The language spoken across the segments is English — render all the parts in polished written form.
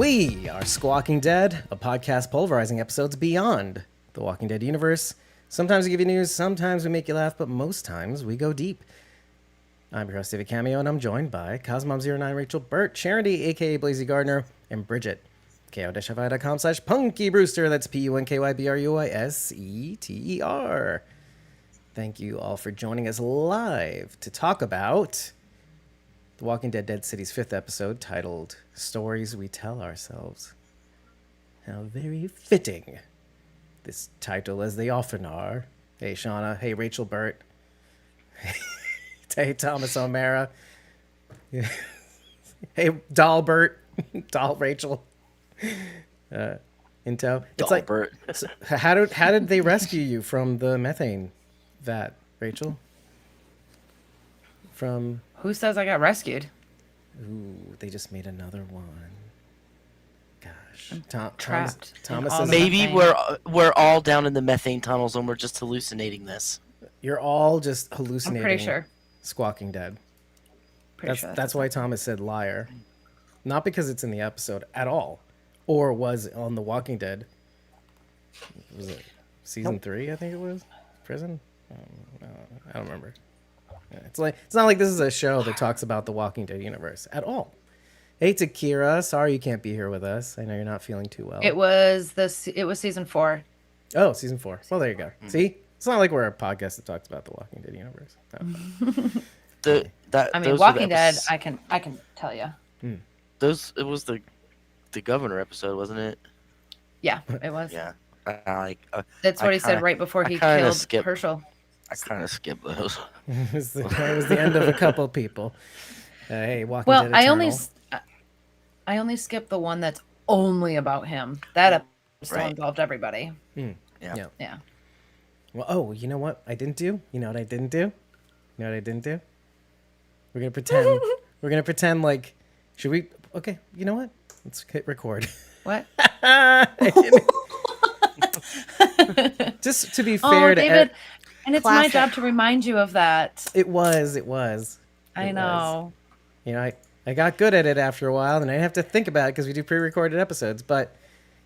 We are Squawking Dead, a podcast pulverizing episodes beyond the Walking Dead universe. Sometimes we give you news, sometimes we make you laugh, but most times we go deep. I'm your host, David Cameo, and I'm joined by Cosmom09, Rachel Burt, Charity, aka Blazy Gardner, and Bridget. ko-fi.com/Punky Brewster. That's PUNKYBRUISETER. Thank you all for joining us live to talk about The Walking Dead Dead City's 5th episode, titled Stories We Tell Ourselves. How very fitting. This title, as they often are. Hey, Shauna. Hey, Rachel Burt. Hey, Thomas O'Mara. Hey, Doll Burt. Doll Rachel. Into. It's like, Burt. So how did they rescue you from the methane vat, Rachel? From... Who says I got rescued? Ooh, they just made another one. Gosh. Trapped. Thomas in all is... the Maybe methane. we're all down in the methane tunnels and we're just hallucinating this. You're all just I'm hallucinating. pretty sure. Squawking Dead. Pretty sure That's why Thomas said liar. Not because it's in the episode at all. Or was on The Walking Dead. Was it season 3, I think it was? Prison? I don't remember. It's not like this is a show that talks about the Walking Dead universe at all. Hey, Takira, sorry you can't be here with us. I know you're not feeling too well. It was season 4. Oh, season 4. Well, there you go. See, it's not like we're a podcast that talks about the Walking Dead universe. No. Walking Dead. I can tell you. It was the governor episode, wasn't it? Yeah, it was. Yeah. That's what he said right before he killed Herschel. I kind of skipped those. It was the end of a couple people. Hey, Walking Dead Well, Eternal. I only skipped the one that's only about him. That episode involved everybody. Yeah. Well, you know what I didn't do? You know what I didn't do? We're gonna pretend. We're gonna pretend like. Should we? Okay. You know what? Let's hit record. What? Just to be fair to David, and it's Classic. my job to remind you of that. It was. I know. You know, I got good at it after a while, and I have to think about it because we do pre-recorded episodes. But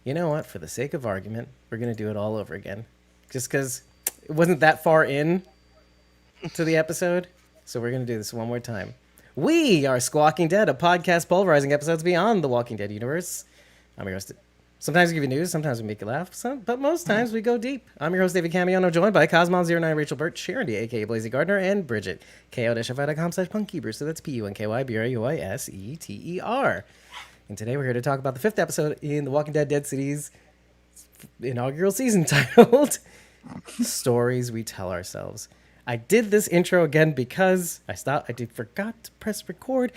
you know what? For the sake of argument, we're gonna do it all over again, just because it wasn't that far in to the episode. So we're gonna do this one more time. We are Squawking Dead, a podcast pulverizing episodes beyond the Walking Dead universe. I'm your host. Sometimes we give you news, sometimes we make you laugh, but most times we go deep. I'm your host, David Cameo, and I'm joined by Cosmom09, Rachel Burt, Charity, aka Blazy Gardner, and Bridget, ko-fi.com/Punky Brewster. That's PUNKYBRUISETER. And today we're here to talk about the 5th episode in The Walking Dead Dead City's inaugural season, titled Stories We Tell Ourselves. I did this intro again because I forgot to press record.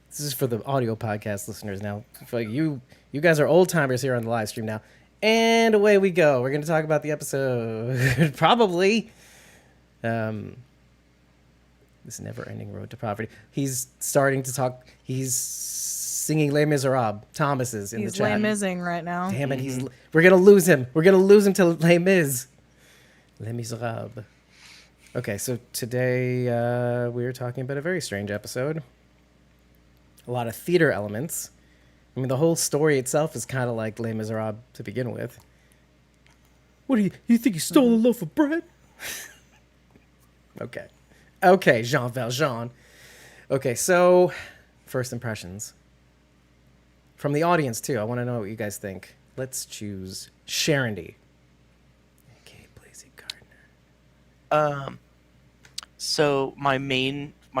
This is for the audio podcast listeners now. For you guys are old timers here on the live stream now. And away we go. We're going to talk about the episode. Probably. This never-ending road to poverty. He's starting to talk. He's singing Les Miserables. Thomas is in the chat. He's Les Mising right now. Damn it. We're going to lose him. We're going to lose him to Les Mis. Les Miserables. Okay, so today we're talking about a very strange episode. A lot of theater elements. I mean, the whole story itself is kind of like Les Miserables to begin with. What do you think you stole a loaf of bread? Okay, Jean Valjean. Okay, so first impressions. From the audience, too. I want to know what you guys think. Let's choose Sharondy. Okay, Blazy Gardner. So my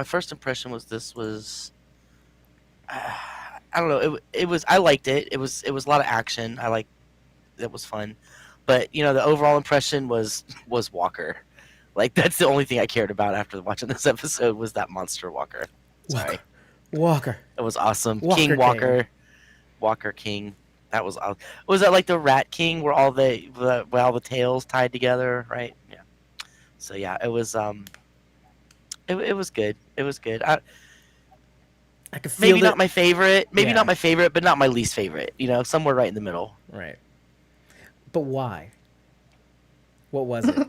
first impression was this was, I don't know. I liked it. It was a lot of action. It was fun, but the overall impression was Walker. Like, that's the only thing I cared about after watching this episode was that monster Walker. Sorry. Walker. It was awesome. Walker King Walker. Walker King. That was awesome. Was that like the Rat King where all the tails tied together, right? Yeah. So yeah, it was it was good. It was good. I could feel maybe not my favorite. Maybe Yeah. not my favorite, but not my least favorite. Somewhere right in the middle. Right. But why? What was it?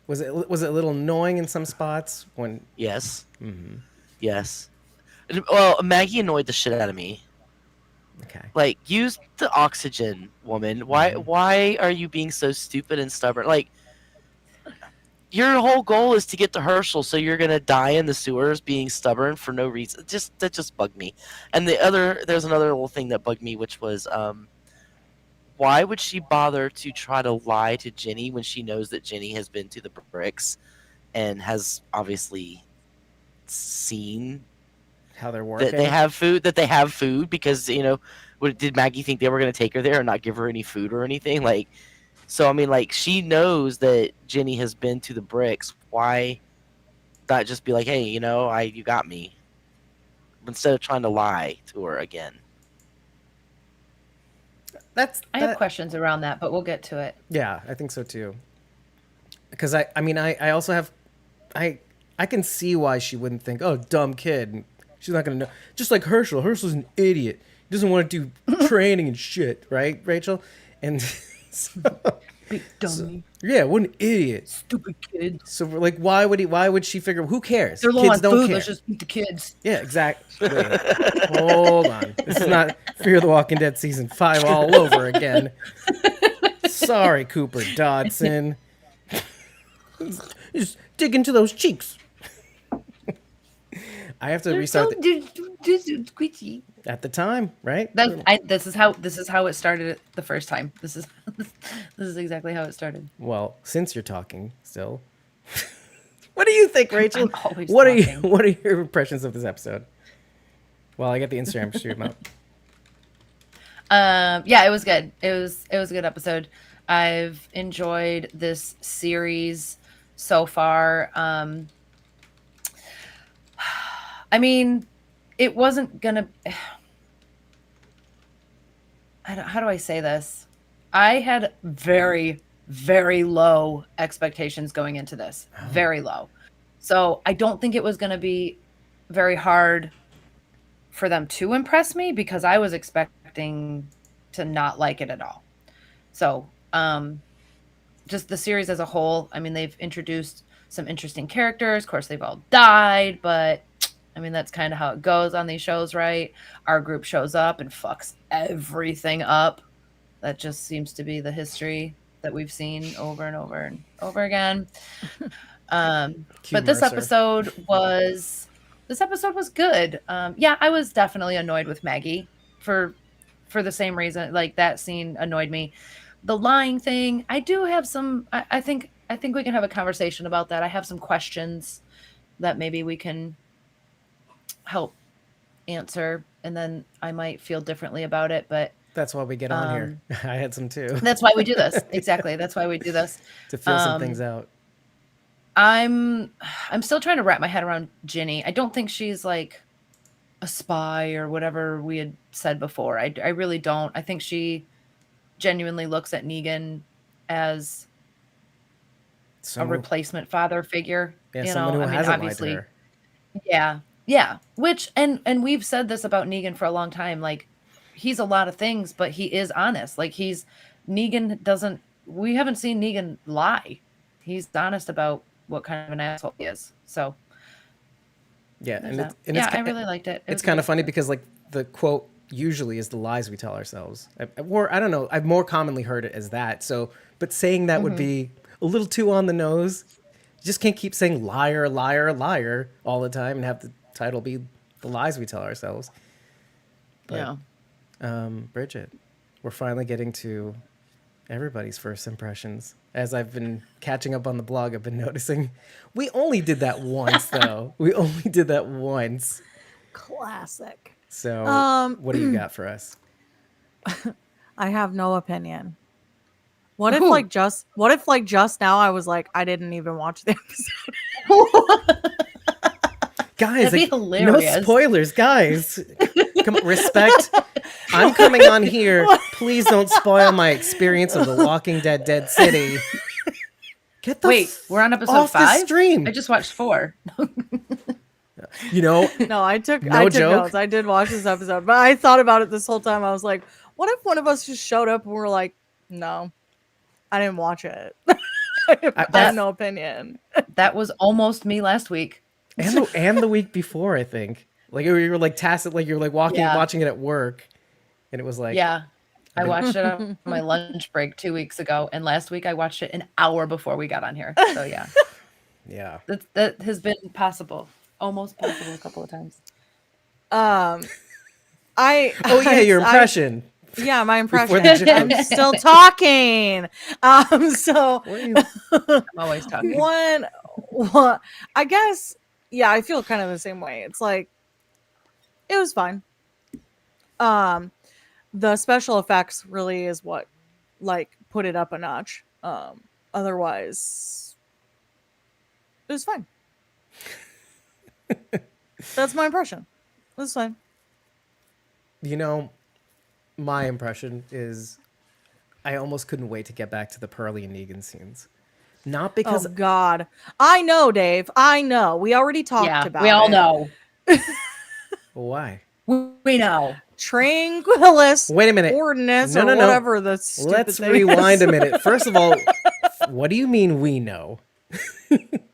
Was it a little annoying in some spots when? Yes. Mm-hmm. Yes. Well, Maggie annoyed the shit out of me. Okay. Like, use the oxygen, woman. Why are you being so stupid and stubborn? Like, your whole goal is to get to Herschel, so you're gonna die in the sewers being stubborn for no reason. That just bugged me. And there's another little thing that bugged me, which was why would she bother to try to lie to Jenny when she knows that Jenny has been to the bricks and has obviously seen How they're that working. they have food because did Maggie think they were going to take her there and not give her any food or anything? Like, so I mean, like, she knows that Jenny has been to the bricks. Why not just be like, hey, you got me, instead of trying to lie to her again? I have questions around that, but we'll get to it. Yeah, I think so too. Because I also have, I can see why she wouldn't think, oh, dumb kid. She's not gonna know. Just like Herschel. Herschel's an idiot. He doesn't want to do training and shit, right, Rachel? And so, Big dummy. yeah, what an idiot. Stupid kid. So like, why would she figure? Who cares? They're low Kids on don't food. care. Let's just eat the kids. Yeah, exactly. Wait, hold on. This is not Fear the Walking Dead season 5 all over again. Sorry, Cooper Dodson. Just dig into those cheeks. I have to restart Squeaky. at the time, right? This is how it started the first time. This is exactly how it started. Well, since you're talking still, what do you think, Rachel? I'm always What talking. are your impressions of this episode? Well, I get the Instagram stream up. Yeah, it was good. It was a good episode. I've enjoyed this series so far. I mean, it wasn't gonna. How do I say this? I had very, very low expectations going into this. Very low. So I don't think it was going to be very hard for them to impress me because I was expecting to not like it at all. So, just the series as a whole, I mean, they've introduced some interesting characters. Of course, they've all died, but I mean, that's kind of how it goes on these shows, right? Our group shows up and fucks everything up. That just seems to be the history that we've seen over and over and over again. But this episode was good. Yeah, I was definitely annoyed with Maggie for the same reason. Like, that scene annoyed me. The lying thing, I do have some. I think we can have a conversation about that. I have some questions that maybe we can help answer, and then I might feel differently about it. But that's why we get on here. I had some too. That's why we do this. Exactly. That's why we do this. To feel some things out. I'm still trying to wrap my head around Ginny. I don't think she's like a spy or whatever we had said before. I really don't. I think she genuinely looks at Negan as a replacement father figure. Yeah, someone who hasn't obviously. lied to her. Yeah. Which and we've said this about Negan for a long time. Like, he's a lot of things, but he is honest. Like, we haven't seen Negan lie. He's honest about what kind of an asshole he is. So yeah, I really liked it. It's kind of funny because like the quote usually is the lies we tell ourselves. Or I don't know, I've more commonly heard it as that. So, but saying that would be a little too on the nose. You just can't keep saying liar, liar, liar all the time and have the title be the lies we tell ourselves. But, Bridget, we're finally getting to everybody's first impressions. As I've been catching up on the blog, I've been noticing we only did that once, though. We only did that once. Classic. So, what do you got for us? I have no opinion. What if just now I was like, I didn't even watch the episode? Guys, That'd be hilarious. No spoilers, guys. Come on, respect. I'm coming on here. Please don't spoil my experience of The Walking Dead Dead City. We're on episode 5? Stream. I just watched 4. No, I took notes. I did watch this episode, but I thought about it this whole time. I was like, what if one of us just showed up and we're like, no, I didn't watch it. I have no opinion. That was almost me last week. And the week before, I think. Like, you were like tacit, like you're like watching it at work. and it was like, Yeah. I been- watched it on my lunch break 2 weeks ago, and last week I watched it an hour before we got on here. So yeah, yeah. that has been possible, almost possible a couple of times. Oh yeah, your impression. Yeah, my Before impression. the joke. I'm still talking. So What are you- I'm always talking. one, I guess, yeah, I feel kind of the same way. It's like, it was fine. The special effects really is what, like, put it up a notch. Otherwise, it was fine. That's my impression. It was fine. You know, my impression is I almost couldn't wait to get back to the Pearlie and Negan scenes. Not because Oh God, I know, Dave. I know. We already talked about it. We all know. why? We know. Tranquilus Wait a minute. ordinance No, or no, no. whatever the stupid Let's thing rewind is. a minute. First of all, what do you mean we know?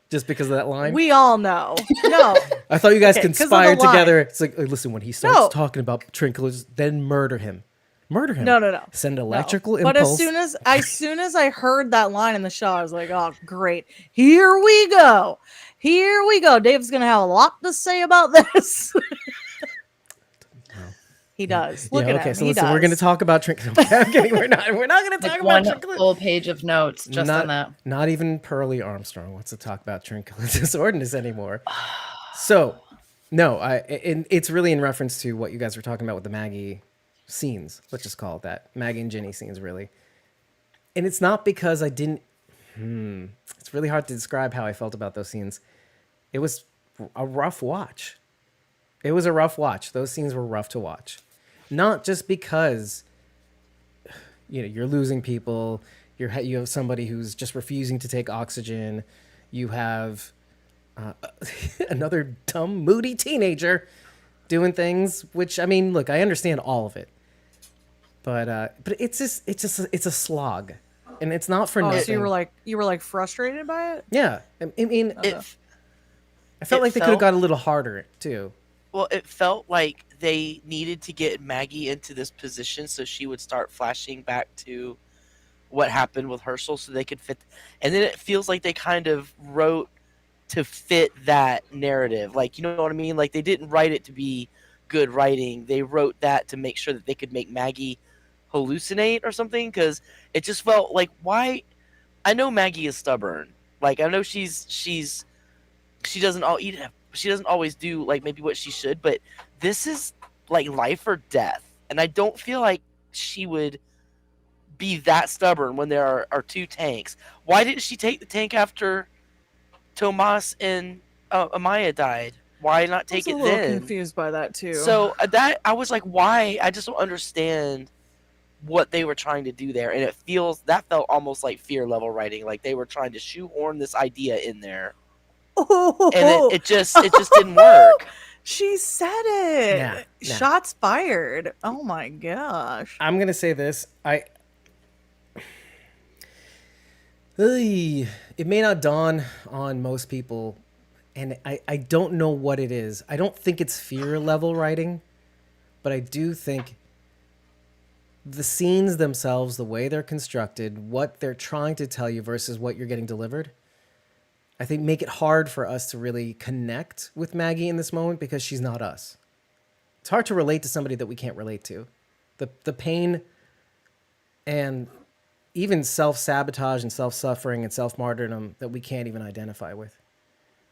Just because of that line? We all know. No. I thought you guys Okay, 'cause of the conspired line. together. It's like, listen, when he starts No. talking about Trinklers, then murder him. Murder him. No. Send No. electrical But impulse. as soon as I heard that line in the show, I was like, oh great. Here we go. Here we go. Dave's gonna have a lot to say about this. He does. Look at okay, him. so He listen, we're does. going to talk about Trinklers. Okay, I'm kidding. We're not going to talk Like about one Trinklers. full page of notes just on that. Not even Pearlie Armstrong wants to talk about Trinklers ordinance anymore. So, no, it's really in reference to what you guys were talking about with the Maggie scenes. Let's just call it that. Maggie and Ginny scenes, really. And it's not because I didn't... It's really hard to describe how I felt about those scenes. It was a rough watch. It was a rough watch. Those scenes were rough to watch. Not just because, you're losing people. You have somebody who's just refusing to take oxygen. You have another dumb, moody teenager doing things. Which, I mean, look, I understand all of it, but it's a slog, and it's not for Oh, nothing. so you were like frustrated by it? Yeah, I mean, It I felt it like they could have felt- got a little harder too. Well, it felt like they needed to get Maggie into this position so she would start flashing back to what happened with Herschel so they could fit. And then it feels like they kind of wrote to fit that narrative. Like, you know what I mean? Like, they didn't write it to be good writing. They wrote that to make sure that they could make Maggie hallucinate or something, because it just felt like, why? I know Maggie is stubborn. Like, I know she doesn't she doesn't always do like maybe what she should, but this is like life or death, and I don't feel like she would be that stubborn when there are two tanks. Why didn't she take the tank after Tomas and Amaya died? Why not take I it was a little then? confused by that too. So that I was like, why? I just don't understand what they were trying to do there, and that felt almost like fear level writing, like they were trying to shoehorn this idea in there, and it just didn't work. She said it. Nah. Shots fired. Oh my gosh. I'm gonna say this. It may not dawn on most people, and I don't know what it is. I don't think it's fear level writing, but I do think the scenes themselves, the way they're constructed, what they're trying to tell you versus what you're getting delivered, I think make it hard for us to really connect with Maggie in this moment because she's not us. It's hard to relate to somebody that we can't relate to. The pain and even self-sabotage and self-suffering and self-martyrdom that we can't even identify with.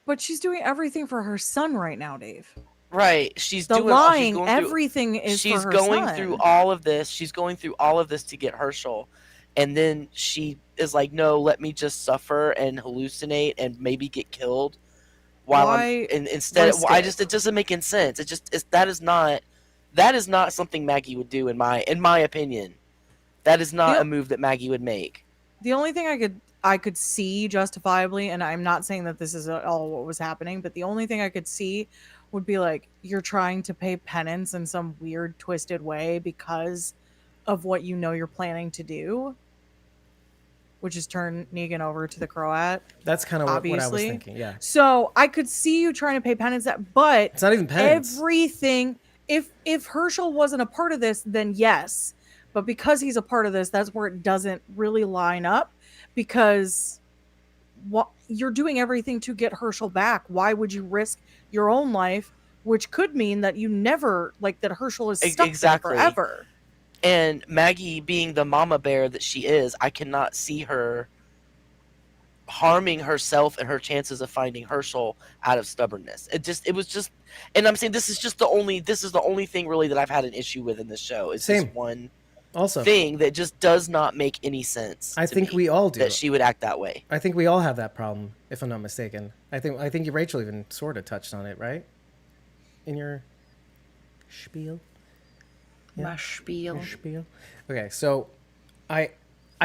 But she's doing everything for her son right now, Dave. Right, she's The doing lying, she's going through, everything is she's for her going son. through all of this. She's going through all of this to get Herschel, and then she is like, "No, let me just suffer and hallucinate and maybe get killed." Why Instead, risk it doesn't make any sense. That is not something Maggie would do in my opinion. That is not The- a move that Maggie would make. The only thing I could see justifiably, and I'm not saying that this is all what was happening, but the only thing I could see would be like, you're trying to pay penance in some weird twisted way because of what you know you're planning to do, which is turn Negan over to the Croat. That's kind of what I was Obviously. thinking, yeah. So I could see you trying to pay penance, but It's not even penance. everything if Herschel wasn't a part of this, then yes. But because he's a part of this, that's where it doesn't really line up, because what you're doing everything to get Herschel back. Why would you risk your own life, which could mean that you never, like, that Herschel is stuck Exactly. there forever. And Maggie, being the mama bear that she is, I cannot see her harming herself and her chances of finding Herschel out of stubbornness. It was just, and I'm saying this is the only thing really that I've had an issue with in this show. It's Same. this one Also, thing that just does not make any sense. I to think me, we all do. that she would act that way. I think we all have that problem, if I'm not mistaken. I think Rachel even sort of touched on it, right? In your spiel. Yeah. My spiel. Your spiel. Okay, so I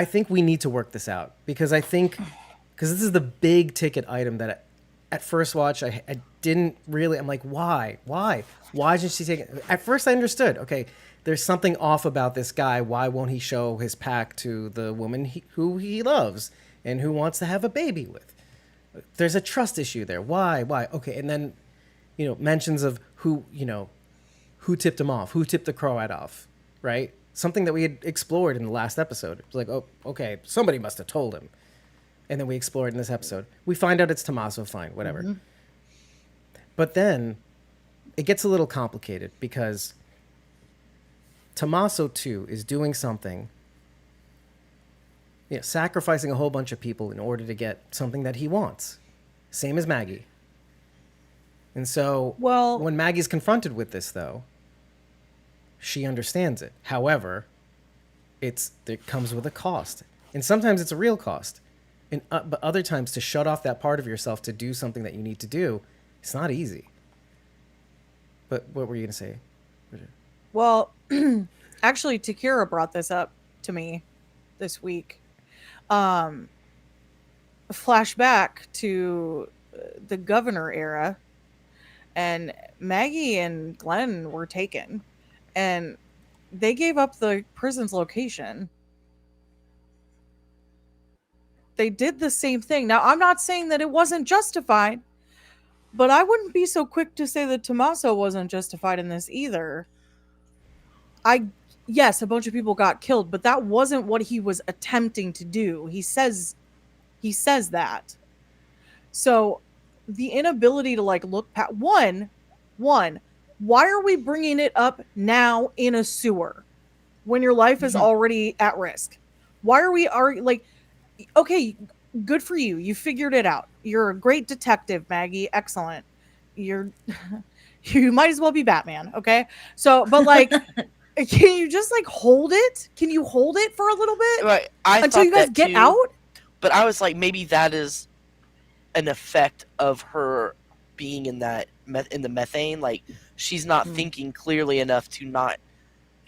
think we need to work this out, because this is the big ticket item that at first watch I didn't really. I'm like, why didn't she take it? At first I understood. Okay, there's something off about this guy. Why won't he show his pack to the woman who he loves and who wants to have a baby with? There's a trust issue there. Why? Okay, and then, mentions of who tipped him off, who tipped the crow hat off, right? Something that we had explored in the last episode. It was like, oh, okay, somebody must have told him. And then we explored in this episode. We find out it's Tommaso, fine, whatever. Mm-hmm. But then it gets a little complicated, because Tommaso, too, is doing something, sacrificing a whole bunch of people in order to get something that he wants. Same as Maggie. And so when Maggie's confronted with this, though, she understands it. However, it comes with a cost. And sometimes it's a real cost. But other times, to shut off that part of yourself to do something that you need to do, it's not easy. But what were you going to say? Well, actually, Takira brought this up to me this week. Flashback to the governor era, and Maggie and Glenn were taken, and they gave up the prison's location. They did the same thing. Now, I'm not saying that it wasn't justified, but I wouldn't be so quick to say that Tommaso wasn't justified in this either. Yes, a bunch of people got killed, but that wasn't what he was attempting to do. He says that. So the inability to look past one, why are we bringing it up now in a sewer when your life is already at risk? Why are we okay, good for you. You figured it out. You're a great detective, Maggie. Excellent. You might as well be Batman, okay? So, but can you just hold it? Can you hold it for a little bit? Right. Until you guys get out? But I was like, maybe that is an effect of her being in the methane. Like, she's not thinking clearly enough to not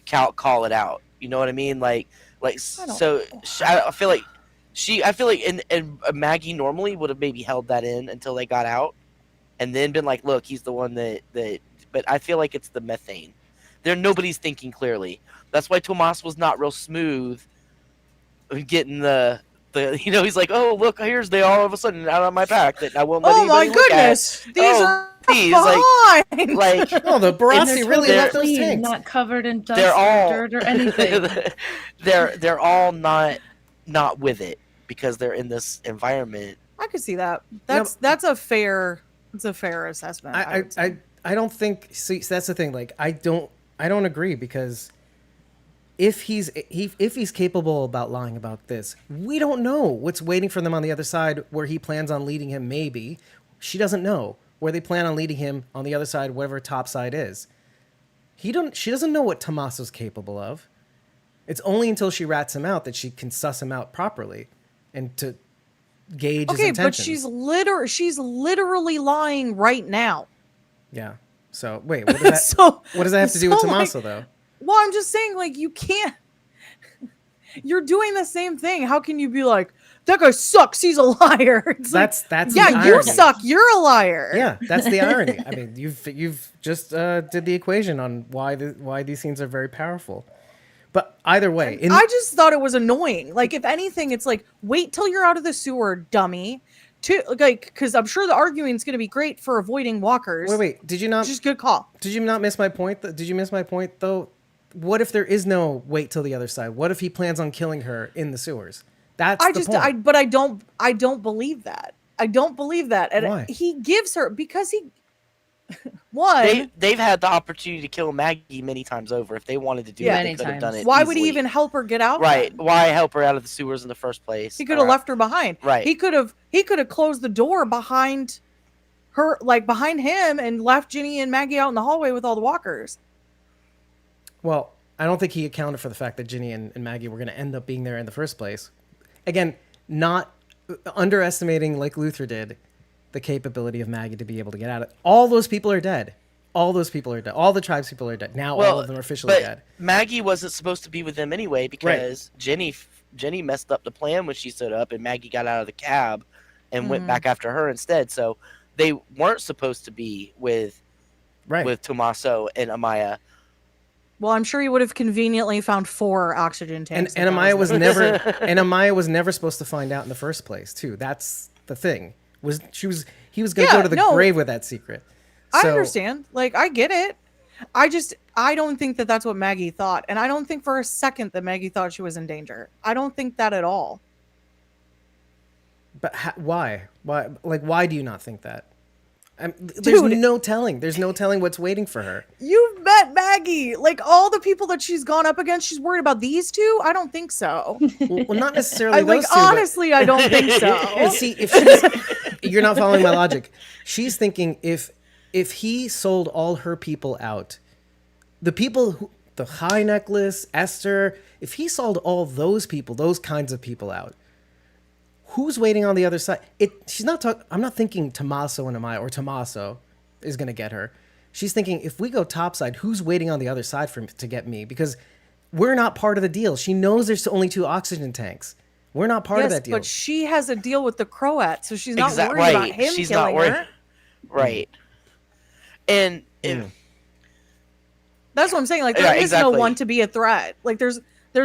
call it out. You know what I mean? I feel like and Maggie normally would have maybe held that in until they got out, and then been like, look, he's the one that. But I feel like it's the methane. Nobody's thinking clearly. That's why Tomas was not real smooth getting the he's like, oh, look, here's they all of a sudden out of my pack that I won't let anybody look at. These are please, fine. Oh, the Barassi really left those tanks. Not covered in dust or dirt or anything. they're all not with it because they're in this environment. I could see that. That's a fair assessment. I don't think. See, that's the thing. I don't agree, because if he's capable about lying about this, we don't know what's waiting for them on the other side, where he plans on leading him. Maybe she doesn't know where they plan on leading him on the other side, whatever top side is. She doesn't know what Tommaso's capable of. It's only until she rats him out that she can suss him out properly and to gauge his intentions. But she's literally lying right now. Yeah. So wait, what does that have to do with Tommaso, though? Well, I'm just saying, you can't. You're doing the same thing. How can you be like, that guy sucks, he's a liar? It's that's yeah, you suck, you're a liar. Yeah, that's the irony. I mean, you've just did the equation on why these scenes are very powerful. But either way, I just thought it was annoying. If anything, it's wait till you're out of the sewer, dummy. too, like, because I'm sure the argument's going to be great for avoiding walkers. Wait. Did you not? Just good call. Did you not miss my point? Did you miss my point though? What if there is no wait till the other side? What if he plans on killing her in the sewers? That's the point. But I don't believe that. I don't believe that. And Why? he gives her because he. One, they've had the opportunity to kill Maggie many times over. If they wanted to do it, Many they could have done times. it. why would he easily. even help her get out? Right? then? Why help her out of the sewers in the first place? He could have left her behind. Right. He could have closed the door behind her, like behind him, and left Ginny and Maggie out in the hallway with all the walkers. Well, I don't think he accounted for the fact that Ginny and Maggie were going to end up being there in the first place. Again, not underestimating, like Luther did, the capability of Maggie to be able to get out of it. All those people are dead. All those people are dead. All the tribes people are dead. Now all of them are officially but dead. Maggie wasn't supposed to be with them anyway because Jenny messed up the plan when she stood up, and Maggie got out of the cab and went back after her instead. So they weren't supposed to be with Tommaso and Amaya. Well, I'm sure he would have conveniently found 4 oxygen tanks. And Amaya was never Amaya was never supposed to find out in the first place, too. That's the thing. He was going to go to the grave with that secret. I So- understand. Like, I get it. I don't think that that's what Maggie thought. And I don't think for a second that Maggie thought she was in danger. I don't think that at all. But why? Why? Like, why do you not think that? There's Dude. no telling. There's no telling what's waiting for her. You've met Maggie. Like, all the people that she's gone up against, she's worried about these two? I don't think so. Well, not necessarily I, like, those two. but- honestly, I don't think so. See, if she's, you're not following my logic. She's thinking if he sold all her people out, the people who, the High Necklace, Esther, if he sold all those people, those kinds of people out, who's waiting on the other side? She's not talking. I'm not thinking Tommaso and Amaya or Tommaso is going to get her. She's thinking if we go topside, who's waiting on the other side to get me? Because we're not part of the deal. She knows there's only 2 oxygen tanks. We're not part of that deal. But she has a deal with the Croat, so she's not worried Right. about him She's killing not worried. her. Right. And That's what I'm saying. Like, there is no one to be a threat. Like, there's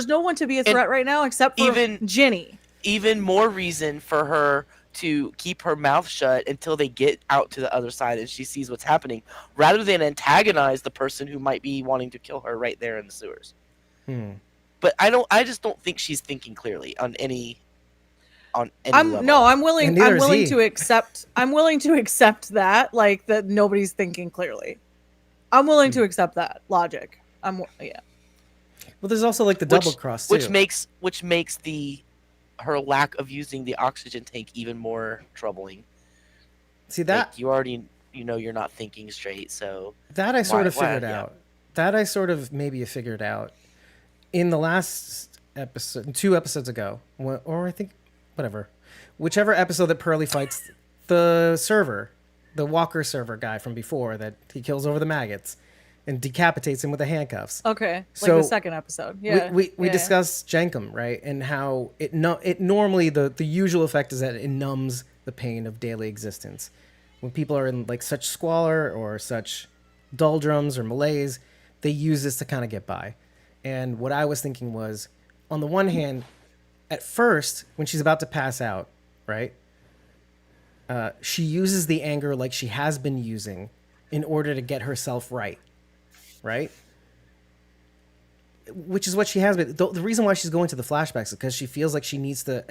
no one to be a threat right now except for Ginny. Even more reason for her to keep her mouth shut until they get out to the other side and she sees what's happening, rather than antagonize the person who might be wanting to kill her right there in the sewers. But I just don't think she's thinking clearly on any level. No, I'm willing to accept that, like, that nobody's thinking clearly. I'm willing to accept that logic. Well, there's also like the double cross too. which makes her lack of using the oxygen tank even more troubling. See that like, you already you're not thinking straight, so that I sort of figured out. That I sort of maybe figured out in the last episode, 2 episodes ago, or I think whichever episode that Pearlie fights the server, the walker server guy from before that he kills over the maggots and decapitates him with the handcuffs. Okay, like so the second episode. Yeah, we discussed Jenkum, right, and how it normally the usual effect is that it numbs the pain of daily existence. When people are in like such squalor or such doldrums or malaise, they use this to kind of get by. And what I was thinking was, on the one hand, at first when she's about to pass out, right, she uses the anger like she has been using in order to get herself right. Right? Which is what she has been. The reason why she's going to the flashbacks is because she feels like she needs to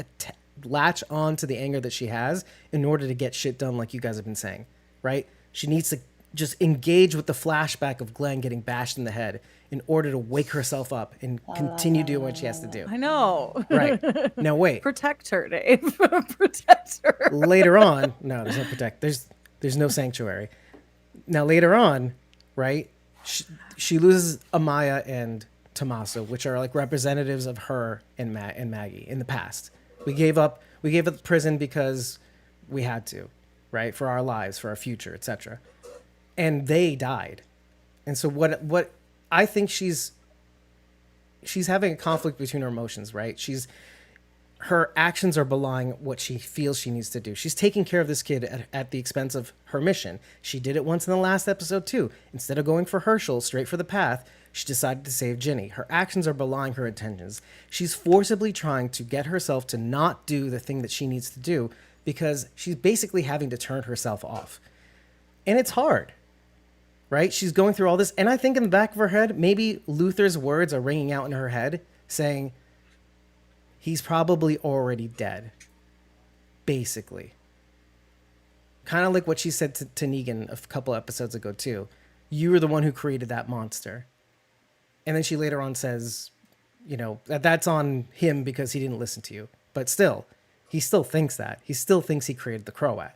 latch on to the anger that she has in order to get shit done, like you guys have been saying. Right? She needs to just engage with the flashback of Glenn getting bashed in the head in order to wake herself up and continue doing what she has to do. I know. Right. Now, wait. Protect her, Dave. Protect her. Later on, no, there's no protect. There's no sanctuary. Now, later on, right, she loses Amaya and Tommaso, which are like representatives of her and Maggie in the past. We gave up prison because we had to, right, for our lives, for our future, etc. And they died. And so what I think she's having a conflict between her emotions, right? Her actions are belying what she feels she needs to do. She's taking care of this kid at the expense of her mission. She did it once in the last episode too. Instead of going for Herschel, straight for the path, she decided to save Ginny. Her actions are belying her intentions. She's forcibly trying to get herself to not do the thing that she needs to do because she's basically having to turn herself off. And it's hard, right? She's going through all this. And I think in the back of her head, maybe Luther's words are ringing out in her head saying, he's probably already dead, basically. Kind of like what she said to Negan a couple episodes ago, too. You were the one who created that monster. And then she later on says, you know, that's on him because he didn't listen to you. But still, he still thinks that. He still thinks he created the Croat.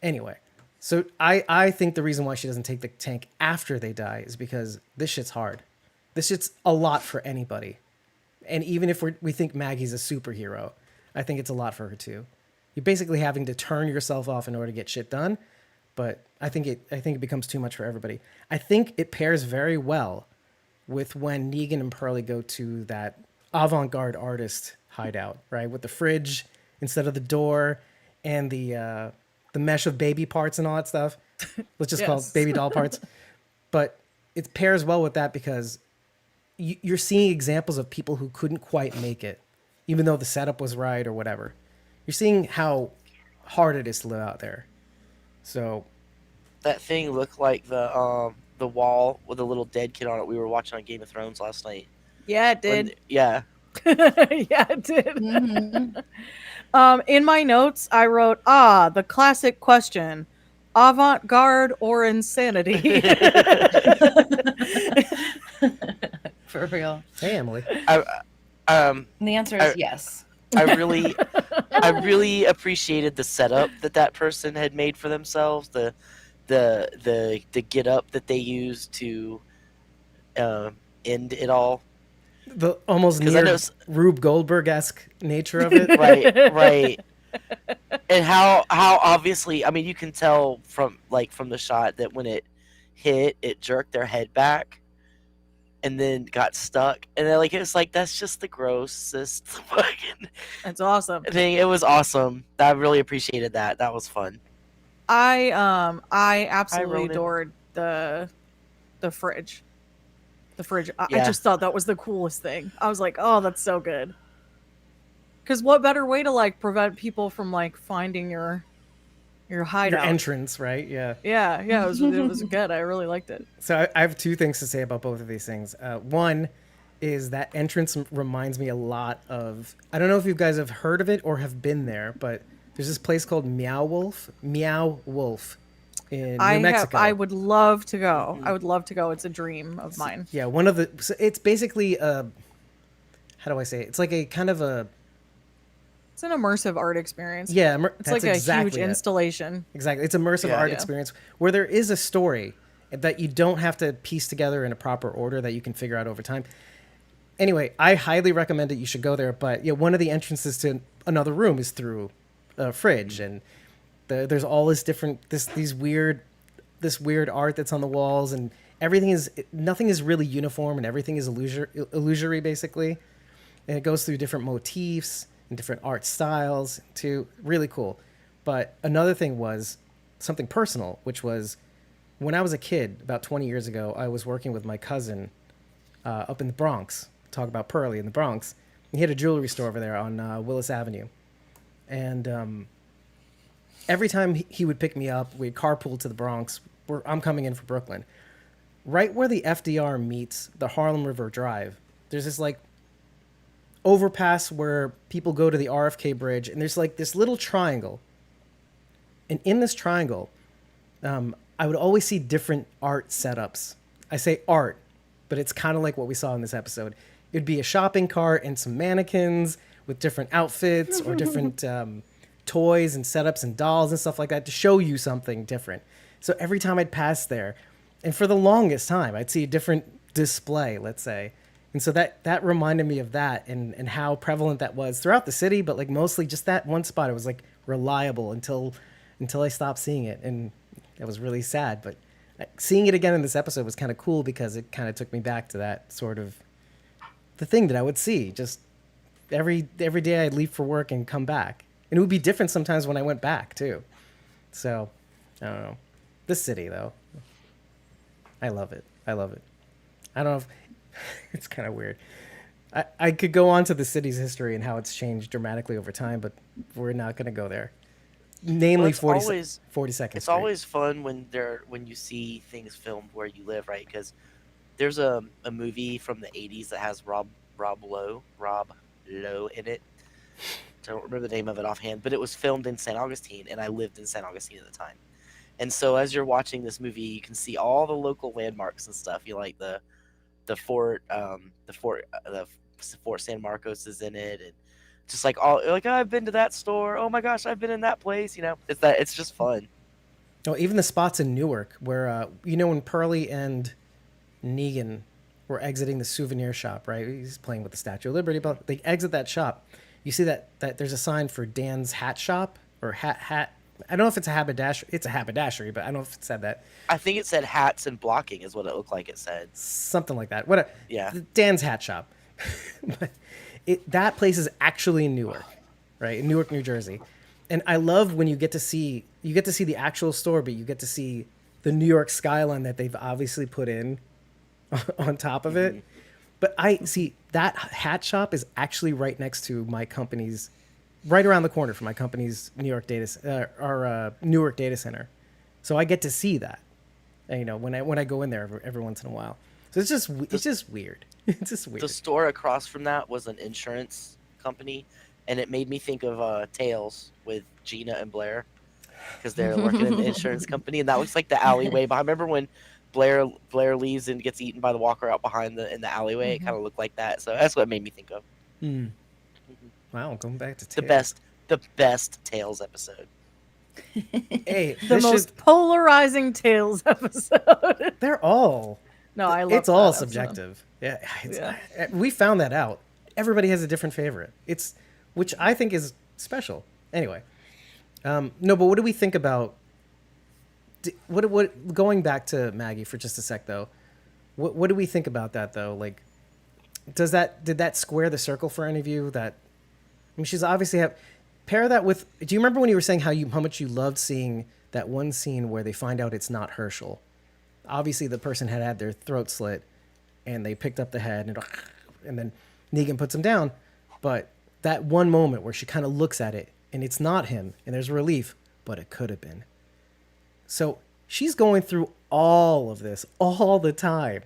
Anyway, so I think the reason why she doesn't take the tank after they die is because this shit's hard. This shit's a lot for anybody. And even if we think Maggie's a superhero, I think it's a lot for her too. You're basically having to turn yourself off in order to get shit done. But I think it becomes too much for everybody. I think it pairs very well with when Negan and Pearlie go to that avant-garde artist hideout, right? With the fridge instead of the door and the mesh of baby parts and all that stuff. Let's just call it baby doll parts. But it pairs well with that because you're seeing examples of people who couldn't quite make it, even though the setup was right or whatever. You're seeing how hard it is to live out there. So that thing looked like the wall with a little dead kid on it we were watching on Game of Thrones last night. Yeah, it did. Yeah, it did. Mm-hmm. In my notes, I wrote, the classic question, avant-garde or insanity? For real. hey, Emily. And the answer is yes. I really appreciated the setup that person had made for themselves. The get up that they used to end it all. The almost near Rube Goldberg-esque nature of it. right. And how obviously, I mean, you can tell from the shot that when it hit, it jerked their head back and then got stuck. And then it's like, that's just the grossest fucking That's awesome. thing. It was awesome. I really appreciated that. That was fun. I absolutely adored the fridge. The fridge. I just thought that was the coolest thing. I was like, oh, that's so good. Because what better way to prevent people from finding your hideout, your entrance, right? Yeah. Yeah. It was good. I really liked it. So I have two things to say about both of these things. One is that entrance reminds me a lot of, I don't know if you guys have heard of it or have been there, but there's this place called Meow Wolf in New Mexico. I would love to go. It's a dream of mine. Yeah, so it's basically how do I say it? It's like a kind of a, it's an immersive art experience. Yeah, it's like a huge installation. Exactly. It's immersive art experience where there is a story that you don't have to piece together in a proper order that you can figure out over time. Anyway, I highly recommend it. You should go there. But one of the entrances to another room is through a fridge, and there's all this different this weird art that's on the walls, and nothing is really uniform, and everything is illusory basically, and it goes through different motifs and different art styles too. Really cool. But another thing was something personal, which was when I was a kid about 20 years ago, I was working with my cousin up in the Bronx. Talk about Pearlie in the Bronx. He had a jewelry store over there on Willis Avenue. And every time he would pick me up, we'd carpool to the Bronx. I'm coming in from Brooklyn. Right where the FDR meets the Harlem River Drive, there's this overpass where people go to the RFK bridge, and there's this little triangle. And in this triangle, I would always see different art setups. I say art, but it's kind of like what we saw in this episode. It'd be a shopping cart and some mannequins with different outfits or different toys and setups and dolls and stuff like that to show you something different. So every time I'd pass there, and for the longest time, I'd see a different display, let's say. And so that reminded me of that and how prevalent that was throughout the city, but mostly just that one spot. It was reliable until I stopped seeing it. And it was really sad. But seeing it again in this episode was kind of cool because it kind of took me back to that sort of the thing that I would see just every day. I'd leave for work and come back, and it would be different sometimes when I went back too. So I don't know. This city though, I love it. I don't know if it's kind of weird. I could go on to the city's history and how it's changed dramatically over time, but we're not going to go there. namely it's 40, always 42nd it's Street. always fun when you see things filmed where you live, right? Because there's a movie from the 80s that has Rob Lowe in it. Don't remember the name of it offhand, but it was filmed in St. Augustine, and I lived in St. Augustine at the time. And so as you're watching this movie, you can see all the local landmarks and stuff. You know, like the Fort San Marcos is in it, and just like all like, oh, I've been to that store. Oh my gosh, I've been in that place. You know, it's just fun. Oh, even the spots in Newark where when Pearlie and Negan were exiting the souvenir shop, right? He's playing with the Statue of Liberty, but they exit that shop. You see that there's a sign for Dan's hat shop or hat. I don't know if it's a haberdashery. It's a haberdashery, but I don't know if it said that. I think it said hats and blocking is what it looked like it said. Something like that. What? Yeah. Dan's hat shop. But that place is actually in Newark, right? In Newark, New Jersey. And I love when you get to see the actual store, but you get to see the New York skyline that they've obviously put in on top of it. But I see that hat shop is actually right next to my company's, right around the corner from my company's Newark data center. So I get to see that, when I go in there every once in a while. So it's just weird. It's just weird. The store across from that was an insurance company, and it made me think of Tales with Gina and Blair, because they're working in the insurance company, and that looks like the alleyway. But I remember when Blair leaves and gets eaten by the walker out behind in the alleyway. It kind of looked like that, so that's what it made me think of. Wow, going back to Tales. The best Tales episode. Hey, the most polarizing Tales episode. They're all. No, I love it's all episode. Subjective. Yeah, we found that out. Everybody has a different favorite. Which I think is special. Anyway, no, but what do we think about? What going back to Maggie for just a sec though? What do we think about that though? Like, did that square the circle for any of you? That, I mean, she's obviously pair that with. Do you remember when you were saying how much you loved seeing that one scene where they find out it's not Herschel? Obviously, the person had their throat slit, and they picked up the head, and then Negan puts him down. But that one moment where she kind of looks at it, and it's not him, and there's relief, but it could have been. So she's going through all of this all the time.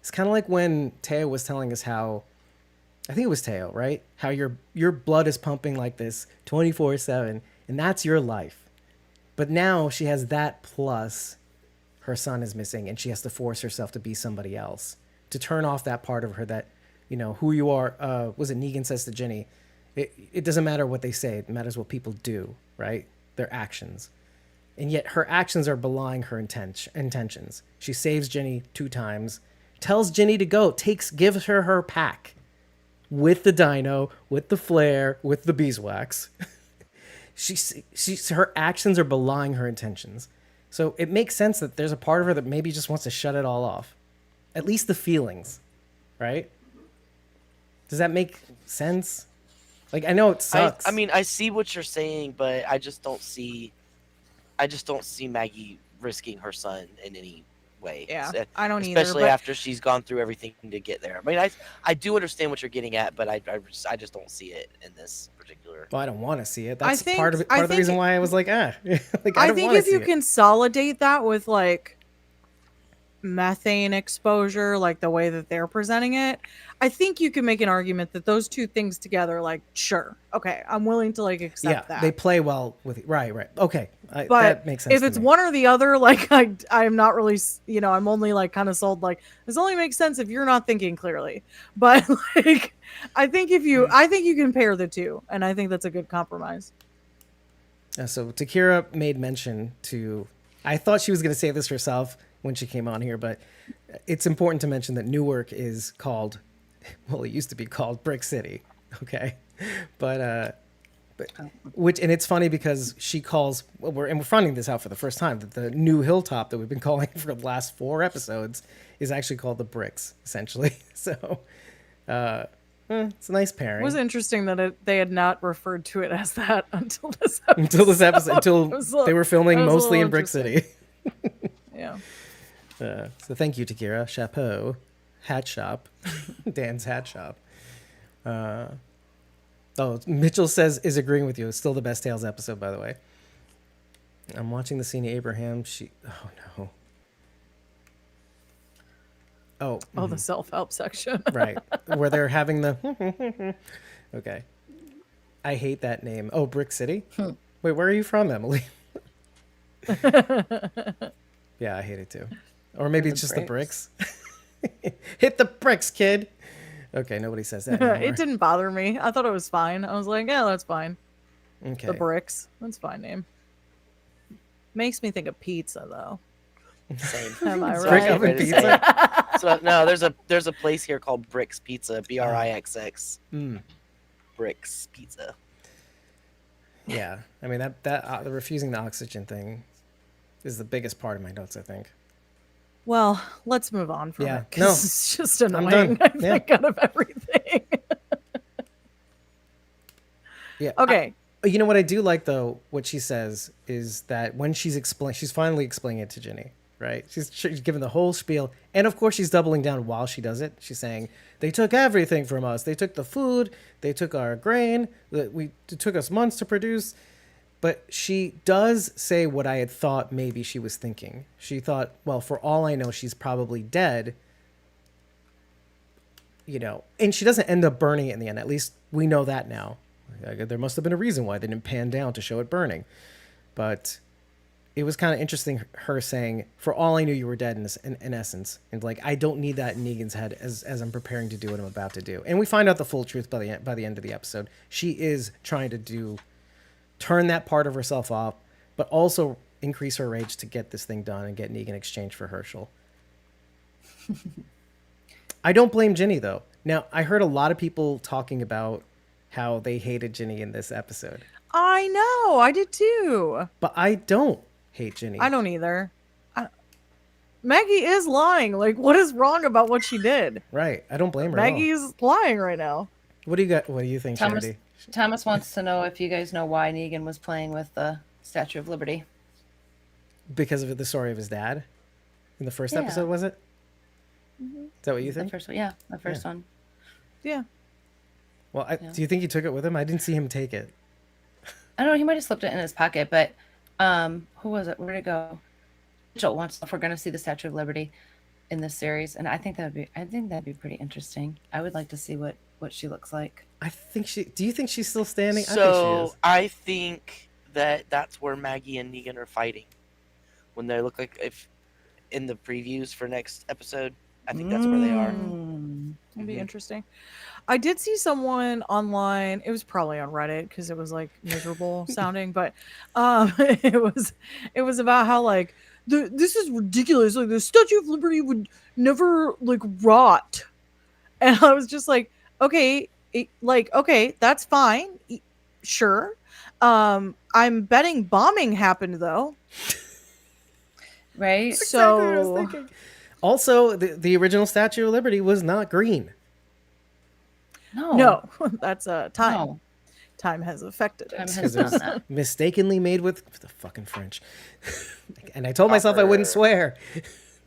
It's kind of like when Teo was telling us how, I think it was Teo, right? How your blood is pumping like this 24/7, and that's your life. But now she has that plus her son is missing, and she has to force herself to be somebody else, to turn off that part of her that, who you are. Was it Negan says to Jenny, it doesn't matter what they say, it matters what people do, right? Their actions. And yet her actions are belying her intentions. She saves Jenny 2 times, tells Jenny to go, gives her pack with the dino, with the flare, with the beeswax. Her actions are belying her intentions. So it makes sense that there's a part of her that maybe just wants to shut it all off. At least the feelings, right? Does that make sense? Like, I know it sucks. I mean, I see what you're saying, but I just don't see Maggie risking her son in any way. Yeah, I don't either. Especially after she's gone through everything to get there. I mean, I do understand what you're getting at, but I just don't see it in this particular. Well, I don't want to see it. That's part of the reason why I was like, like, I think if you consolidate that with like methane exposure, like the way that they're presenting it, I think you can make an argument that those two things together, like, sure, okay, I'm willing to like accept that. They play well with it. Right. Okay, but that makes sense. If it's one or the other, like, I'm not really, I'm only like kind of sold like this only makes sense if you're not thinking clearly. But like, I think you can pair the two, and I think that's a good compromise. So Takira made mention to. I thought she was going to say this herself when she came on here, but it's important to mention that Newark is called, well, it used to be called Brick City, okay, but and it's funny because she calls, we're finding this out for the first time, that the new hilltop that we've been calling for the last 4 episodes is actually called the Bricks, essentially. So it's a nice pairing. It was interesting that they had not referred to it as that until this episode. Until they were filming mostly in Brick City. Yeah. So thank you, Takira. Chapeau. Hat shop. Dan's hat shop. Mitchell says is agreeing with you. It's still the best Tales episode, by the way. I'm watching the scene of Abraham. Oh no. Oh. Oh, the self-help section. Right. Where they're having the. Okay. I hate that name. Oh, Brick City? Wait, where are you from, Emily? Yeah, I hate it too. Or maybe it's just the bricks. Hit the bricks, kid. Okay, nobody says that anymore. It didn't bother me. I thought it was fine. I was like, yeah, that's fine. Okay. The bricks. That's a fine name. Makes me think of pizza, though. Same. Am I Brick right? oven pizza? So no, there's a place here called Bricks Pizza, Brixx. Bricks Pizza. Yeah, I mean that the refusing the oxygen thing is the biggest part of my notes, I think. Well, let's move on from Yeah. it. 'Cause it's just annoying. done. I Yeah. think out of everything. Yeah. Okay. You know what I do like though, what she says is that when she's finally explaining it to Ginny, right? She's giving the whole spiel, and of course she's doubling down while she does it. She's saying they took everything from us. They took the food. They took our grain. It took us months to produce. But she does say what I had thought maybe she was thinking. She thought, well, for all I know, she's probably dead. You know, and she doesn't end up burning it in the end. At least we know that now. There must have been a reason why they didn't pan down to show it burning. But it was kind of interesting, her saying, for all I knew, you were dead in essence. And like, I don't need that in Negan's head as I'm preparing to do what I'm about to do. And we find out the full truth by the end of the episode. She is trying to turn that part of herself off, but also increase her rage to get this thing done and get Negan in exchange for Herschel. I don't blame Ginny, though. Now, I heard a lot of people talking about how they hated Ginny in this episode. I know. I did too. But I don't hate Ginny. I don't either. Maggie is lying. Like, what is wrong about what she did? Right. I don't blame her at all. Maggie's lying right now. What do you got? What do you think, Shandy? Thomas wants to know if you guys know why Negan was playing with the Statue of Liberty. Because of the story of his dad? In the first episode, was it? Mm-hmm. Is that what you The think? first one, yeah, the first one. Yeah. Well, do you think he took it with him? I didn't see him take it. I don't know. He might have slipped it in his pocket, but who was it? Where'd it go? Rachel wants if we're going to see the Statue of Liberty in this series, and I think that'd be pretty interesting. I would like to see what she looks like. I think she. Do you think she's still standing? So I think she is. that's where Maggie and Negan are fighting. When they look like if in the previews for next episode, I think that's where they are. It'd be interesting. I did see someone online. It was probably on Reddit because it was like miserable sounding, but it was about how like this is ridiculous. Like the Statue of Liberty would never like rot, and I was just like, okay, okay, that's fine, sure. I'm betting bombing happened though. Right. So exactly what I was thinking. Also, the original Statue of Liberty was not green. No, that's time. No. Time has affected it. Time has Because it done was that. mistakenly made with the fucking French. And I told myself I wouldn't swear.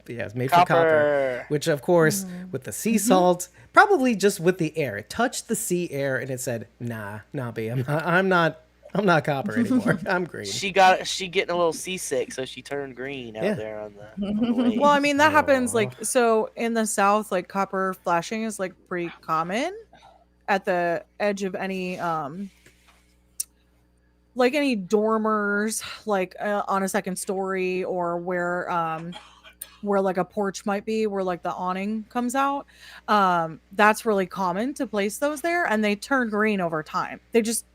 But yeah, it's made from copper. Which, of course, with the sea salt, probably just with the air. It touched the sea air and it said, nah, B, I'm not copper anymore. I'm green. She getting a little seasick, so she turned green out there on the waves. Well, I mean, that happens like, so in the South, like copper flashing is like pretty common at the edge of any, like any dormers, like on a second story or where like a porch might be where like the awning comes out. That's really common to place those there, and they turn green over time. They just,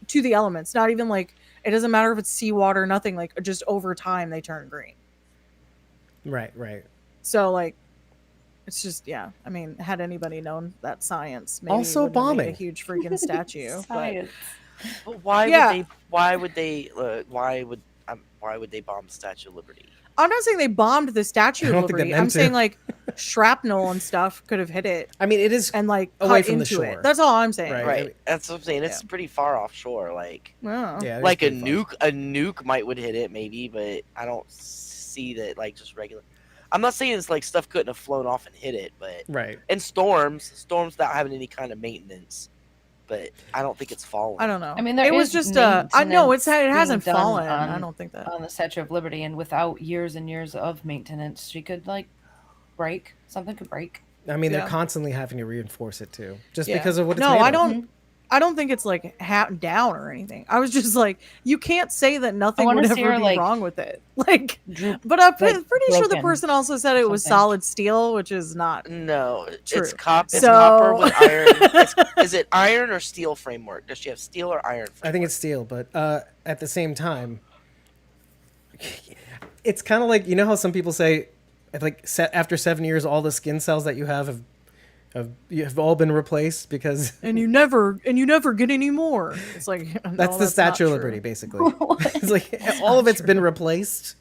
to the elements, not even like, it doesn't matter if it's seawater, nothing, like just over time they turn green. Right. So like, it's just, yeah, I mean, had anybody known that science, maybe Also it wouldn't have made bombing. a huge freaking statue. But But why would they bomb the Statue of Liberty? I'm not saying they bombed the Statue I of don't think they Liberty. meant I'm to. saying like shrapnel and stuff could have hit it I mean, it is and like away cut from the into shore. it. That's all I'm saying. Right. Right. That's what I'm saying. It's pretty far offshore. Like, Oh. Yeah, it is like a pretty far. nuke might would hit it maybe, but I don't see that like just regular. I'm not saying it's like stuff couldn't have flown off and hit it, but Right. and storms without having any kind of maintenance but I don't think it's fallen. I don't know. I mean, there it was is just I know it hasn't being done fallen. on- I don't think that. on the Statue of Liberty, and without years and years of maintenance, she could break. Something could break. I mean, they're Yeah. constantly having to reinforce it too, just Yeah. because of what it's No, made I of. don't. I don't think it's like down or anything. I was just like, you can't say that nothing wanna would see ever her, be like, wrong with it. Like, droop, but I'm like, pretty sure the broken person also said it was something. solid steel, which is not. No, True. it's copper So- with iron. Is it iron or steel framework? Does she have steel or iron framework? I think it's steel, but at the same time, it's kind of like, you know how some people say, like, after 7 years, all the skin cells that you have all been replaced because And you never get any more. It's like no, that's the not Statue of true. Liberty, basically. It's like all of it's been replaced,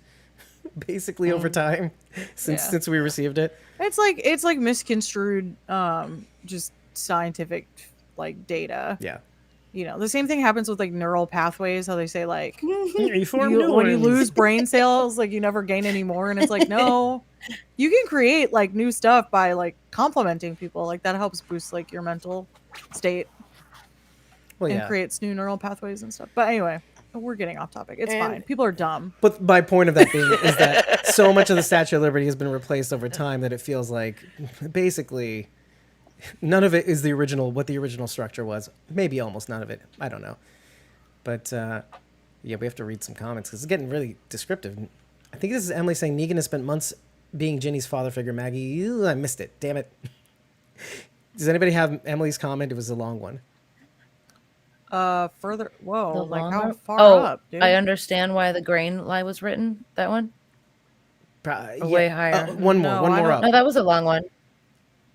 basically over time since we received it. It's like misconstrued, just scientific like data. Yeah. You know, the same thing happens with like neural pathways. How they say like You form when new you ones. lose brain cells, like you never gain any more, and it's like no, you can create like new stuff by like complimenting people. Like that helps boost like your mental state Well, and yeah. creates new neural pathways and stuff. But anyway, we're getting off topic. It's And- fine. People are dumb. But my point of that being is that so much of the Statue of Liberty has been replaced over time that it feels like basically none of it is what the original structure was. Maybe almost none of it. I don't know. But yeah, we have to read some comments because it's getting really descriptive. I think this is Emily saying Negan has spent months being Ginny's father figure. Maggie, ew, I missed it. Damn it. Does anybody have Emily's comment? It was a long one. Further. Whoa, The like how longer- far oh, up, dude? I understand why the grain lie was written. That one? Way higher. One No, more I up. No, that was a long one.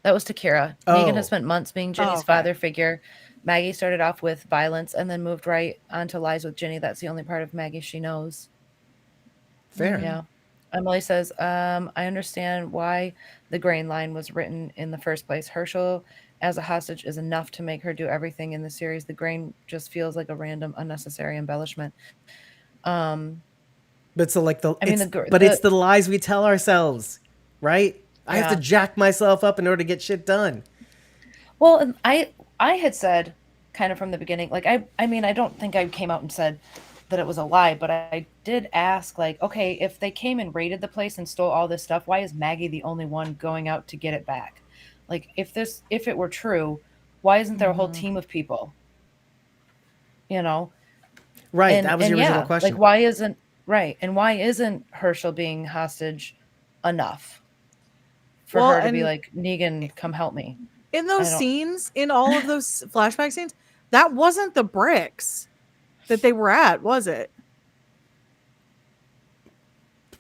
That was to Kira. Negan Oh. has spent months being Ginny's okay. father figure. Maggie started off with violence and then moved right onto lies with Ginny. That's the only part of Maggie she knows. Fair. Yeah. Emily says, I understand why the grain line was written in the first place. Herschel as a hostage is enough to make her do everything in the series. The grain just feels like a random, unnecessary embellishment. But so like it's the lies we tell ourselves, right? I have to Yeah. jack myself up in order to get shit done. Well, and I had said kind of from the beginning, like I mean, I don't think I came out and said that it was a lie, but I did ask, like, okay, if they came and raided the place and stole all this stuff, why is Maggie the only one going out to get it back? Like, if it were true, why isn't there a whole team of people? You know? Right, that was your original question. Like, why isn't Herschel being hostage enough for Well, her to be and- like, Negan, come help me? In I those don't- scenes, in all of those flashback scenes, that wasn't the bricks that they were at, was it?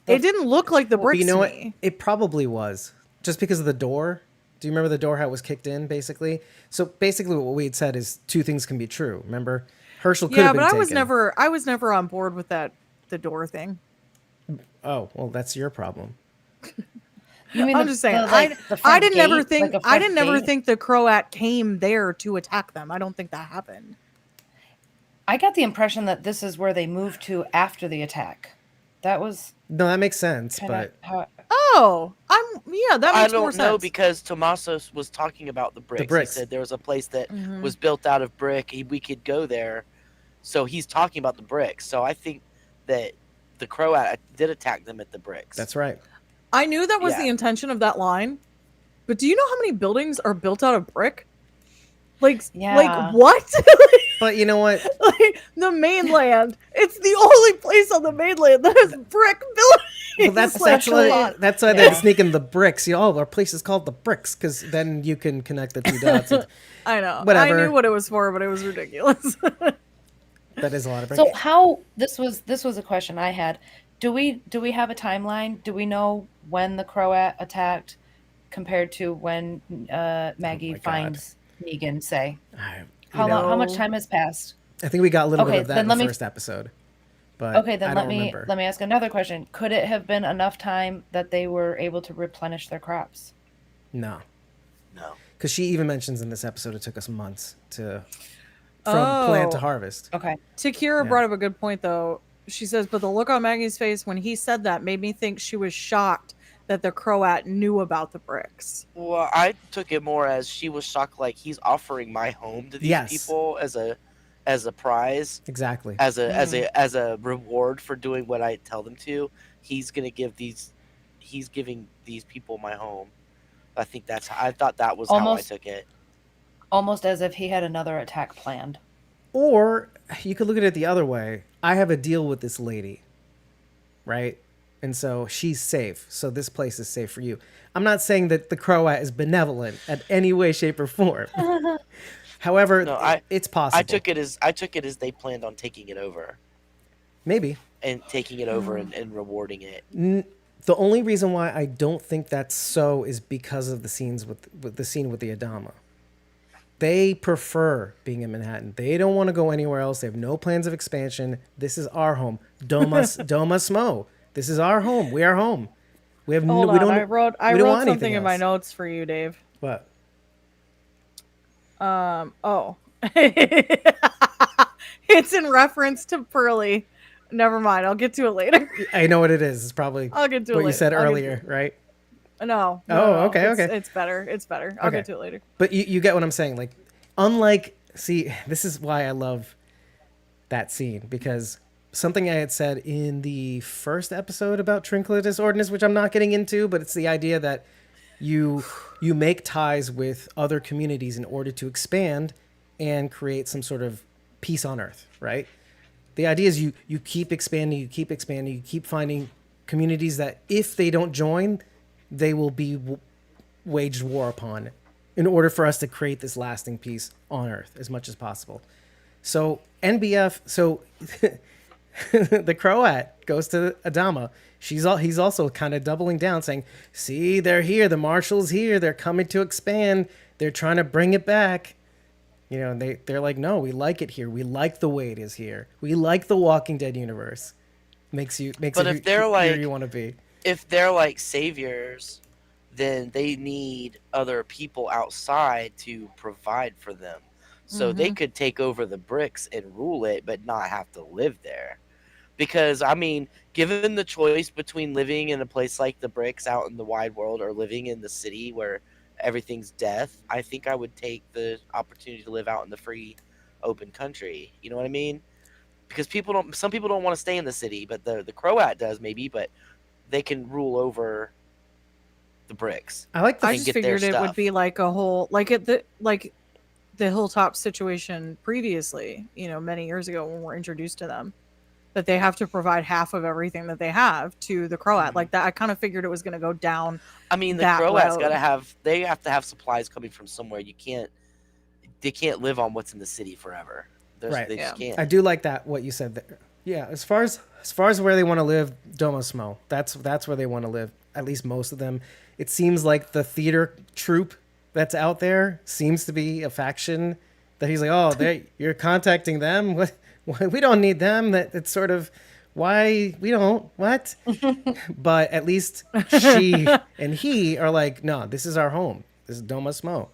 It didn't look like the But bricks you know to what? me. It probably was. Just because of the door. Do you remember the door, how it was kicked in, basically? So basically what we had said is two things can be true. Remember? Herschel could Yeah, have been but taken. I was never on board with the door thing. Oh, well, that's your problem. You mean I'm just saying, I front didn't never gate? think Like a I front didn't never gate? think the Croat came there to attack them. I don't think that happened. I got the impression that this is where they moved to after the attack. That was No, that makes sense, kind of but how. Oh, that I makes more don't know sense. because Tommaso was talking about the bricks. bricks. He said there was a place that Mhm. was built out of brick. We could go there. So he's talking about the bricks. So I think that the Croat did attack them at the bricks. that's right. I knew that was Yeah. the intention of that line, but do you know how many buildings are built out of brick? Like Yeah. what? But you know what? Like the mainland. It's the only place on the mainland that has brick buildings. Well, that's Like, that's why, come on. that's why they're sneaking the bricks. Our place is called the bricks because then you can connect the two dots. I know. Whatever. I knew what it was for, but it was ridiculous. That is a lot of bricks. So how this was a question I had. Do we have a timeline? Do we know when the Croat attacked compared to when Maggie Oh God. finds Negan? Say I, how you know, long? How much time has passed? I think we got a little Okay, bit of that then in let the me- first episode. But Okay, then I let don't me remember. ask another question. Could it have been enough time that they were able to replenish their crops? No. No. Because she even mentions in this episode it took us months from plant to Oh. harvest. Okay. Takira Yeah. brought up a good point though. She says, but the look on Maggie's face when he said that made me think she was shocked that the Croat knew about the bricks. Well, I took it more as she was shocked, like he's offering my home to these Yes. people as a prize, Exactly. as a reward for doing what I tell them to. He's giving these people my home. I thought that was how I took it. Almost as if he had another attack planned. Or you could look at it the other way. I have a deal with this lady, right? And so she's safe. So this place is safe for you. I'm not saying that the Croat is benevolent at any way, shape, or form. However, No, it's possible. I took it as they planned on taking it over. Maybe. And taking it over and rewarding it. The only reason why I don't think that's so is because of the scenes with the scene with the Adama. They prefer being in Manhattan. They don't want to go anywhere else. They have no plans of expansion. This is our home. Doma Smo. This is our home. We are home. We have Hold we on, don't. I wrote we don't want something anything in my else. notes for you, Dave. What? Oh. It's in reference to Pearly. Never mind. I'll get to it later. I know what it is. It's probably I'll get to it what you later. said I'll get earlier, to right? No. Okay, okay. It's better. It's better. I'll Okay. get to it later. But you get what I'm saying. Like, unlike, see, this is why I love that scene, because something I had said in the first episode about Trinculatus Ordinance, which I'm not getting into, but it's the idea that you make ties with other communities in order to expand and create some sort of peace on Earth, right? The idea is you keep expanding, you keep finding communities that if they don't join, they will be waged war upon in order for us to create this lasting peace on Earth as much as possible. So the Croat goes to Adama. He's also kind of doubling down, saying, see, they're here. The Marshals here. They're coming to expand. They're trying to bring it back. You know, they're like, no, we like it here. We like the way it is here. We like the Walking Dead universe. Makes it if they're where you want to be. If they're like saviors, then they need other people outside to provide for them. So they could take over the bricks and rule it, but not have to live there. Because, I mean, given the choice between living in a place like the bricks out in the wide world or living in the city where everything's death, I think I would take the opportunity to live out in the free, open country. You know what I mean? Because some people don't want to stay in the city, but the Croat does maybe, but they can rule over the bricks. I just figured it would be like a whole the Hilltop situation previously, many years ago when we're introduced to them, that they have to provide half of everything that they have to the Croat. Like that, I kind of figured it was going to go down. I mean, the Croats they have to have supplies coming from somewhere. They can't live on what's in the city forever. Right. They just can't. I do like that, what you said there. Yeah, as far as where they want to live, Domosmo, that's where they want to live. At least most of them. It seems like the theater troupe that's out there seems to be a faction that he's like, oh, you're contacting them. What? We don't need them. That it's sort of why we don't what. But at least she and he are like, no, this is our home. This is Domosmo.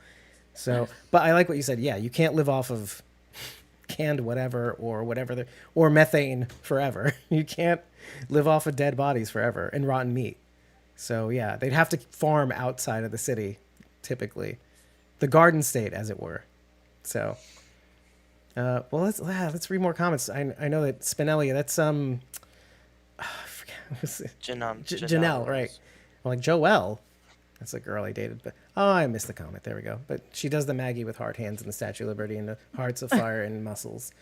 So, but I like what you said. Yeah, you can't live off of canned whatever or methane forever. You can't live off of dead bodies forever and rotten meat. So yeah, they'd have to farm outside of the city, typically, the Garden State, as it were. So, well, let's read more comments. I know that Spinelli, that's I forget, Janelle, right? I'm like Joelle. That's a girl I dated, but I missed the comment. There we go. But she does the Maggie with hard hands and the Statue of Liberty and the hearts of fire and muscles.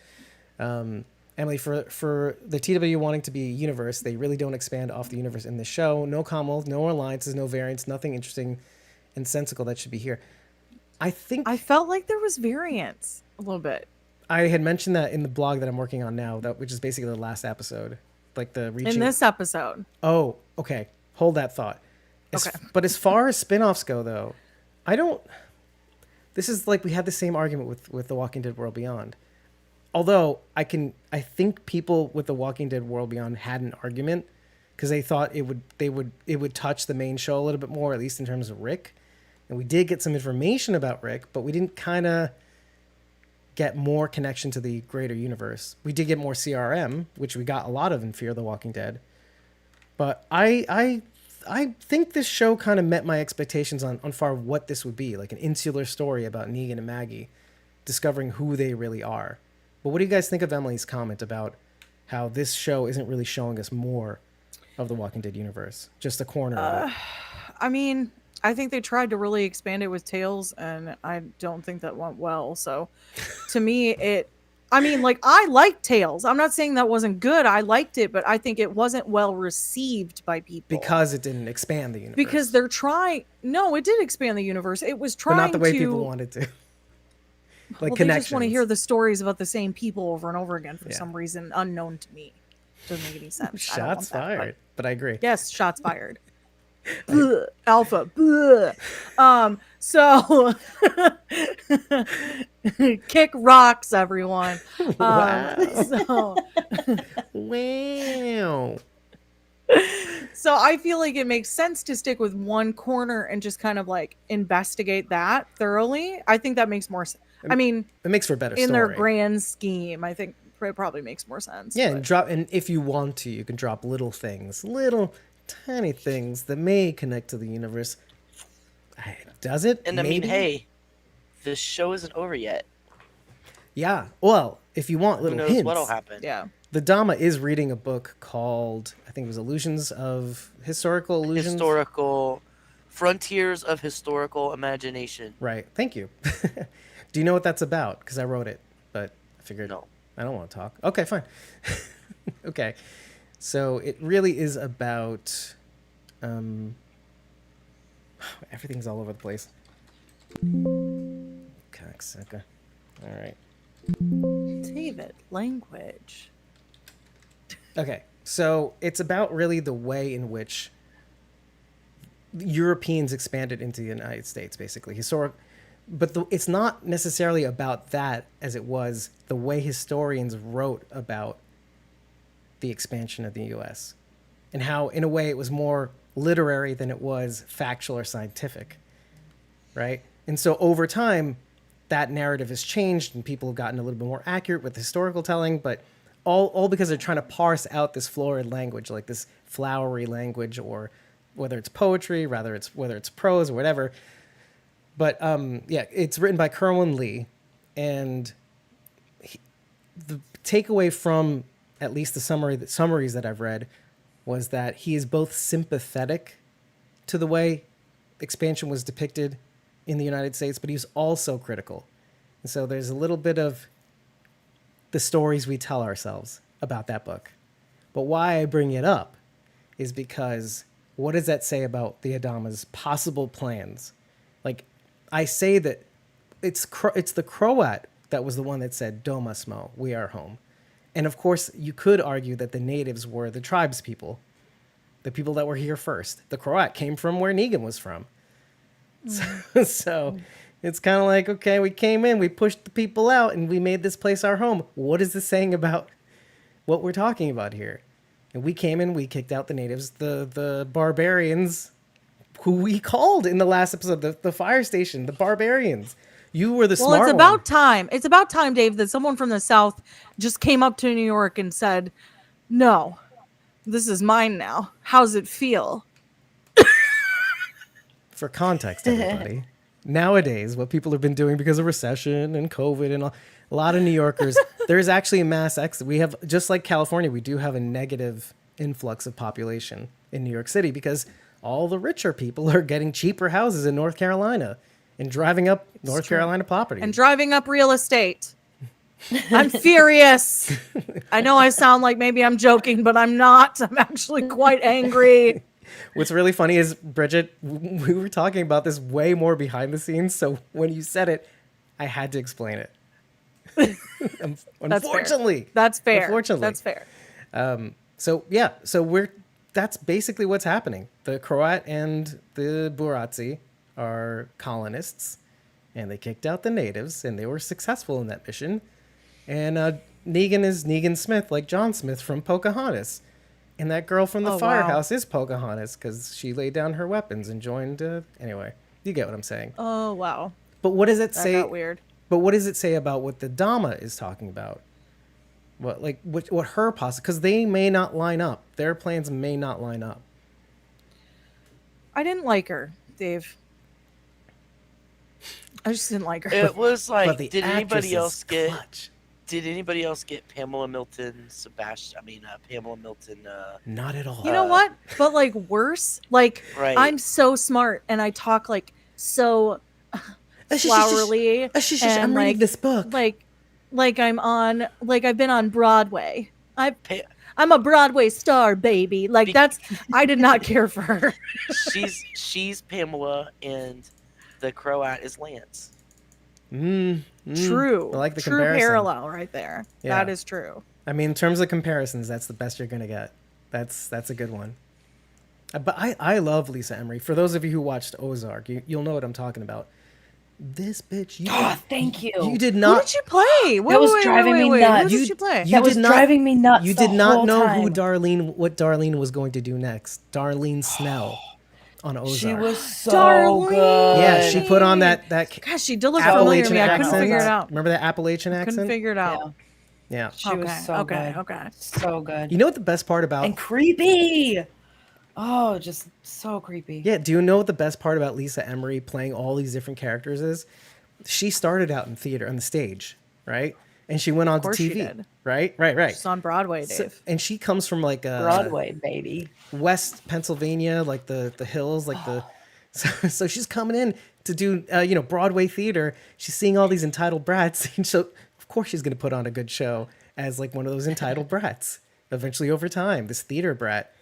Emily, for the TW wanting to be a universe, they really don't expand off the universe in the show. No Commonwealth, no alliances, no variants, nothing interesting and sensical that should be here. I felt like there was variance a little bit. I had mentioned that in the blog that I'm working on now, which is basically the last episode, like the reaching. In this episode. Oh, okay. Hold that thought. Okay. But as far as spin-offs go, though, this is like we had the same argument with The Walking Dead World Beyond. Although I think people with The Walking Dead World Beyond had an argument because they thought it would touch the main show a little bit more, at least in terms of Rick. And we did get some information about Rick, but we didn't kind of get more connection to the greater universe. We did get more CRM, which we got a lot of in Fear the Walking Dead. But I I think this show kind of met my expectations on far what this would be, like an insular story about Negan and Maggie discovering who they really are. But what do you guys think of Emily's comment about how this show isn't really showing us more of the Walking Dead universe, just a corner of it? I mean, I think they tried to really expand it with Tales, and I don't think that went well. So, to me, I liked Tales. I'm not saying that wasn't good. I liked it, but I think it wasn't well received by people Because it didn't expand the universe. because they're trying. No, it did expand the universe. It was but trying not the way to. people wanted to. Like Well, they just want to hear the stories about the same people over and over again for some reason unknown to me. Doesn't make any sense. I don't want Shots that, fired. But I agree. yes, shots fired. Bleh, alpha. Bleh. So kick rocks, everyone. Wow. So, Wow. so I feel like it makes sense to stick with one corner and just kind of like investigate that thoroughly. I think that makes more sense. I mean, It makes for a better in story. their grand scheme, I think it probably makes more sense. Yeah, but- and if you want to, you can drop little things, little tiny things that may connect to the universe. Does it? And I mean, Maybe? hey, this show isn't over yet. Yeah. Well, if you want Who little knows hints, what'll happen? yeah. the Dama is reading a book called, I think it was Historical Illusions. Historical Frontiers of Historical Imagination. Right. Thank you. Do you know what that's about? Because I wrote it, but I figured No. I don't want to talk. Okay, fine. Okay. So it really is about everything's all over the place. Cocksucker. All right. David, language. Okay. So it's about really the way in which Europeans expanded into the United States, basically. But it's not necessarily about that as it was the way historians wrote about the expansion of the U.S. and how, in a way, it was more literary than it was factual or scientific, right? And so over time, that narrative has changed and people have gotten a little bit more accurate with historical telling, but all because they're trying to parse out this florid language, like this flowery language, or whether it's poetry, whether it's prose or whatever. But yeah, it's written by Kerwin Lee, and the takeaway from at least the summaries that I've read was that he is both sympathetic to the way expansion was depicted in the United States, but he's also critical. And so there's a little bit of the stories we tell ourselves about that book. But why I bring it up is because what does that say about the Adama's possible plans? Like, I say that it's the Croat that was the one that said "Doma smo," we are home. And of course, you could argue that the natives were the tribes people, the people that were here first. The Croat came from where Negan was from. So it's kind of like, okay, we came in, we pushed the people out, and we made this place our home. What is this saying about what we're talking about here? And we came in, we kicked out the natives, the barbarians, who we called in the last episode, the fire station, the barbarians. You were the smart one. Well, it's about time. It's about time, Dave, that someone from the South just came up to New York and said, "No, this is mine now. How's it feel?" For context, everybody, nowadays, what people have been doing because of recession and COVID and a lot of New Yorkers, there is actually a mass exit. We have, just like California, we do have a negative influx of population in New York City because all the richer people are getting cheaper houses in North Carolina and driving up North Carolina property. And driving up real estate. I'm furious. I know I sound like maybe I'm joking, but I'm not. I'm actually quite angry. What's really funny is, Bridget, we were talking about this way more behind the scenes, so when you said it, I had to explain it. Unfortunately. That's fair. Unfortunately. That's fair. So yeah, that's basically what's happening. The Croat and the Buratsi are colonists, and they kicked out the natives, and they were successful in that mission. And Negan is Negan Smith, like John Smith from Pocahontas. And that girl from the firehouse is Pocahontas because she laid down her weapons and joined. Anyway, you get what I'm saying. Oh, wow. But what does it That say? got weird. But what does it say about what the Dama is talking about? What her because they may not line up. Their plans may not line up. I didn't like her, Dave. I just didn't like her. It was But like, the did actress anybody is else get? clutch. Did anybody else get Pamela Milton, Sebastian? I mean, Pamela Milton. Not at all. You know what? But like worse, like Right. I'm so smart and I talk like so flowery I'm and reading like this book. like I'm on like I've been on Broadway. Pa- I'm a Broadway star, baby. Like that's I did not care for her. she's Pamela, and the Croat is Lance. True. I like the true comparison. parallel right there. Yeah. That is true. I mean, in terms of comparisons, that's the best you're gonna get. That's a good one. But I love Lisa Emery. For those of you who watched Ozark, you'll know what I'm talking about. This bitch, Thank you. You did Who not. did she play? That was driving me nuts. Who did she play? You That was did not- driving me nuts. You the did not whole know time. what Darlene was going to do next. Darlene Snell on Ozark. She was so Darlene. good. Yeah, she put on that Gosh, she did look familiar to Appalachian me. I accent. couldn't figure it out. Remember that Appalachian accent? Couldn't figure it out. Yeah. She was so good. Okay. So good. You know what the best part about? And creepy. Oh, just so creepy. Yeah. Do you know what the best part about Lisa Emery playing all these different characters is? She started out in theater on the stage, right? And she went on to course she TV, did. right? She's on Broadway, Dave. So, and she comes from like Broadway, baby. West Pennsylvania, like the hills, like the. So she's coming in to do Broadway theater. She's seeing all these entitled brats, and so of course she's going to put on a good show as like one of those entitled brats. Eventually, over time, this theater brat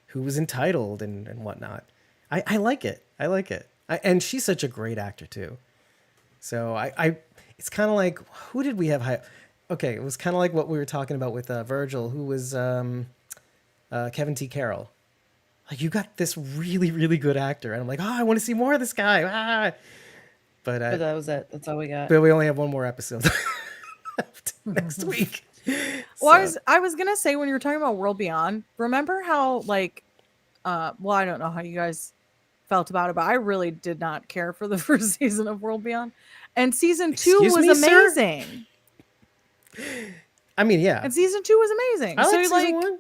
who was entitled and whatnot. I like it. I like it. And she's such a great actor too. So it's kind of like, who did we have? Okay, it was kind of like what we were talking about with Virgil, who was Kevin T. Carroll. Like, you got this really, really good actor, and I'm like, I want to see more of this guy. But that was it. That's all we got. But we only have one more episode next week. Well, I was gonna say when you were talking about World Beyond, remember how like, well, I don't know how you guys felt about it, but I really did not care for the first season of World Beyond, and season 2 Excuse was me, sir? amazing. I mean, yeah. And season 2 was amazing. I So like season one.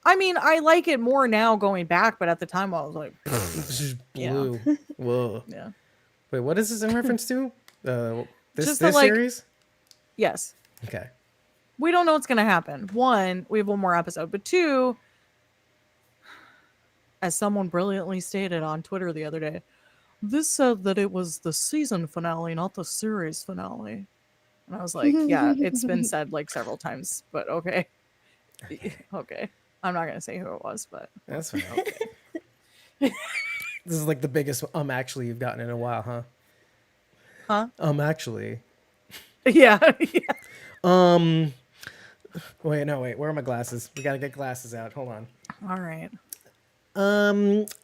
I mean, I like it more now going back, but at the time I was like, This is Yeah. blue. Whoa. yeah, Wait, what is this in reference to? This Just that, like- series? yes. Okay. We don't know what's gonna happen. One, we have one more episode, but two, as someone brilliantly stated on Twitter the other day, this said that it was the season finale, not the series finale. And I was like, yeah, it's been said like several times, but okay. Okay. I'm not gonna say who it was, but That's fine. This is like the biggest actually you've gotten in a while, huh? Actually. yeah. Wait, where are my glasses? We gotta get glasses out. Hold on. All right.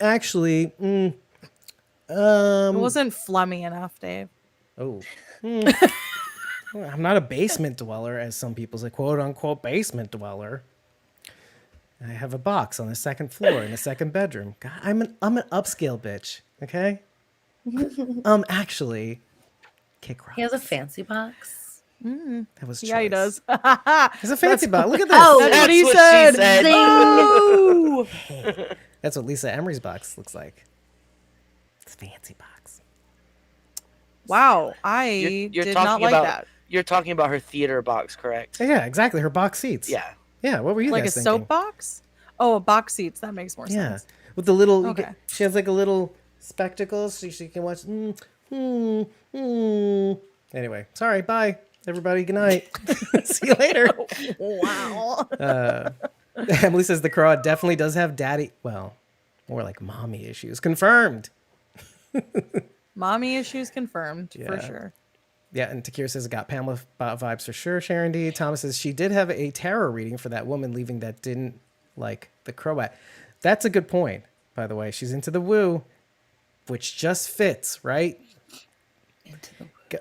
Actually, It wasn't flummy enough, Dave. oh. Well, I'm not a basement dweller, as some people say, quote unquote basement dweller. I have a box on the second floor in the second bedroom. God, I'm an upscale bitch, okay? Actually, kick rocks. He has a fancy box. That was Yeah, he choice. does. He's a fancy box. Look at this. Oh, That's what he she said. said. Ooh. That's what Lisa Emery's box looks like. It's a fancy box. Wow, I You're did talking not like about that. You're talking about her theater box, correct? Yeah, exactly. Her box seats. Yeah. Yeah. What were you Like a guys thinking? soapbox? Oh, a box seats. That makes more Yeah, sense. with the little. Okay. She has like a little spectacles so she can watch. Anyway, sorry. Bye, everybody. Good night. See you later. Wow. Emily says the crow definitely does have daddy. Well, more like mommy issues. Confirmed. Mommy issues confirmed for Yeah. sure. Yeah, and Takira says it got Pamela vibes for sure. Sharon D. Thomas says she did have a tarot reading for that woman leaving that didn't like the Croat. That's a good point, by the way. She's into the woo, which just fits, right?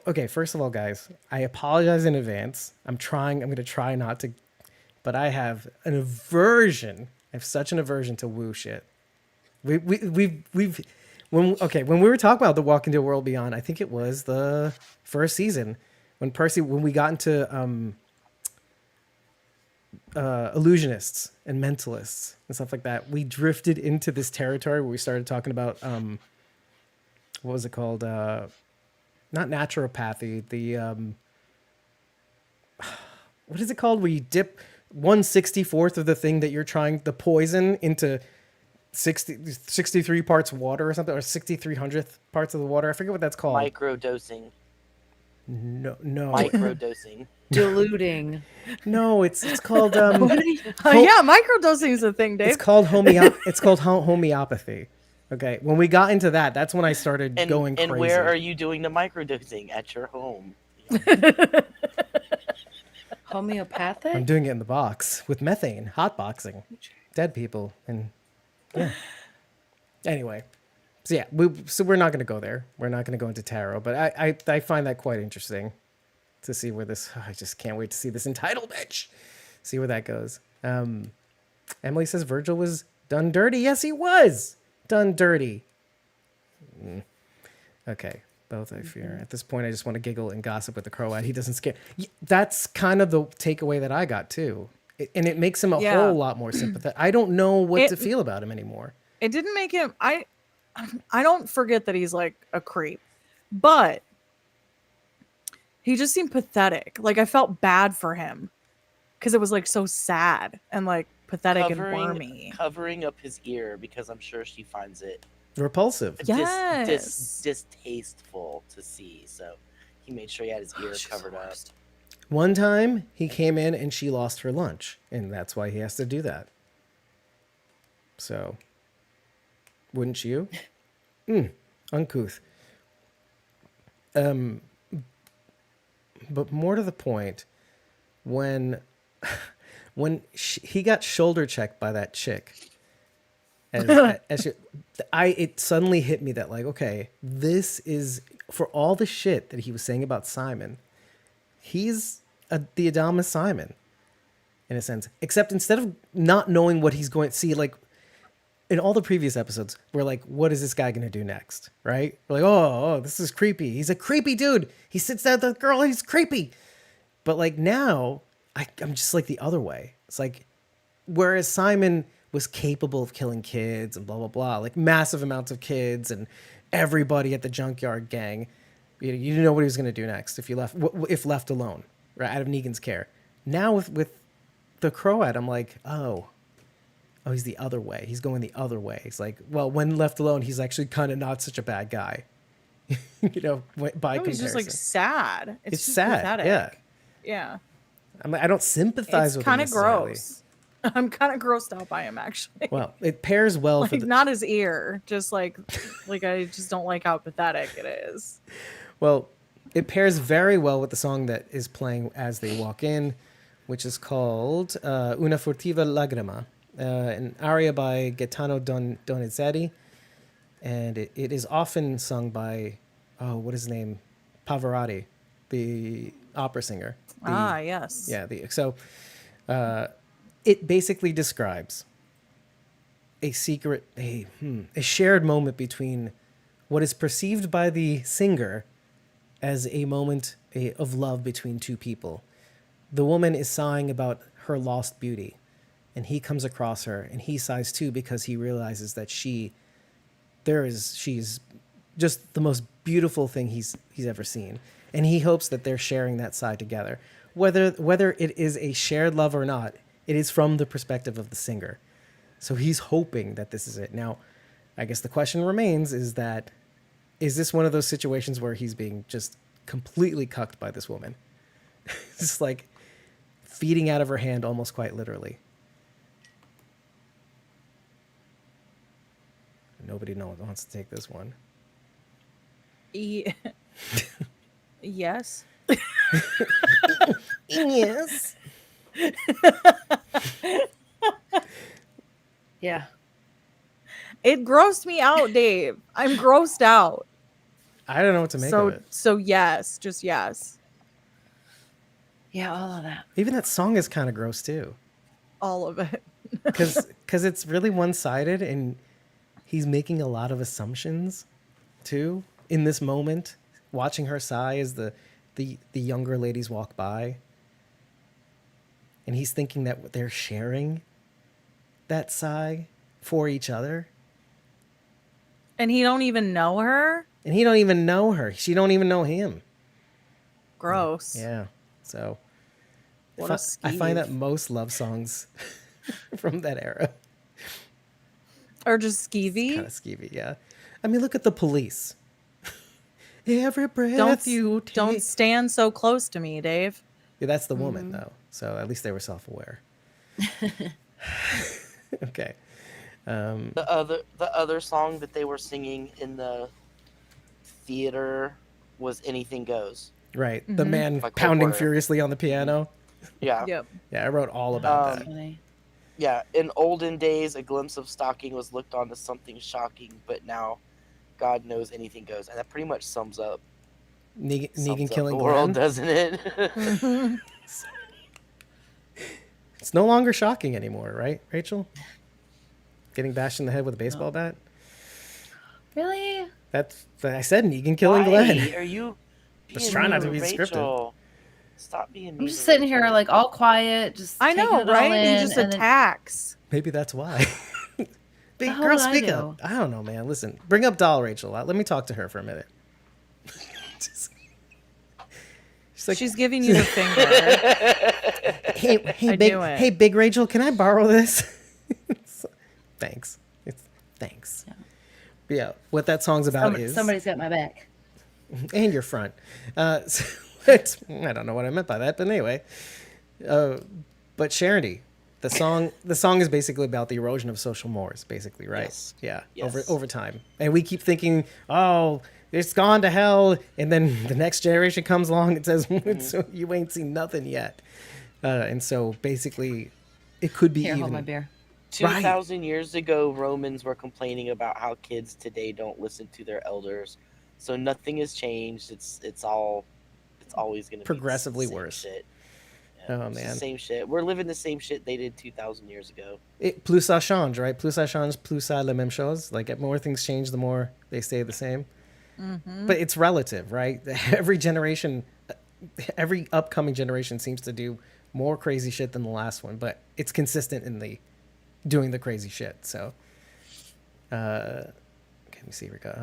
Okay, first of all, guys, I apologize in advance. I'm going to try not to, but I have an aversion. I have such an aversion to woo shit. When we were talking about the Walk into a World Beyond, I think it was the first season when we got into illusionists and mentalists and stuff like that, we drifted into this territory where we started talking about what was it called? Not naturopathy. The what is it called? Where you dip 1/64th of the thing that you're trying, the poison, into 63 parts water or something, or 6300th parts of the water. I forget what that's called. Micro dosing. No. Micro dosing. Diluting. No, it's called Yeah, microdosing is a thing, Dave. it's called homeopathy. Okay, when we got into that, that's when I started going crazy. And where are you doing the microdosing? At your home. Homeopathic? I'm doing it in the box with methane, hotboxing dead people, and yeah. Anyway, so yeah, we're not going to go there. We're not going to go into tarot, but I find that quite interesting to see where this. I just can't wait to see this entitled bitch. See where that goes. Emily says Virgil was done dirty. Yes, he was done dirty. Okay, both I fear. At this point, I just want to giggle and gossip with the Croat. He doesn't scare. That's kind of the takeaway that I got too, and it makes him a whole lot more sympathetic. I don't know what to feel about him anymore. It didn't make him. I don't forget that he's like a creep, but he just seemed pathetic. Like I felt bad for him because it was like so sad and like pathetic and wormy. Covering up his ear because I'm sure she finds it Repulsive. Yes. Distasteful to see. So he made sure he had his ear covered up. One time he came in and she lost her lunch, and that's why he has to do that. So, wouldn't you? Uncouth. But more to the point, when he got shoulder checked by that chick, it suddenly hit me that like, okay, this is, for all the shit that he was saying about Simon, he's the Adonis Simon, in a sense. Except instead of not knowing what he's going to see, like in all the previous episodes, we're like, what is this guy going to do next? Right? We're like, oh, this is creepy. He's a creepy dude. He sits down with the girl. He's creepy. But like now, I'm just like the other way. It's like, whereas Simon was capable of killing kids and blah, blah, blah, like massive amounts of kids and everybody at the junkyard gang, you didn't know what he was going to do next if left alone, right, out of Negan's care. Now with the Croat, I'm like, oh, he's the other way. He's going the other way. It's like, well, when left alone, he's actually kind of not such a bad guy. By comparison. He's just like sad. It's just sad. pathetic. Yeah. I'm like, I don't sympathize with him. It's kind of gross. I'm kind of grossed out by him, actually. Well, it pairs well like, for not his ear, just like I just don't like how pathetic it is. Well, it pairs very well with the song that is playing as they walk in, which is called Una furtiva lagrima, an aria by Gaetano Donizetti, and it is often sung by, what is his name? Pavarotti, the opera singer. Yes. Yeah, it basically describes a shared moment between what is perceived by the singer as a moment of love between two people. The woman is sighing about her lost beauty, and he comes across her, and he sighs too because he realizes that she's just the most beautiful thing he's ever seen, and he hopes that they're sharing that sigh together. Whether it is a shared love or not, it is from the perspective of the singer. So he's hoping that this is it. Now, I guess the question remains is this one of those situations where he's being just completely cucked by this woman? Just like feeding out of her hand almost quite literally. Nobody wants to take this one. Yes. Yes. Yeah. It grossed me out, Dave. I'm grossed out. I don't know what to make of it. So yes, just yes. Yeah, all of that. Even that song is kind of gross too. All of it. Because it's really one-sided, and he's making a lot of assumptions too in this moment, watching her sigh as the younger ladies walk by. and he's thinking that they're sharing that sigh for each other. And he don't even know her? And he don't even know her. She don't even know him. Gross. Yeah. So What I find that skeeve. most love songs from that era Or just skeevy? kind of skeevy. Yeah. I mean, look at the Police. Every breath Don't you take. don't stand so close to me, Dave. Yeah, that's the woman though. So at least they were self-aware. Okay. The other song that they were singing in the theater was "Anything Goes." Right. The man Like pounding Porter. furiously on the piano. Yeah. Yep. Yeah, I wrote all about that. Funny. Yeah, in olden days, a glimpse of stalking was looked on as something shocking, but now, God knows anything goes, and that pretty much sums up Negan killing the world, Glenn. doesn't it? It's no longer shocking anymore, right, Rachel? Getting bashed in the head with a baseball bat? Really? I said Negan killing Why Glenn. are you? Just being try not to mean be to scripted. Rachel? Stop being mean. I'm just to sitting here Rachel. like all quiet, just I taking know, it all right? He in, just and then- attacks. Maybe that's why. Big hell girl, did I speak do? up. I don't know, man. Listen, bring up doll Rachel. Let me talk to her for a minute. She's like, She's giving you the finger. hey, I big, knew it. hey, big Rachel, can I borrow this? Thanks. Thanks. But yeah, what that song's about is somebody's got my back. and your front. So I don't know what I meant by that, but anyway. But Charity, the song is basically about the erosion of social mores, basically, right? Yes. Yeah, Yes. over time, and we keep thinking, oh, it's gone to hell, and then the next generation comes along and says, so you ain't seen nothing yet, and so basically, it could be Here, even. hold my beer. 2,000 years ago, Romans were complaining about how kids today don't listen to their elders. So nothing has changed. It's always going to Progressively be the same worse. Shit. Oh, It's the man. same shit. We're living the same shit they did 2,000 years ago. Plus ça change, right? Plus ça change, plus ça la même chose. Like, the more things change, the more they stay the same. But it's relative, right? Every generation, every upcoming generation seems to do more crazy shit than the last one, but it's consistent in the doing the crazy shit. So, okay, let me see. We got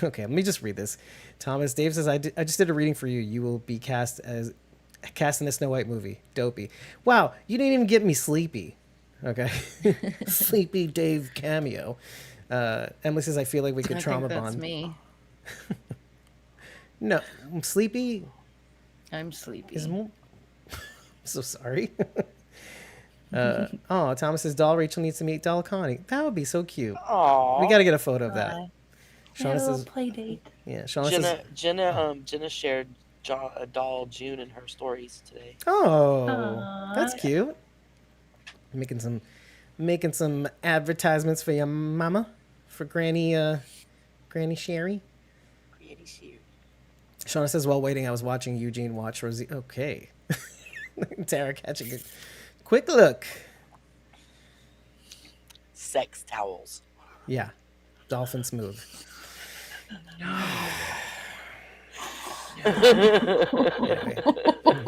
Okay, let me just read this. Thomas Dave says, I just did a reading for you. You will be cast in a Snow White movie. Dopey. Wow, you didn't even get me Sleepy. Okay. Sleepy Dave cameo. Emily says, I feel like we could I trauma think that's bond. me. No, Sleepy I'm sleepy. is more. So sorry. Oh, Thomas says, Doll Rachel needs to meet Doll Connie. That would be so cute. Aww. We got to get a photo of that. Bye. Shauna Had a little says, play date. yeah, Shauna says, Jenna shared a doll June in her stories today. oh, Aw. that's cute. Making some advertisements for your mama, for Granny Sherry. Pretty cute. Shauna says, while waiting, I was watching Eugene watch Rosie. Okay. Tara catching a quick look. Sex towels. Yeah. Dolphin smooth.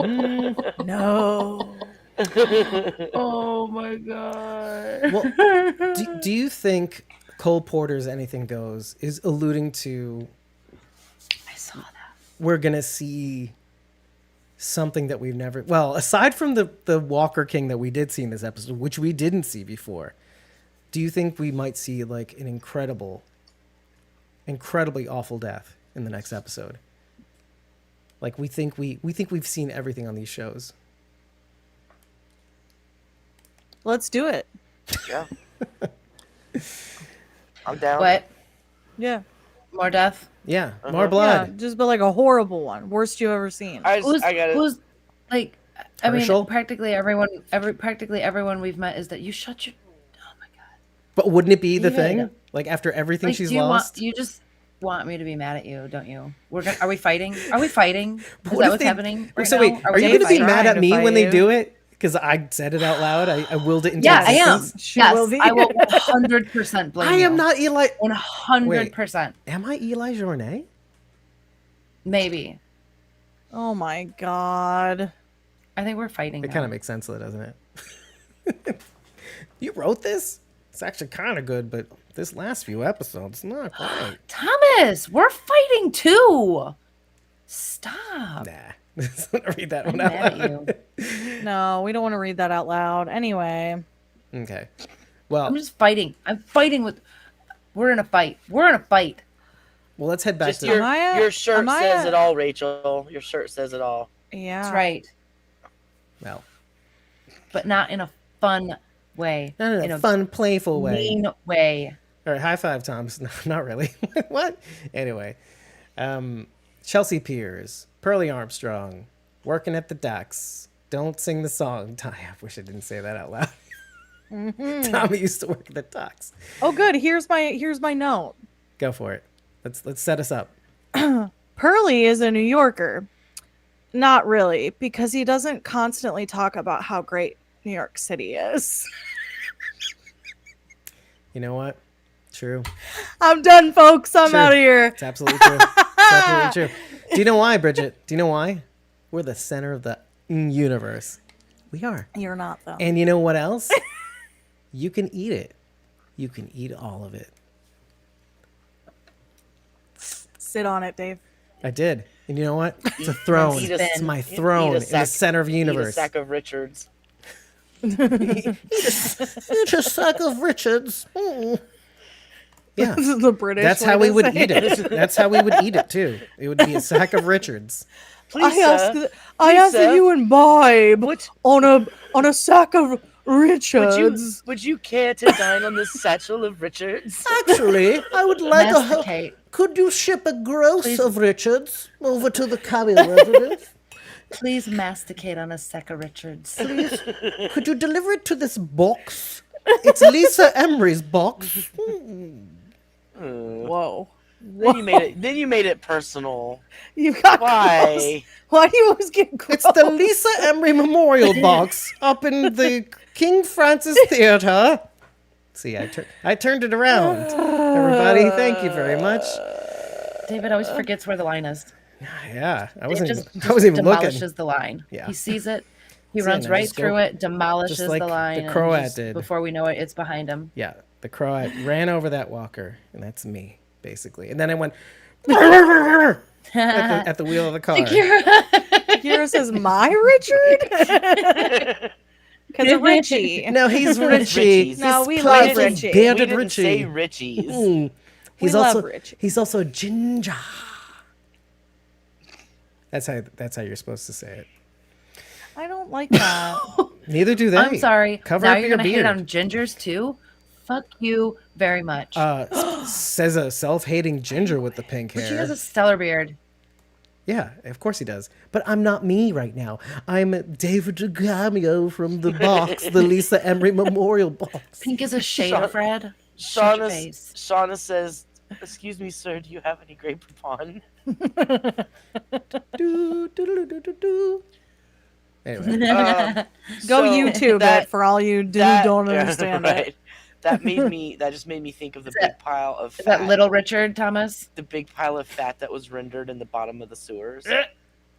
Anyway. No. Oh my god. Well, do you think Cole Porter's Anything Goes is alluding to I saw that. we're going to see something that we've never... Well, aside from the Walker King that we did see in this episode, which we didn't see before, do you think we might see like an incredibly awful death in the next episode? Like we think we've seen everything on these shows. Let's do it. Yeah. I'm down. What? Yeah. More death? Yeah, Uh-huh. more blood. Yeah, just but like a horrible one. Worst you ever seen. I got it. Who's like? I Herschel? mean, practically everyone we've met is that you shut your. Oh my god. But wouldn't it be the Yeah. thing? Like after everything Like, she's do you lost? you just want me to be mad at you, don't you? Are we fighting? Are we fighting? Is What that if what's they- happening? Right so now? wait, are we you gonna going to be fighting? mad at Trying to me fight when they you. do it? Because I said it out loud. I willed it into Yeah, I am. existence. She Yes, will be. I will 100% blame I you. am not Eli. 100%. Am I Eli Journet? Maybe. Oh my god. I think we're fighting. It kind of makes sense, though, doesn't it? You wrote this? It's actually kind of good, but this last few episodes, not quite. Thomas, we're fighting too. Stop. Nah. I'm gonna read that I'm one out mad at loud. you. No, we don't want to read that out loud. Anyway. Okay. Well, I'm just fighting. I'm fighting with. We're in a fight. We're in a fight. well, let's head back Just to your shirt am I says a- it all, Rachel. Your shirt says it all. Yeah. That's right. well, But not in a fun way. not in a fun, playful way. Mean way. All right, high five, Thomas. No, not really. What? Anyway, Chelsea Piers, Pearlie Armstrong, working at the docks. Don't sing the song. I wish I didn't say that out loud. Tommy used to work at the docks. Oh, good. Here's my note. Go for it. Let's set us up. Pearlie is a New Yorker. Not really, because he doesn't constantly talk about how great New York City is. You know what? True. I'm done, folks. I'm Sure. out of here. It's absolutely true. It's absolutely true. Do you know why, Bridget? Do you know why? We're the center of the universe. We are. You're not, though. And you know what else? You can eat it. You can eat all of it. Sit on it, Dave. I did. And you know what? It's a throne. Eat a- It's my eat a throne in the sack- center of the Eat a universe. sack of Richards. Eat a sack of Richards. Mm. Yeah. This is the British. That's way how we to would say eat it. That's how we would eat it too. It would be a sack of Richards. Please, I ask sir. that you imbibe Would- on a sack of Richards. Would you care to dine on this satchel of Richards? Actually, I would like Masticate. Could you ship a gross Please. of Richards over to the Cabell residence? Please masticate on a sack of Richards. Could you deliver it to this box? It's Lisa Emery's box. Whoa. Then you made it personal. You got gross. Why? Why do you always get gross? It's the Lisa Emery Memorial Box up in the King Francis Theater. See, I turned it around. Everybody, thank you very much. David always forgets where the line is. Yeah, I Dave wasn't just even demolishes looking. the line. Yeah. He sees it. He See, runs and I right just go- through it, demolishes just like the the line. and Croat just- did. Before we know it, it's behind him. Yeah, the Croat ran over that walker, and that's me, basically. And then I went at the wheel of the car. Kira says, "My Richard," because of Richie. No, he's Richie. Richie's. No, He's we love playful, Richie. bearded we didn't say Richie. Richie's. Mm. He's We also love Richie. he's also ginger. That's how you're supposed to say it. I don't like that. Neither do they. I'm sorry. Cover now up you're your gonna hate beard. on gingers too. Fuck you very much. Says a self-hating ginger with the pink She hair. has a stellar beard. Yeah, of course he does. But I'm not me right now. I'm David DeGamio from the box, the Lisa Emery Memorial Box. Pink is a shade Shauna- of red. Shut your face. Shauna says, "Excuse me, sir. Do you have any Grey Poupon?" Do, do, do, do, do, do. Anyway, Go So YouTube that- it for all you don't understand right. it. That just made me think of the big pile of Is fat. that Little Richard, Thomas? The big pile of fat that was rendered in the bottom of the sewers. Eh.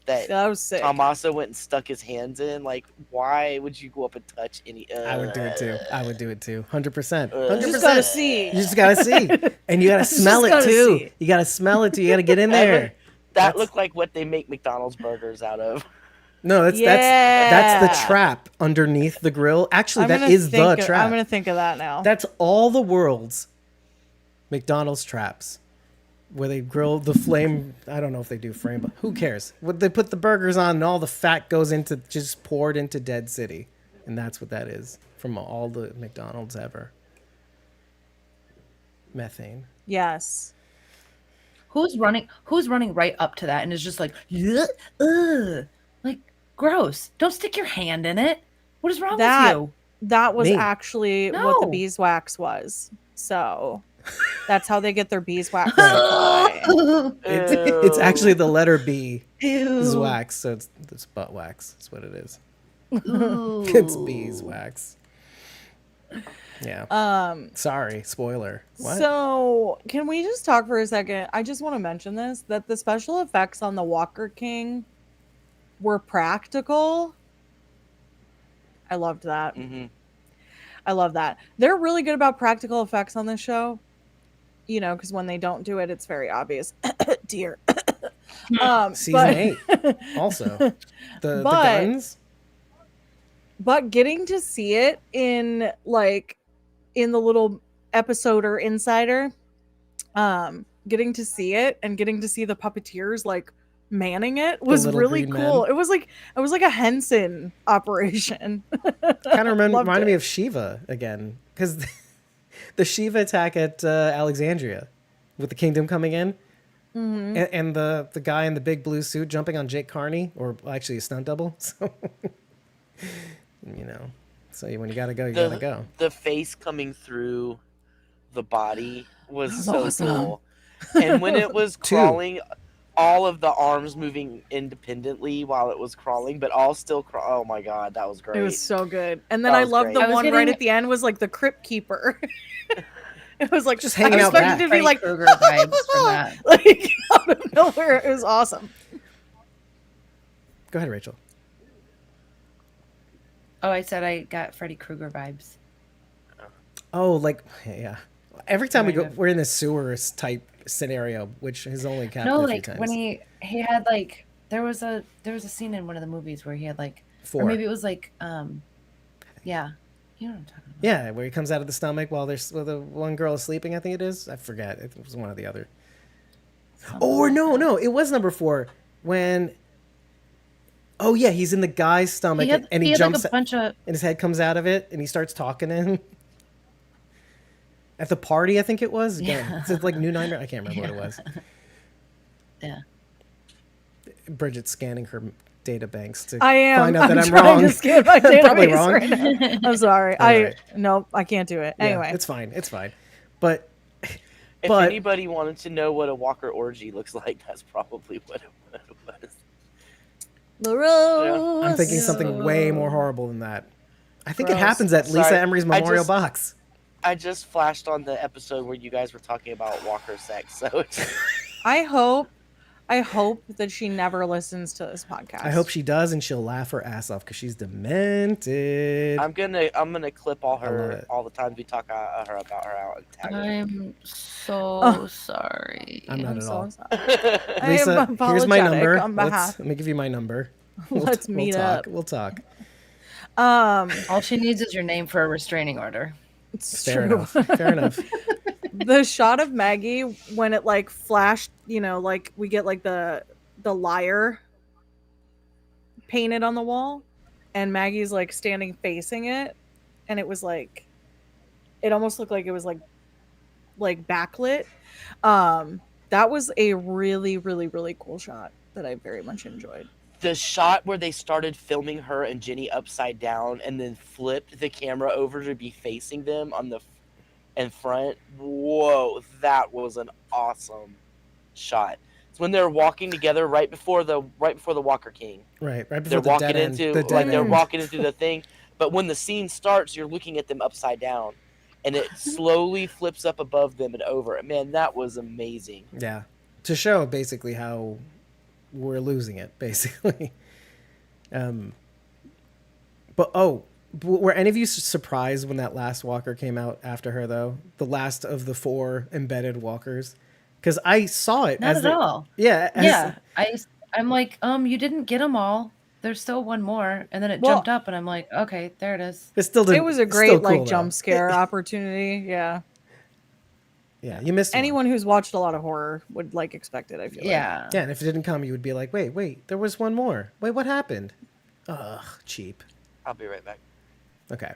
That That was sick. Tommaso went and stuck his hands in. Like, why would you go up and touch any? I would do it too. I would do it too. 100%. You just 100%. gotta see. You just gotta see, and you gotta Just smell it gotta too. see. You gotta smell it too. You gotta get in there. That That's- looked like what they make McDonald's burgers out of. No, that's the trap underneath the grill. Actually, that is the trap. I'm gonna think of that now. That's all the world's McDonald's traps, where they grill the flame. I don't know if they do flame, but who cares? What they put the burgers on, and all the fat goes into just poured into Dead City, and that's what that is from all the McDonald's ever. Methane. Yes. Who's running right up to that and is just like, "Ugh, ugh," like gross. Don't stick your hand in it. What is wrong with you? That was Me. actually what the No. beeswax was. So that's how they get their beeswax supply. It's actually the letter B is Ew. wax, so it's butt wax. That's what it is. Ooh. It's beeswax. Yeah. Sorry, spoiler. What? So, can we just talk for a second? I just want to mention this that the special effects on the Walker King were practical I loved that. Mm-hmm. I love that. They're really good about practical effects on this show. You know, because when they don't do it, it's very obvious. Dear. Season 8 also. The guns. But getting to see it in like in the little episode or insider, getting to see it and getting to see the puppeteers like manning it was really cool. Men. It was like a Henson operation. Kind of reminded me of Shiva again, because the Shiva attack at Alexandria with the kingdom coming in. Mm-hmm. And the guy in the big blue suit jumping on Jake Carney, or actually a stunt double. So, so when you gotta go, you gotta go. The face coming through the body was so awesome. cool. And when it was crawling, all of the arms moving independently while it was crawling, but all still oh my god, that was great. It was so good. And then I love the one right at the end was like the crypt keeper. It was like just hanging out back. To be like Krueger vibes from that. Like out of nowhere. It was awesome. Go ahead, Rachel. Oh, I said I got Freddy Krueger vibes. Oh, like yeah. Every time we're in this sewers type scenario, which has only happened a few times. When he had like there was a scene in one of the movies where he had like 4. or maybe it was like yeah. You know what I'm talking about. Yeah, where he comes out of the stomach while the one girl is sleeping, I think it is. I forget. It was one or the other. Or no, it was number 4 when. Oh yeah, he's in the guy's stomach and he jumps like a bunch of... and his head comes out of it and he starts talking to him. At the party, I think it was. Yeah. It's like New Nightmare. I can't remember what it was. Yeah. Bridget's scanning her data banks to find out that I'm trying wrong. To scan my I'm probably wrong. Right now. I'm sorry. I can't do it. Anyway. Yeah, it's fine. But if anybody wanted to know what a Walker orgy looks like, that's probably what it was. Yeah. I'm thinking something way more horrible than that. I think it happens at Lisa Emery's memorial box. I just flashed on the episode where you guys were talking about Walker sex, so I hope that she never listens to this podcast. I hope she does, and she'll laugh her ass off because she's demented. I'm gonna clip all the times we talk her about her out. I'm so sorry. I'm not at all. Sorry. Lisa, here's my number. Let me give you my number. Let's meet up. We'll talk. All she needs is your name for a restraining order. It's Fair true. enough. Fair enough. The shot of Maggie when it like flashed, like we get like the liar painted on the wall and Maggie's like standing facing it, and it was like it almost looked like it was like backlit. That was a really, really, really cool shot that I very much enjoyed. The shot where they started filming her and Jenny upside down and then flipped the camera over to be facing them on the in front. Whoa, that was an awesome shot. It's when they're walking together right before the Walker King. Right before they're walking into they're walking into the thing. But when the scene starts, you're looking at them upside down, and it slowly flips up above them and over. Man, that was amazing. Yeah, to show basically how we're losing it, basically. But were any of you surprised when that last Walker came out after her, though? The last of the 4 embedded Walkers? Because I saw it. Not at all. Yeah. I'm like, you didn't get them all. There's still one more. And then it jumped up, and I'm like, okay, there it is. It was a great cool, jump scare opportunity. Yeah. Yeah, you missed anyone who's watched a lot of horror would expect it, I feel like. Yeah, and if it didn't come, you would be like, wait, there was one more. Wait, what happened? Ugh, cheap. I'll be right back. Okay.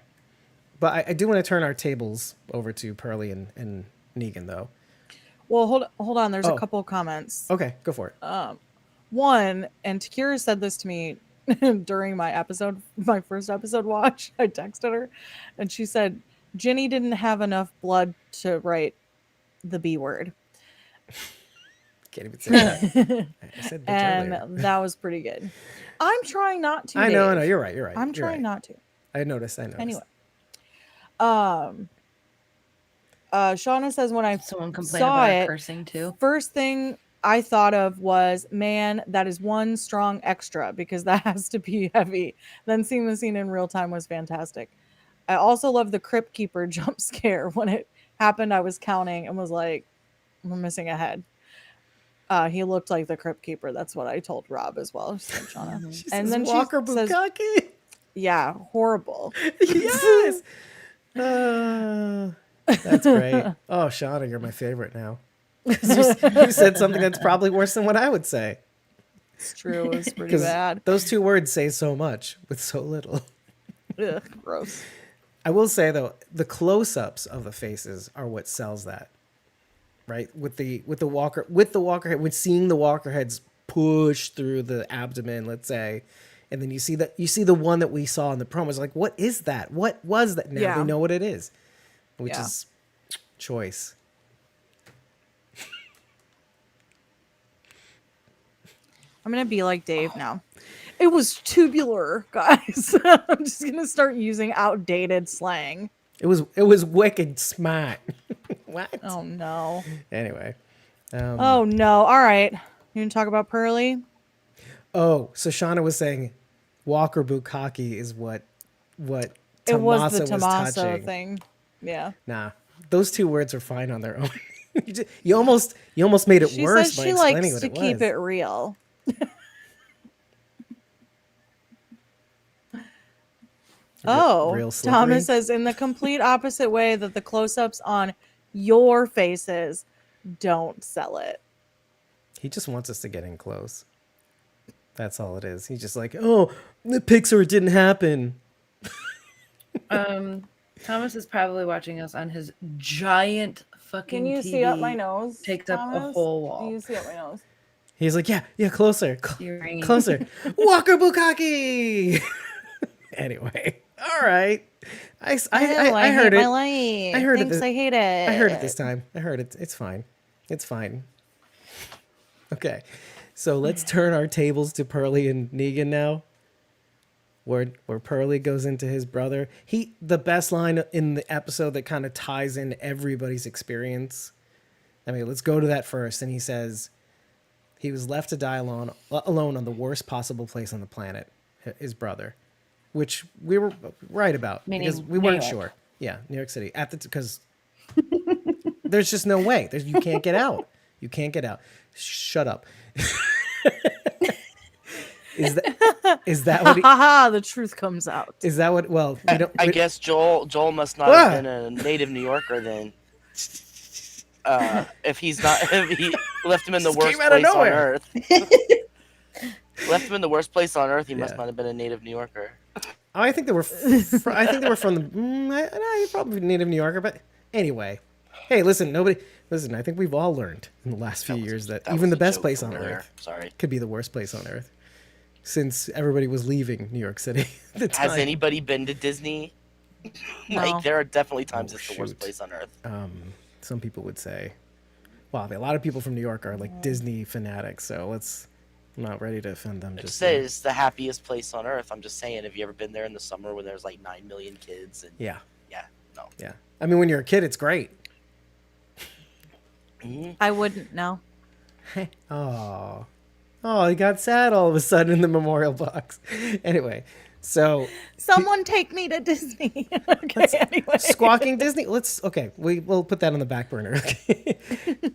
But I do want to turn our tables over to Pearly and Negan, though. Well, hold on. There's a couple of comments. Okay, go for it. One, and Takira said this to me during my first episode watch. I texted her, and she said, Jenny didn't have enough blood to write the B word. Can't even say that. I said and earlier. That was pretty good. I'm trying not to. I know. You're right. I'm trying not to. I noticed. Anyway. Shauna says when I someone complained saw about it, cursing too. First thing I thought of was, man, that is one strong extra because that has to be heavy. Then seeing the scene in real time was fantastic. I also love the Crypt Keeper jump scare. When it happened, I was counting and was like, we're missing a head. He looked like the Crypt Keeper. That's what I told Rob as well. Said Shauna. She And says then Walker she says, Bukkake. yeah, horrible. Yes. That's great. Oh, Shauna, you're my favorite now. You said something that's probably worse than what I would say. It's true. It was pretty 'Cause bad. those two words say so much with so little. Ugh, gross. I will say though, the close-ups of the faces are what sells that. Right? With the walker head, when seeing the walker heads push through the abdomen, let's say, and then you see the one that we saw in the promo. It's like, what is that? What was that? Now they know what it is. Which is choice. I'm gonna be like Dave now. It was tubular, guys. I'm just gonna start using outdated slang. It was wicked smart. What? Oh no. Anyway. Oh no. All right. You gonna talk about Pearly? Oh, so Shauna was saying Walker Bukkake is what It Tommaso was the was Tommaso touching. thing. Yeah. Nah, those two words are fine on their own. you almost made it She worse says by she explaining likes what to it was. keep it real. Oh, real slippery. Thomas says in the complete opposite way that the close-ups on your faces don't sell it. He just wants us to get in close. That's all it is. He's just like, oh, the Pixar didn't happen. Thomas is probably watching us on his giant fucking Can you TV. see up my nose? Takes up a Thomas? whole wall. Can you see up my nose? He's like, yeah, closer, You're closer. Walker Bukkake. Anyway, all right. I heard it. Light. I heard Thanks, it. I hate it. I heard it this time. I heard it. It's fine. It's fine. Okay, so let's turn our tables to Pearly and Negan now. Where Pearly goes into his brother. The best line in the episode that kind of ties in everybody's experience. I mean, let's go to that first. And he says he was left to die alone on the worst possible place on the planet, his brother, which we were right about. Meaning because we New weren't York. sure. Yeah, New York City because there's just no way. You can't get out. You can't get out. Shut up. Is that what? The truth comes out. Is that what? Well, we don't. I guess Joel must not have been a native New Yorker then. If he left him in the worst came out of place on nowhere. earth. Left him in the worst place on earth. He must Yeah. not have been a native New Yorker. I think they were. I think they were from the. No, you're probably a native New Yorker, but anyway. Hey, listen, Listen, I think we've all learned in the last few years that even was the a best joke place from on earlier. earth Sorry. could be the worst place on earth, since everybody was leaving New York City at the time. Has anybody been to Disney? No. Like, there are definitely times it's the shoot. worst place on earth. Some people would say, well, I mean, a lot of people from New York are like Disney fanatics, so I'm not ready to offend them. It Just says yet. it's the happiest place on earth. I'm just saying, have you ever been there in the summer when there's like 9 million kids? And Yeah. No. Yeah. I mean, when you're a kid, it's great. I wouldn't know. Oh, he got sad all of a sudden in the memorial box. Anyway, so Someone take me to Disney. Okay, anyway. squawking Disney. We'll put that on the back burner. Okay.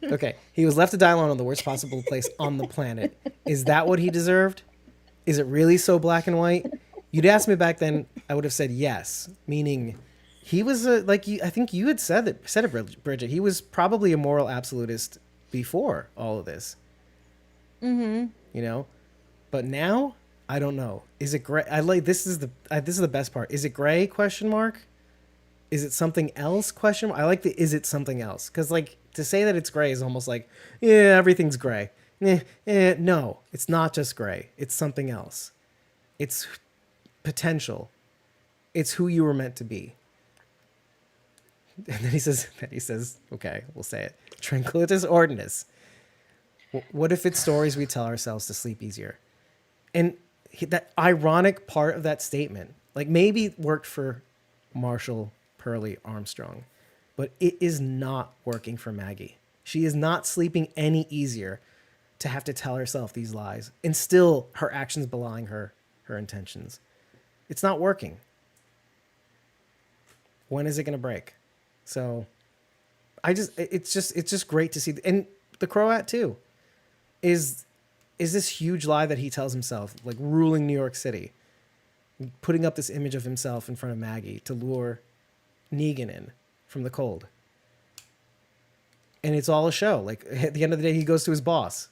Okay. He was left to die alone on the worst possible place on the planet. Is that what he deserved? Is it really so black and white? You'd asked me back then, I would have said yes, meaning he was I think you had said it, Bridget. He was probably a moral absolutist before all of this. Mm-hmm. You know, but now I don't know. Is it gray? This is the best part. Is it gray? Question mark. Is it something else? Question mark. I like the is it something else? Because like to say that it's gray is almost like everything's gray. No, it's not just gray. It's something else. It's potential. It's who you were meant to be. And then he says, okay, we'll say it. Tranquilitas ordinus. What if it's stories we tell ourselves to sleep easier? And that ironic part of that statement, like maybe it worked for Marshall, Pearly, Armstrong, but it is not working for Maggie. She is not sleeping any easier to have to tell herself these lies and still her actions belying her intentions. It's not working. When is it going to break? So it's just great to see. And the Croat too is this huge lie that he tells himself, like ruling New York City, putting up this image of himself in front of Maggie to lure Negan in from the cold. And it's all a show. Like at the end of the day, he goes to his boss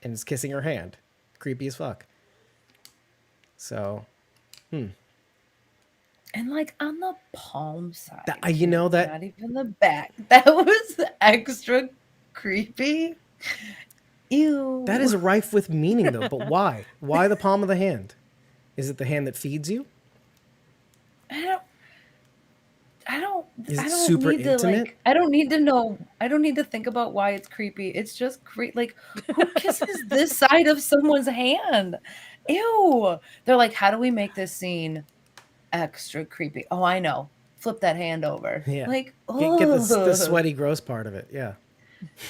and is kissing her hand. Creepy as fuck. So, And like on the palm side, that, you know, that not even the back. That was extra creepy. Ew. that is rife with meaning though. But why? Why the palm of the hand? Is it the hand that feeds you? I don't Is it I don't super need intimate? to like. I don't need to know. I don't need to think about why it's creepy. It's just like who kisses this side of someone's hand? Ew. They're like, how do we make this scene extra creepy? Oh, I know. Flip that hand over. Yeah. Like, Get the ugh. sweaty, gross part of it. Yeah.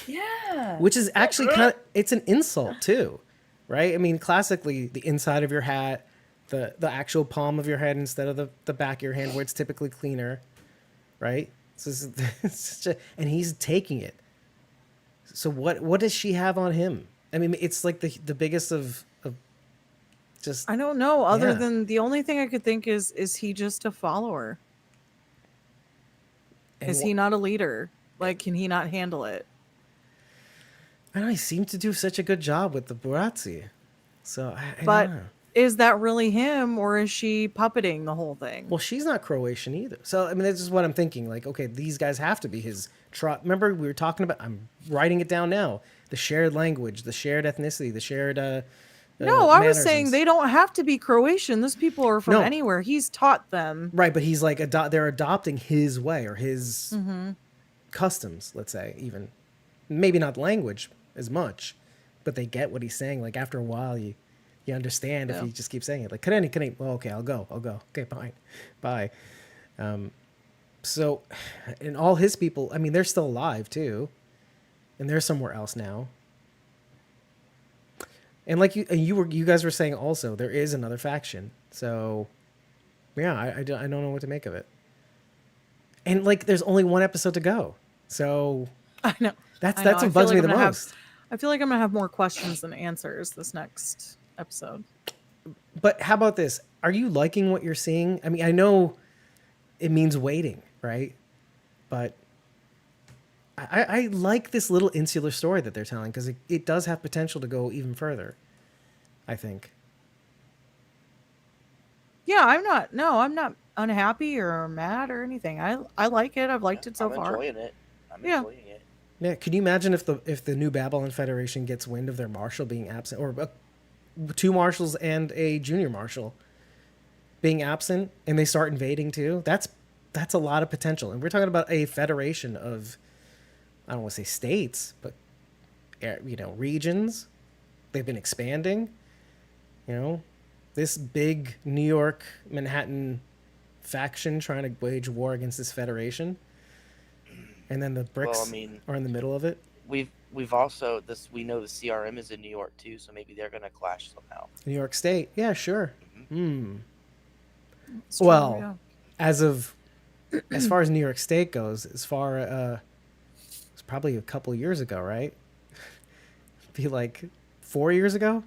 Yeah. Which is actually it's an insult too, right? I mean, classically, the inside of your hat, the actual palm of your head instead of the back of your hand where it's typically cleaner, right? So it's and he's taking it. So what does she have on him? I mean, it's like the biggest of just. I don't know. Other Yeah. than the only thing I could think is he just a follower? Is he not a leader? Like, can he not handle it? I don't know, he seemed to do such a good job with the Burazzi. So I But don't know. is that really him, or is she puppeting the whole thing? Well, she's not Croatian either. So, I mean, that's just what I'm thinking. Like, okay, these guys have to be his Remember, we were talking about, I'm writing it down now, the shared language, the shared ethnicity, the shared No, I was saying mannerisms. they don't have to be Croatian. Those people are from No. anywhere. He's taught them. Right, but he's like, they're adopting his way or his customs, let's say, even. Maybe not language as much, but they get what he's saying. Like, after a while, you understand if Yeah. you just keep saying it. Like, Kareni, well, okay, I'll go. Okay, fine. Bye. So, and all his people, I mean, they're still alive, too. And they're somewhere else now. And like you guys were saying also, there is another faction. So, yeah, I don't know what to make of it. And like, there's only one episode to go. So I know. that's I know. what I bugs feel me like the I'm gonna most. I feel like I'm gonna have more questions than answers this next episode. But how about this? Are you liking what you're seeing? I mean, I know it means waiting, right? But I like this little insular story that they're telling because it does have potential to go even further, I think. Yeah, I'm not unhappy or mad or anything. I like it. I've liked it so I'm far. enjoying it. I'm Yeah. enjoying it. Yeah, could you imagine if the new Babylon Federation gets wind of their marshal being absent, or two marshals and a junior marshal being absent, and they start invading too? That's a lot of potential, and we're talking about a federation of, I don't want to say states, but regions. They've been expanding. This big New York, Manhattan faction trying to wage war against this federation. And then the bricks Well, I mean, are in the middle of it. We've also we know the CRM is in New York too, so maybe they're gonna clash somehow. New York State. Yeah, sure. It's true, Well, yeah. as far as New York State goes, it's probably a couple years ago, right? Be like 4 years ago,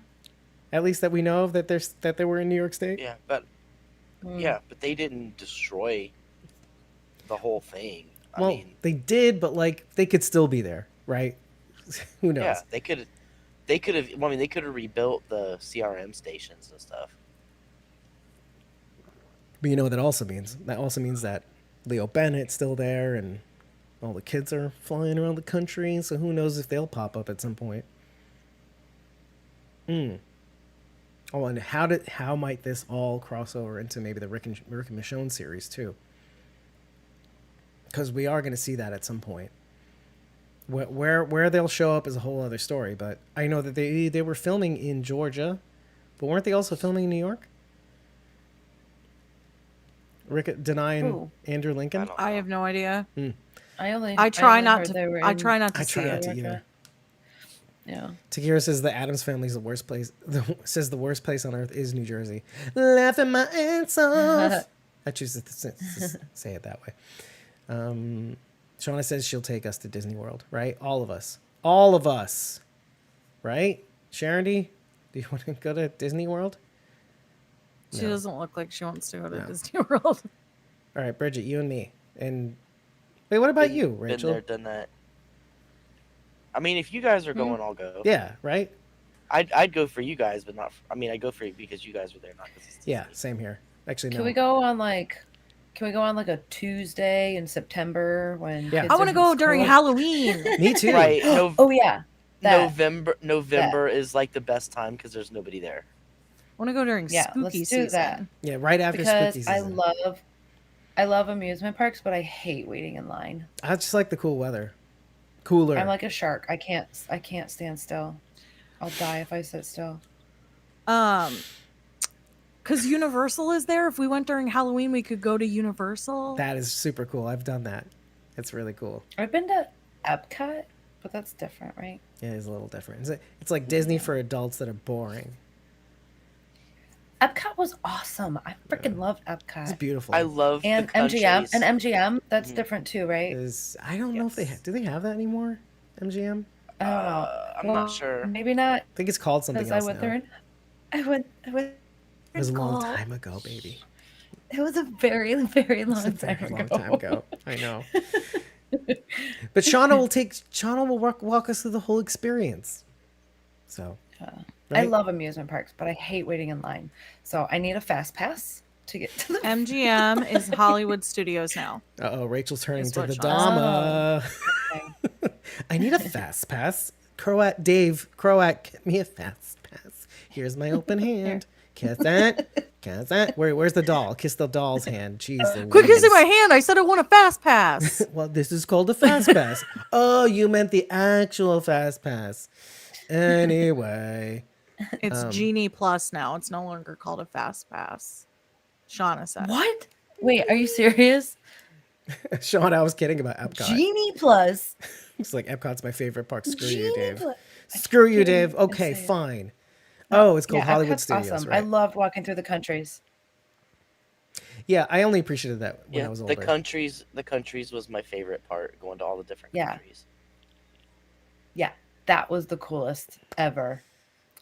at least that we know of that they were in New York State. Yeah, but they didn't destroy the whole thing. Well, I mean, they did, but like they could still be there, right? Who knows? yeah, they could have. Well, I mean, they could have rebuilt the CRM stations and stuff. But you know what that also means? That also means that Leo Bennett's still there, and all the kids are flying around the country. So who knows if they'll pop up at some point? Oh, and how might this all cross over into maybe the Rick and Michonne series too? Because we are going to see that at some point. Where they'll show up is a whole other story. But I know that they were filming in Georgia, but weren't they also filming in New York? Rick Denai and Who? Andrew Lincoln. I have no idea. I I try only not heard to. they were I in try not to I see try not it. to either. Yeah. Takira says the Addams Family is the worst place. Says the worst place on earth is New Jersey. Laughing my ass off. I choose to say it that way. Shauna says she'll take us to Disney World, right? All of us. All of us. Right? Sharondy, do you want to go to Disney World? She No. doesn't look like she wants to go to No. Disney World. All right, Bridget, you and me. And wait, what about you, Rachel? Been there, done that. I mean, if you guys are going, I'll go. Yeah, right? I'd go for you guys, but not. I'd go for you because you guys were there, not because it's Disney. Yeah, same here. Actually, no. Can we go on like a Tuesday in September when Yeah. kids I are want to in go during school? Halloween. Me too. Right. Oh yeah. That. November is like the best time because there's nobody there. I want to go during Yeah, spooky let's do season. that. Yeah, right after Because spooky I season. love amusement parks, but I hate waiting in line. I just like the cool weather. Cooler. I'm like a shark. I can't stand still. I'll die if I sit still. Because Universal is there. If we went during Halloween, we could go to Universal. That is super cool. I've done that. It's really cool. I've been to Epcot, but that's different, right? Yeah, it is a little different. It's like Disney for adults that are boring. Epcot was awesome. I freaking loved It's Epcot. beautiful. I love And the MGM countries. and MGM, that's Mhm. different too, right? I don't know if they do they have that anymore? MGM? I don't know. I'm not sure. Maybe not. I think it's called something Because I else went now. there. I went. It was a long school. time ago, baby. It was a very, very It was long a time very ago. long time ago. I know. But Shauna will walk us through the whole experience. So I right? love amusement parks, but I hate waiting in line. So I need a fast pass to get to the. MGM is Hollywood Studios now. Uh-oh, Rachel's turning Is to what the Shauna Dama. Okay. I need a fast pass. Croat, get me a fast pass. Here's my open hand. Kiss that. Kiss that. Where's the doll? Kiss the doll's hand. Jeez. Quit kissing my Louise. hand. I said I want a fast pass. Well, this is called a fast pass. Oh, you meant the actual fast pass. Anyway. It's Genie Plus now. It's no longer called a fast pass. Shauna said. What? Wait, are you serious? Sean, I was kidding about Epcot. Genie Plus. It's like Epcot's my favorite park. Screw you, Genie Dave. Plus. Screw you, can't Dave. even Okay, say it. fine. Oh, it's called Yeah, Hollywood Epcot's Studios, awesome. right? I loved walking through the countries. Yeah, I only appreciated that when Yeah, I was The older. countries was my favorite part. Going to all the different Yeah. countries. Yeah, that was the coolest ever.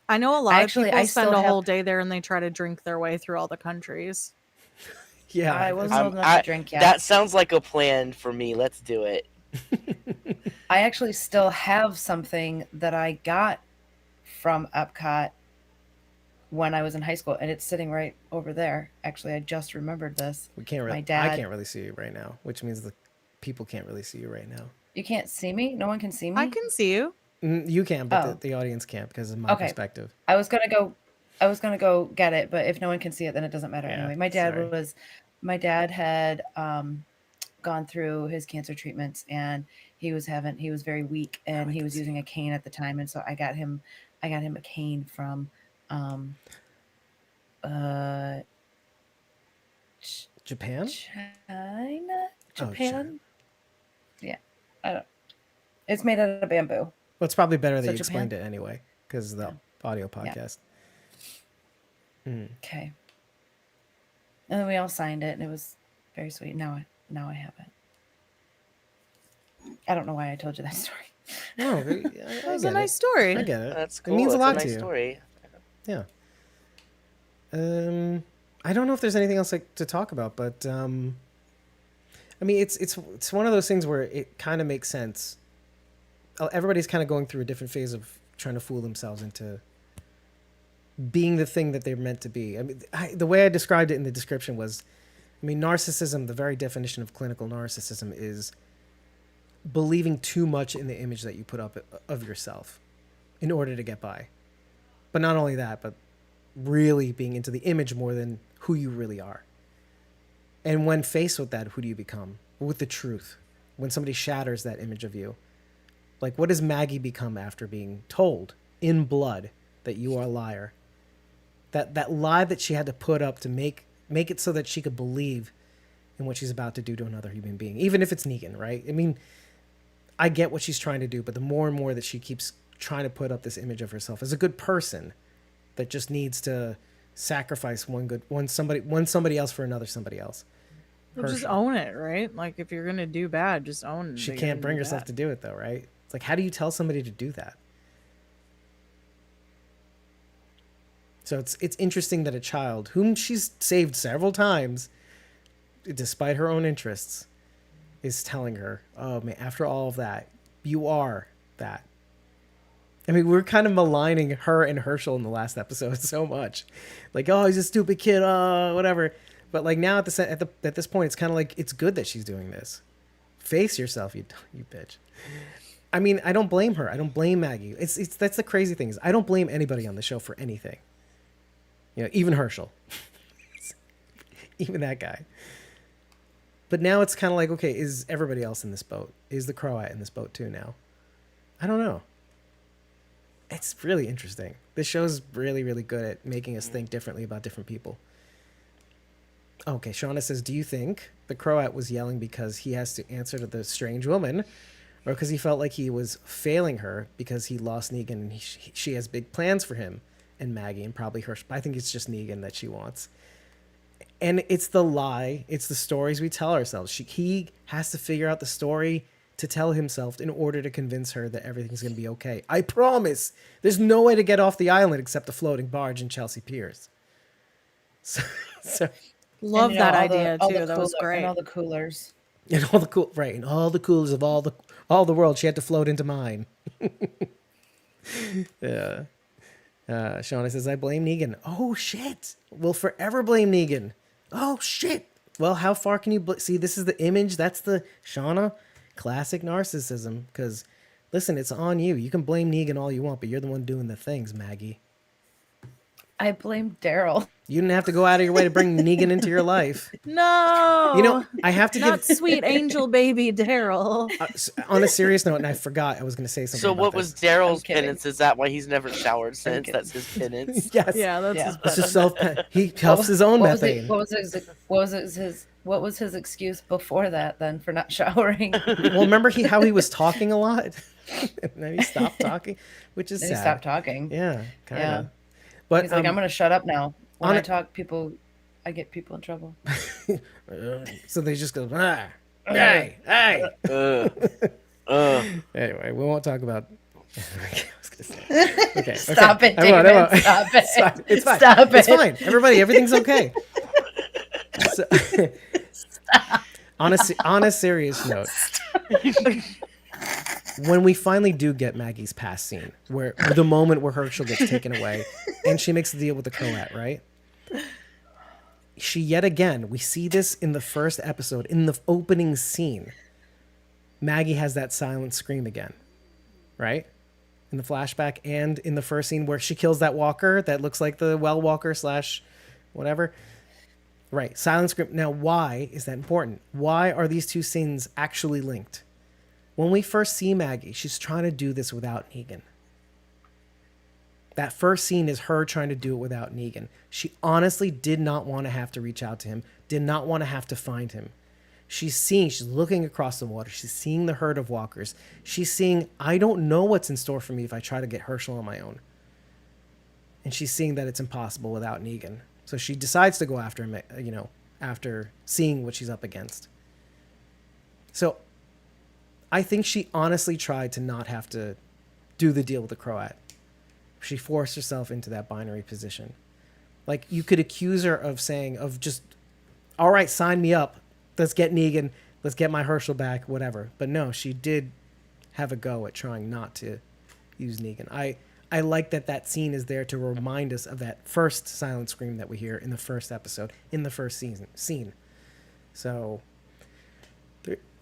I know a lot Actually, of people I spend still a have- whole day there and they try to drink their way through all the countries. Yeah, I wasn't I'm- old enough to drink yet. That sounds like a plan for me. Let's do it. I actually still have something that I got from Epcot when I was in high school, and it's sitting right over there. Actually, I just remembered this. we can't really. my dad- I can't really see you right now, which means the people can't really see you right now. You can't see me? No one can see me? I can see you. You can, but Oh. the audience can't because of my Okay. perspective. I was gonna go get it, but if no one can see it, then it doesn't matter Yeah, anyway. sorry. My dad had gone through his cancer treatments, and he was very weak, and I he can was see. using a cane at the time, and so I got him a cane from Japan? China, Oh, Japan. Yeah, I don't. It's made out of bamboo. Well, it's probably better that So you Japan? explained it anyway because of the audio podcast. Okay. And then we all signed it, and it was very sweet. Now I have it. I don't know why I told you that story. No, I That was a get nice it. story. I get it. That's cool. It means a It's lot nice to you. story. Yeah. I don't know if there's anything else to talk about, but I mean, it's one of those things where it kind of makes sense. Everybody's kind of going through a different phase of trying to fool themselves into being the thing that they're meant to be. I mean, the way I described it in the description was, I mean, narcissism, the very definition of clinical narcissism is believing too much in the image that you put up of yourself in order to get by. But not only that, but really being into the image more than who you really are. And when faced with that, who do you become? With the truth. When somebody shatters that image of you. Like, what does Maggie become after being told in blood that you are a liar? That lie that she had to put up to make it so that she could believe in what she's about to do to another human being. Even if it's Negan, right? I mean, I get what she's trying to do, but the more and more that she keeps trying to put up this image of herself as a good person that just needs to sacrifice one somebody else for another somebody else. Well, just own it, right? Like if you're gonna do bad, just own it. She can't bring herself to do it though, right? It's like, how do you tell somebody to do that? So it's interesting that a child whom she's saved several times, despite her own interests, is telling her, oh man, after all of that, you are that. I mean, we're kind of maligning her and Herschel in the last episode so much. Like, oh, he's a stupid kid, whatever. But like now at this point, it's kind of like, it's good that she's doing this. Face yourself, you bitch. I mean, I don't blame her. I don't blame Maggie. That's the crazy thing is I don't blame anybody on the show for anything. You know, even Herschel. Even that guy. But now it's kind of like, okay, is everybody else in this boat? Is the Croat in this boat too now? I don't know. It's really interesting. This show's really, really good at making us think differently about different people. Okay, Shauna says, do you think the Croat was yelling because he has to answer to the strange woman, or because he felt like he was failing her because he lost Negan and she has big plans for him and Maggie and probably her? I think it's just Negan that she wants. And it's the lie. It's the stories we tell ourselves. He has to figure out the story to tell himself in order to convince her that everything's going to be okay. I promise. There's no way to get off the island except a floating barge in Chelsea Piers. So love that idea too. That was great. And all the coolers. And all the and all the coolers of all the world. She had to float into mine. Yeah. Shauna says, I blame Negan. Oh shit. We'll forever blame Negan. Oh shit. Well, how far can you see? This is the image. That's the Shauna classic narcissism. Because listen, it's on you. You can blame Negan all you want, but you're the one doing the things, Maggie. I blame Daryl. You didn't have to go out of your way to bring Negan into your life. No, you know, I have to not give sweet angel baby Daryl. On a serious note, and I forgot I was going to say something. So about what this. was Daryl's penance? Is that why he's never showered since? That's his penance. Yes. Yeah, that's his It's just he puffs his own methane. What was his excuse before that then for not showering? Well, remember how he was talking a lot, and then he stopped talking, which is sad. He stopped talking. Yeah, kind of. Yeah. But he's like, I'm going to shut up now. When on I a- talk, I get people in trouble. So they just go, hey. Anyway, we won't talk about. I was gonna say. Okay, Stop it, I won't. David. Stop it. Stop. It's fine. Stop It's it. fine. Everybody, everything's okay. So, on a serious note, when we finally do get Maggie's past scene, where the moment where Herschel gets taken away, and she makes the deal with the Croat, right? She yet again, we see this in the first episode, in the opening scene. Maggie has that silent scream again, right? In the flashback and in the first scene where she kills that walker that looks like the well walker / whatever. Right, silent scream. Now, why is that important? Why are these two scenes actually linked? When we first see Maggie, she's trying to do this without Negan. That first scene is her trying to do it without Negan. She honestly did not want to have to reach out to him, did not want to have to find him. She's looking across the water. She's seeing the herd of walkers. She's seeing, I don't know what's in store for me if I try to get Herschel on my own. And she's seeing that it's impossible without Negan. So she decides to go after him, after seeing what she's up against. So I think she honestly tried to not have to do the deal with the Croat. She forced herself into that binary position. Like, you could accuse her of saying, all right, sign me up. Let's get Negan. Let's get my Herschel back, whatever. But no, she did have a go at trying not to use Negan. I like that scene is there to remind us of that first silent scream that we hear in the first episode, in the first scene. So,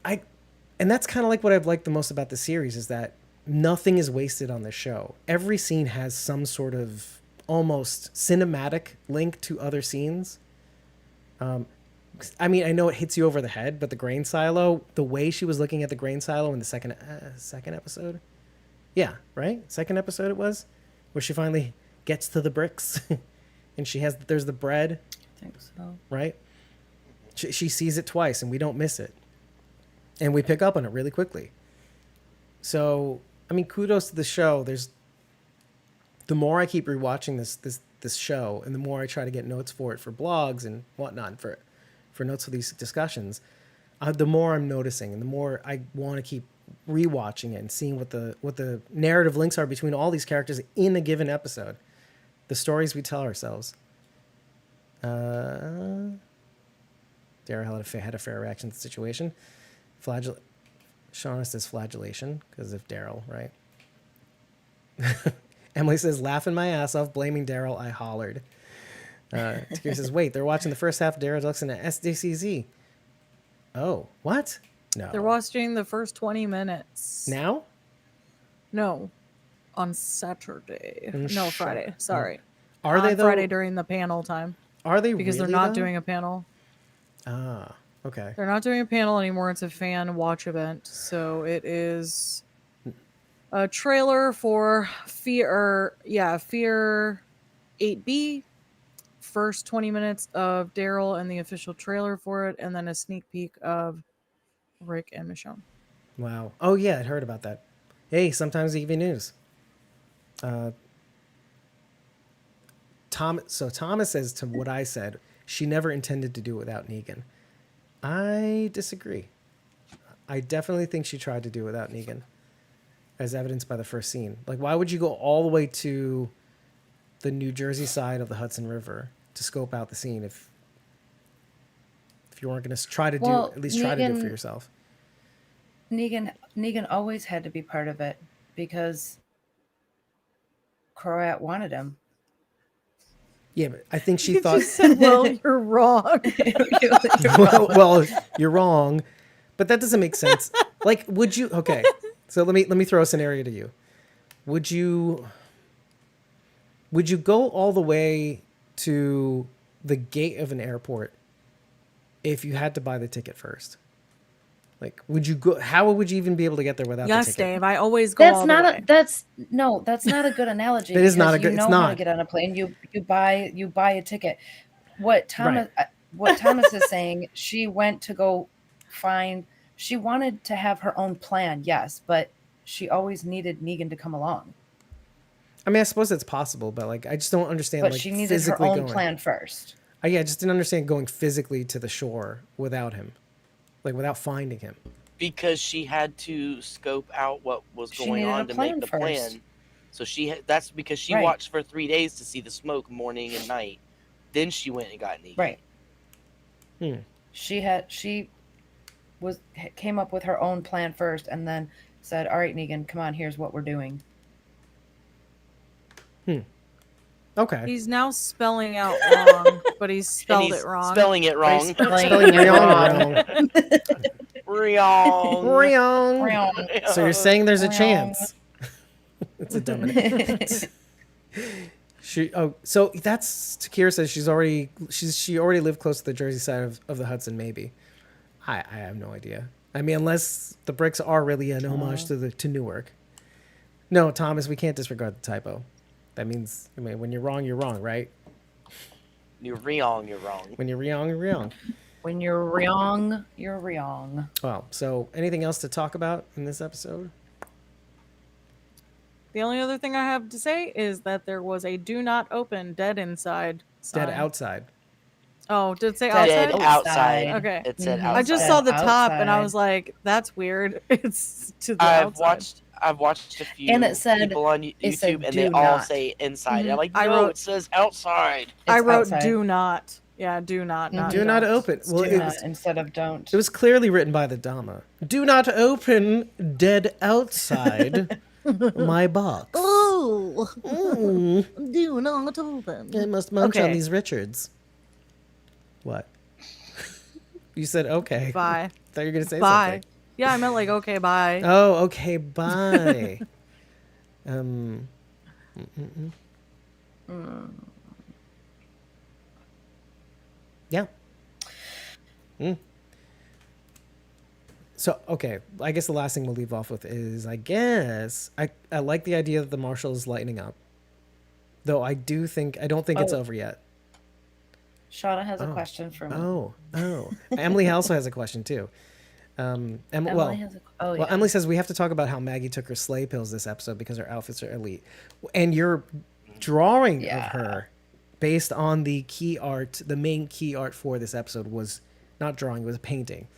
and that's kind of like what I've liked the most about the series is that nothing is wasted on the show. Every scene has some sort of almost cinematic link to other scenes. I mean, I know it hits you over the head, but the grain silo, the way she was looking at the grain silo in the second episode. Yeah, right? Second episode it was, where she finally gets to the bricks and there's the bread. I think so. Right? She sees it twice and we don't miss it. And we pick up on it really quickly. So I mean, kudos to the show. The more I keep rewatching this show, and the more I try to get notes for it for blogs and whatnot for notes for these discussions, the more I'm noticing, and the more I want to keep rewatching it and seeing what the narrative links are between all these characters in a given episode, the stories we tell ourselves. Daryl had a fair reaction to the situation. Shauna says flagellation because of Daryl, right? Emily says, laughing my ass off, blaming Daryl, I hollered. Takira says, wait, they're watching the first half of Daryl Dixon at SDCZ. Oh, what? No. They're watching the first 20 minutes. Now? No. On Saturday. Mm, No, shut Friday. up. Sorry. Are On they, though? Friday during the panel time. Are they Because really, they're not though? doing a panel. Ah, okay. They're not doing a panel anymore. It's a fan watch event. So it is a trailer for Fear 8B. First 20 minutes of Daryl and the official trailer for it, and then a sneak peek of Rick and Michonne. Wow. Oh, yeah, I'd heard about that. Hey, sometimes EV News. Thomas says to what I said, she never intended to do it without Negan. I disagree. I definitely think she tried to do it without Negan, as evidenced by the first scene. Like, why would you go all the way to the New Jersey side of the Hudson River to scope out the scene if you weren't going to try to do at least try to do it for yourself? Negan always had to be part of it because Croat wanted him. Yeah, but I think she thought. Well, you're wrong. well, you're wrong, but that doesn't make sense. Like, would you? Okay, so let me throw a scenario to you. Would you go all the way to the gate of an airport if you had to buy the ticket first? Like, would you go? How would you even be able to get there without the ticket? Yes, Dave. I always go. That's not a good analogy. That is not a because good. You know It's how not. to get on a plane. You buy a ticket. What Thomas is saying, she went to go find. She wanted to have her own plan, yes, but she always needed Negan to come along. I mean, I suppose it's possible, but like, I just don't understand. But like, she needed her physically own going. plan first. I just didn't understand going physically to the shore without him, like without finding him. Because she had to scope out what was She going needed on a to plan make the first. plan. So that's because she Right. watched for 3 days to see the smoke morning and night. Then she went and got Negan. Right. Hmm. She came up with her own plan first, and then said, "All right, Negan, come on. Here's what we're doing." Okay. He's now spelling out wrong, but he's spelled And he's it wrong. Spelling it wrong. Spelling it wrong. Wrong. Wrong. So you're saying there's a chance? It's a dumb. So that's Takira says she already lived close to the Jersey side of the Hudson. Maybe. I have no idea. I mean, unless the bricks are really an homage to Newark. No, Thomas, we can't disregard the typo. That means, I mean, when you're wrong, right? You're wrong. When you're wrong, you're wrong. When you're wrong, you're wrong. Well, so anything else to talk about in this episode? The only other thing I have to say is that there was a "Do not open, dead inside" sign. Dead outside. Oh, did it say Dead outside? outside. Okay. It said Mhm. outside. I just Dead saw the top and I outside. was like, "That's weird." It's to the I've outside. watched a few And it said- people on it said YouTube and do they all not. say inside. Mhm. I'm like, I no, wrote- it says outside. I It's wrote outside. "Do not." Yeah, do not. Not Do not open. Well, Do it not was, instead of don't. it was clearly written by the Dama. Do not open dead outside my box. Oh, Mm, do not open. I must munch on Okay. these Richards. What? You said okay. Bye. I thought you were going to say Bye. something. Yeah, I meant like, okay, bye. Oh, okay, bye. Yeah. So, okay, I guess the last thing we'll leave off with is, I like the idea that the marshal is lightening up. Though I don't think it's Oh. over yet. Shauna has a Oh. question for me. Oh. Emily also has a question too. Emily well, has a. Oh well, yeah. Emily says we have to talk about how Maggie took her sleigh pills this episode because her outfits are elite, and your drawing Yeah. of her, based on the key art, the main key art for this episode was not drawing, it was a painting,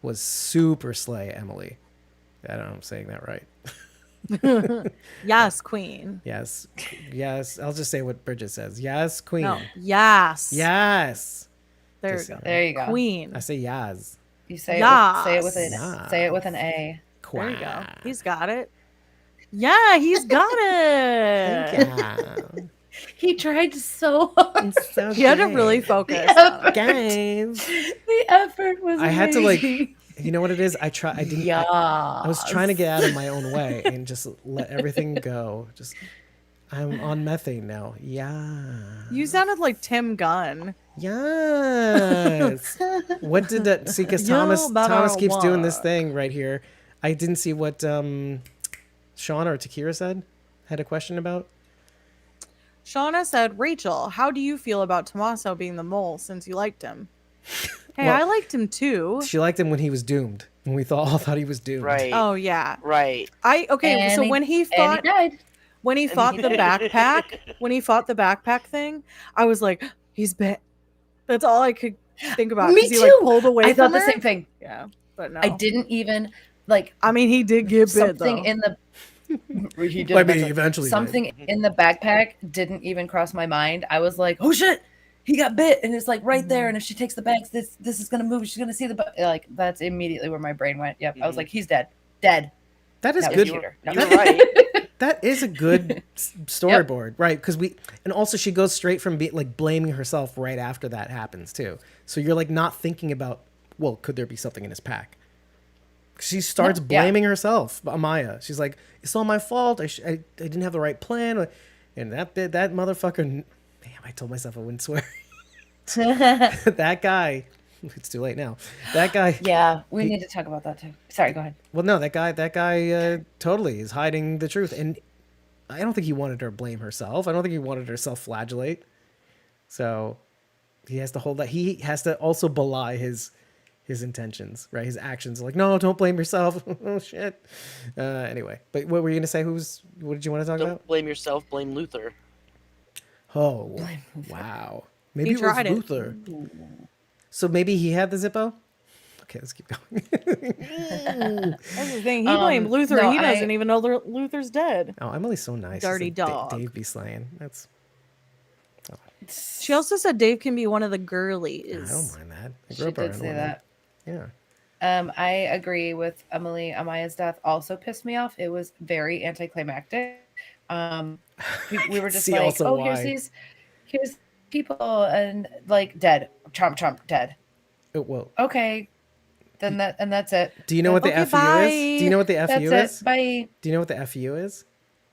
was super slay, Emily. I don't know if I'm saying that right. Yes, queen. Yes, yes. I'll just say what Bridget says. Yes, queen. No. Yes. Yes. There Just we go. saying. There you go. Queen. I say yes. You say say it with an Yes. say it with an A. There you go. Quack. He's got it. Yeah, he's got it. Yeah. He tried so hard. It's so He had to great. really focus. Yeah. Guys. The effort was. I had to like, amazing. you know what it is? I didn't. Yeah. I was trying to get out of my own way and just let everything go. Just, I'm on methane now. Yeah. You sounded like Tim Gunn. Yes. What did that? See, because Yo, Thomas keeps doing this what? thing right here. I didn't see what Shauna or Takira said. Had a question about. Shauna said, Rachel, how do you feel about Tommaso being the mole since you liked him? Hey, Well, I liked him too. She liked him when he was doomed. When we all thought he was doomed. Right. Oh yeah. Right. Okay, so when he and fought he died. when he fought the backpack thing, I was like, he's bit. That's all I could think about. Me 'cause he too. like pulled away I from thought the her. same thing. Yeah, but no. I didn't even like I mean, he did get bit though. something in the. He did Well, I mean, eventually. eventually. Something in the backpack didn't even cross my mind. I was like, oh shit, he got bit, and it's like right there. And if she takes the bags, this is gonna move. She's gonna see the like. That's immediately where my brain went. Yep, I was like, he's dead, dead. That is That was good. cuter. No. You're right. That is a good storyboard, right? Because and also she goes straight from like blaming herself right after that happens too. So you're like not thinking about, well, could there be something in his pack? She starts No, yeah. blaming herself, Amaya. She's like, it's all my fault. I didn't have the right plan, and that motherfucker. Damn, I told myself I wouldn't swear. That guy. It's too late now. That guy. Yeah, we need to talk about that too. Sorry, go ahead. Well, no, that guy totally is hiding the truth, and I don't think he wanted her to blame herself. I don't think he wanted her to self-flagellate. So he has to hold that. He has to also belie his intentions, right? His actions, like, no, don't blame yourself. Oh shit. Anyway, but what were you gonna say? What did you want to talk Don't about? blame yourself. Blame Luther. Oh, wow. Maybe He it was tried it. Luther. So maybe he had the Zippo. Okay, let's keep going. That's the thing. He blamed Luther. no, He doesn't even know Luther's dead. Oh, Emily's so nice. She's Dirty like, dog. Dave be slaying. That's. She also said Dave can be one of the I girlies. don't mind that. I She grew up did around say women. that. Yeah. I agree with Emily. Amaya's death also pissed me off. It was very anticlimactic. We were just See like, also oh, why. here's people and like dead, chomp dead. Oh, well, Okay, then that's it. do you know what the Okay, FU is? Do you know what the That's FU it. is? Bye. Do you know what the FU is?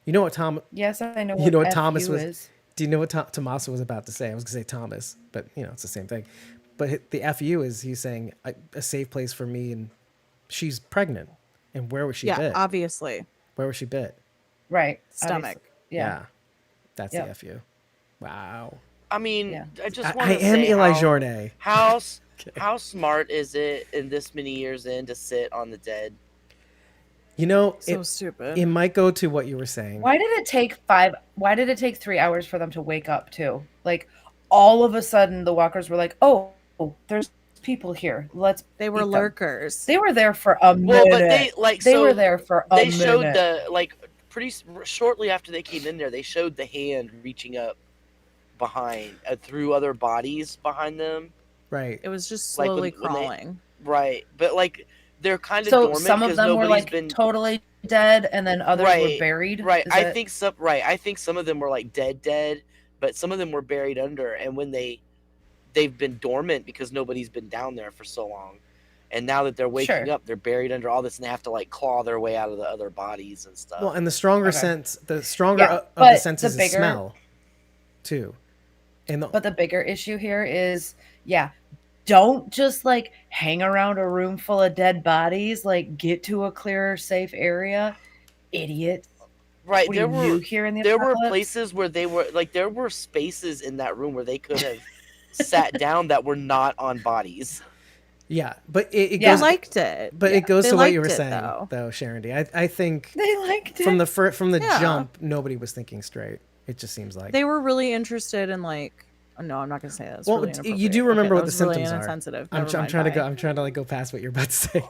You know what Tom? Yes, I know. You know what FU Thomas was? is. Do you know what Tommaso was about to say? I was gonna say Thomas, but you know it's the same thing. But the FU is he's saying a safe place for me, and she's pregnant. And where was she Yeah, bit? obviously. Where was she bit? Right. Stomach. obviously. Yeah. That's Yep. the FU. Wow. I mean, Yeah. I just I want to am say Eli how, Journet. how smart is it in this many years in to sit on the dead? You know, So stupid. it might go to what you were saying. Why did it take 3 hours for them to wake up too? Like all of a sudden the walkers were like, oh, there's people here. They were eat them." lurkers. They were there for a minute. Well, but they like They so were there for a they minute. showed the like shortly after they came in there, they showed the hand reaching up behind through other bodies behind them. Right. It was just Like, slowly when they- crawling. Right, but like they're kind of So dormant some of because them were nobody's like been totally dead, and then others were Right, buried. right. Is I it- think some of them were like dead, but some of them were buried under, and when they've been dormant because nobody's been down there for so long. And now that they're waking Sure. up, they're buried under all this, and they have to like claw their way out of the other bodies and stuff. Well, and the stronger Okay. sense, the stronger Yeah, of the but senses the is bigger- smell, too. And But the bigger issue here is, don't just like hang around a room full of dead bodies. Like, get to a clearer, safe area, idiot. right, What there are you were here in the there were apocalypse? places where they were like there were spaces in that room where they could have sat down that were not on bodies. Yeah, but it Yeah. goes. They liked it. But Yeah, it goes they to what you were liked it, saying, though, Sharon D. I think They liked it. from the Yeah. jump, nobody was thinking straight. It just seems like. They were really interested in like. No, I'm not gonna say that. It's Well, really you inappropriate. do remember Okay, what that the was really symptoms are. insensitive. I'm Never mind, trying to bye. go. I'm trying to like go past what you're about to say.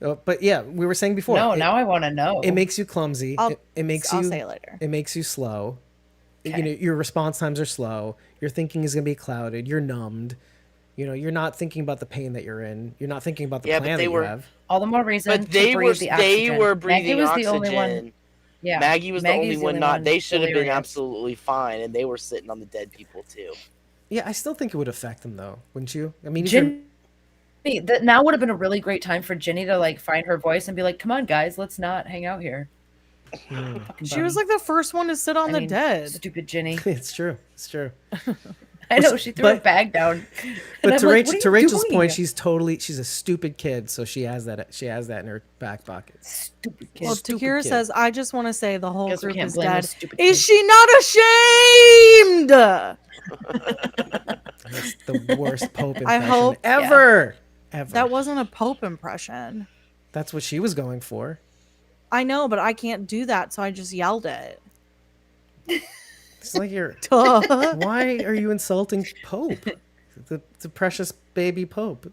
But yeah, we were saying before. No, now I want to know. It makes you clumsy. I'll I'll say it later. It makes you slow. Okay. You know, your response times are slow. Your thinking is gonna be clouded. You're numbed. You know, you're not thinking about the pain that you're in. You're not thinking about the Yeah, but plan they that you were- have. All the more reason But they to were breathe the they oxygen. were Maggie breathing was oxygen. the only one. Yeah. Maggie was Maggie's the only one not. They should have been delirious. absolutely fine, and they were sitting on the dead people too. Yeah, I still think it would affect them though, wouldn't you? I mean, if you're- Ginny, that now would have been a really great time for Ginny to like find her voice and be like, "Come on, guys, let's not hang out here." Fucking She was bummy. like the first one to sit on I the mean, dead. Stupid Ginny. it's true. It's true. I know she threw her But- bag down. But And to, I'm like, Rachel, "What are to you Rachel's doing?" point, she's a stupid kid, so she has that in her back pocket. Stupid kid. Well, Stupid Takira kid. says, "I just want to say the whole Guess we group can't is blame dead. this stupid Is kid. she not ashamed?" That's the worst Pope I impression hope- ever. Ever. That wasn't a Pope impression. That's what she was going for. I know, but I can't do that, so I just yelled it. It's like you're. Duh. Why are you insulting Pope? The precious baby Pope.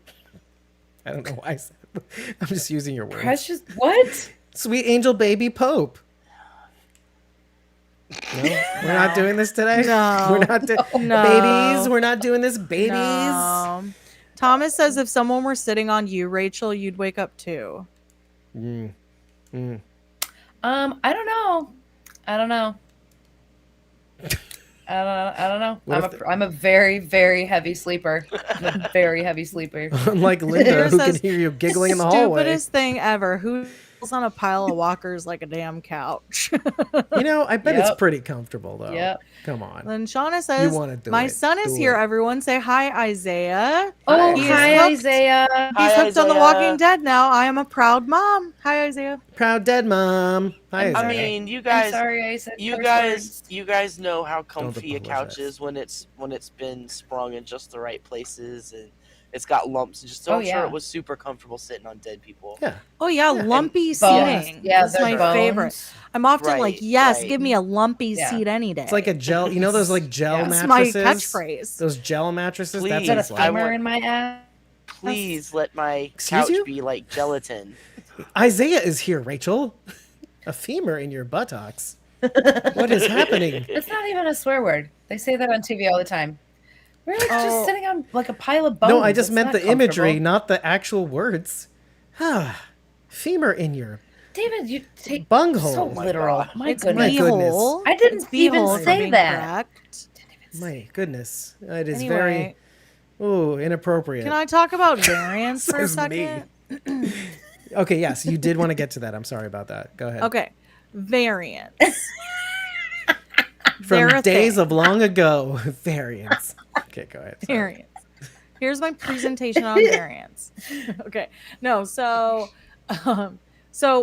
I don't know why I said it. I'm just using your words. Precious what? Sweet angel baby Pope. No, we're not doing this today. No. We're not doing No. babies. We're not doing this, babies. No. Thomas says if someone were sitting on you, Rachel, you'd wake up too. Mm. Mm. I don't know. I don't know. I don't know. What if I'm a very, very heavy sleeper. I'm a very heavy sleeper. Unlike Linda, Sarah who can says, hear you giggling in the hallway. Stupidest thing ever. Who sits on a pile of walkers like a damn couch? You know, I bet it's Yep. pretty comfortable though. Yep. Come on. Then Shauna says, wanna do "My it. son is Do here. it." Everyone say hi, Isaiah. Oh, He is hi, hooked. Isaiah. He's Hi, hooked on The Isaiah. Walking Dead now. I am a proud mom. Hi, Isaiah. Proud dead mom. Hi, I'm Isaiah. I mean, you I'm guys, sorry I said you curse guys, words. you guys know how comfy a apologize. couch is when it's been sprung in just the right places and it's got lumps. And just so Oh, I'm sure yeah. it was super comfortable sitting on dead people. Yeah. Oh yeah, Yeah, lumpy Bones. seating. Yeah, That's they're my bones. favorite. I'm often Right, like, yes, right. give me a lumpy Yeah. seat any day. It's like a gel. You know those like gel Yeah. That's my mattresses. catchphrase. Those gel mattresses. That's Please. what Is it's that a I like. femur want- in my ass? Please let my Excuse couch you? be like gelatin. Isaiah is here, Rachel. A femur in your buttocks. What is happening? It's not even a swear word. They say that on TV all the time. We're like Oh. just sitting on like a pile of bones. No, I just It's meant not the imagery, comfortable. not the actual words. Femur in your David, you take bunghole. so My literal. God. My It's goodness. My goodness. beehole. I didn't It's even beehole, if say I'm being that. correct. My goodness. It is Anyway, very inappropriate. can I talk about variance for a Says me. second? Okay, yes, you did want to get to that. I'm sorry about that. Go ahead. Okay, variance. From They're a days thing. of long ago, variants. Okay, go ahead. Sorry. Variance. Here's my presentation on variance. Okay. No, so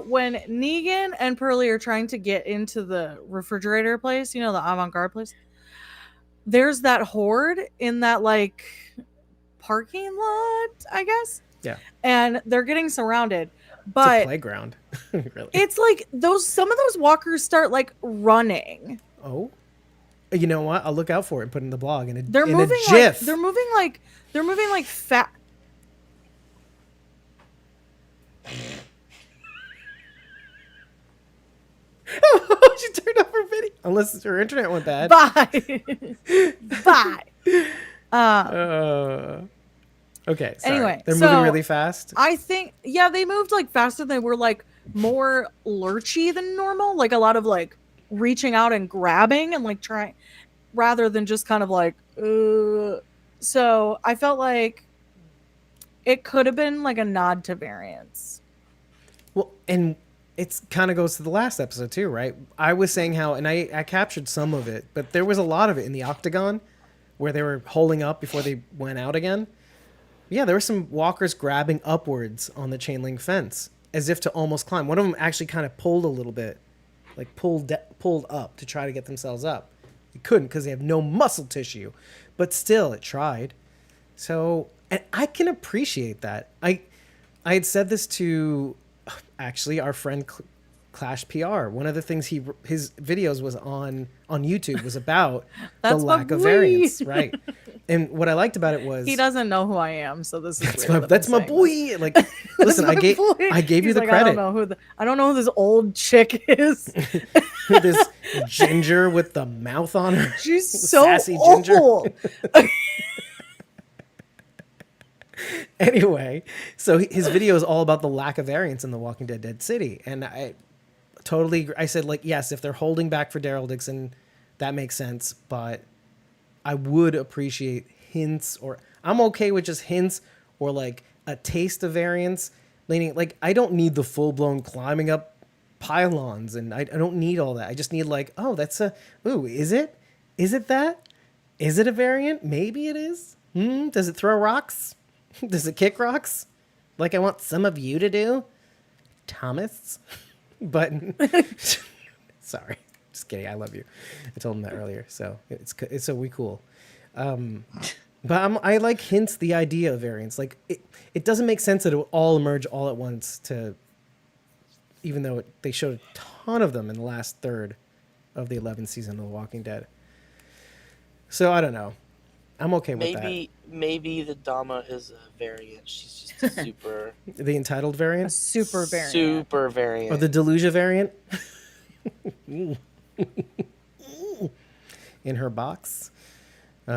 when Negan and Pearlie are trying to get into the refrigerator place, you know, the avant-garde place, there's that horde in that like parking lot, I guess. Yeah. And they're getting surrounded. It's a But playground. Really. it's like some of those walkers start like running. Oh. You know what? I'll look out for it and put it in the blog in a, They're in moving a GIF. like they're moving like fat. She turned off her video. Unless her internet went bad. Bye. Bye. Okay. Sorry. Anyway, they're moving so really fast. I think they moved like faster. They were like more lurchy than normal, like a lot of like reaching out and grabbing and like trying rather than just kind of like so I felt like it could have been like a nod to variance. Well, and it's kind of goes to the last episode too, right? I was saying how, and I captured some of it, but there was a lot of it in the octagon where they were holding up before they went out again. Yeah, there were some walkers grabbing upwards on the chain link fence as if to almost climb. One of them actually kind of pulled a little bit, like pulled up to try to get themselves up. It couldn't because they have no muscle tissue, but still it tried. So And I can appreciate that. I had said this to actually our friend Clash PR. One of the things his videos was on YouTube was about the That's my lack of boy. variance, right? And what I liked about it was He doesn't know who I am, so this is that's my boy. Like, listen, I gave you the credit. I don't know who this old chick is. This ginger with the mouth on her. She's so sassy old. Ginger. Anyway, so his video is all about the lack of variance in The Walking Dead Dead City, and I totally agree. I said, like, yes, if they're holding back for Daryl Dixon, that makes sense, but I would appreciate hints, or I'm okay with just hints or like a taste of variance. Meaning, like, I don't need the full blown climbing up pylons, and I don't need all that. I just need like, oh, that's is it? Is it that? Is it a variant? Maybe it is. Does it throw rocks? Does it kick rocks? Like I want some of you to do, Thomas. But sorry, just kidding. I love you. I told him that earlier, so it's so we cool. But I like hints, the idea of variance. Like it doesn't make sense that it will all emerge all at once. Even though they showed a ton of them in the last third of the 11th season of The Walking Dead. So I don't know. I'm okay with that. Maybe the Dama is a variant. She's just a super... The entitled A variant? super variant. Super variant. Or the Delusia variant? In her box? He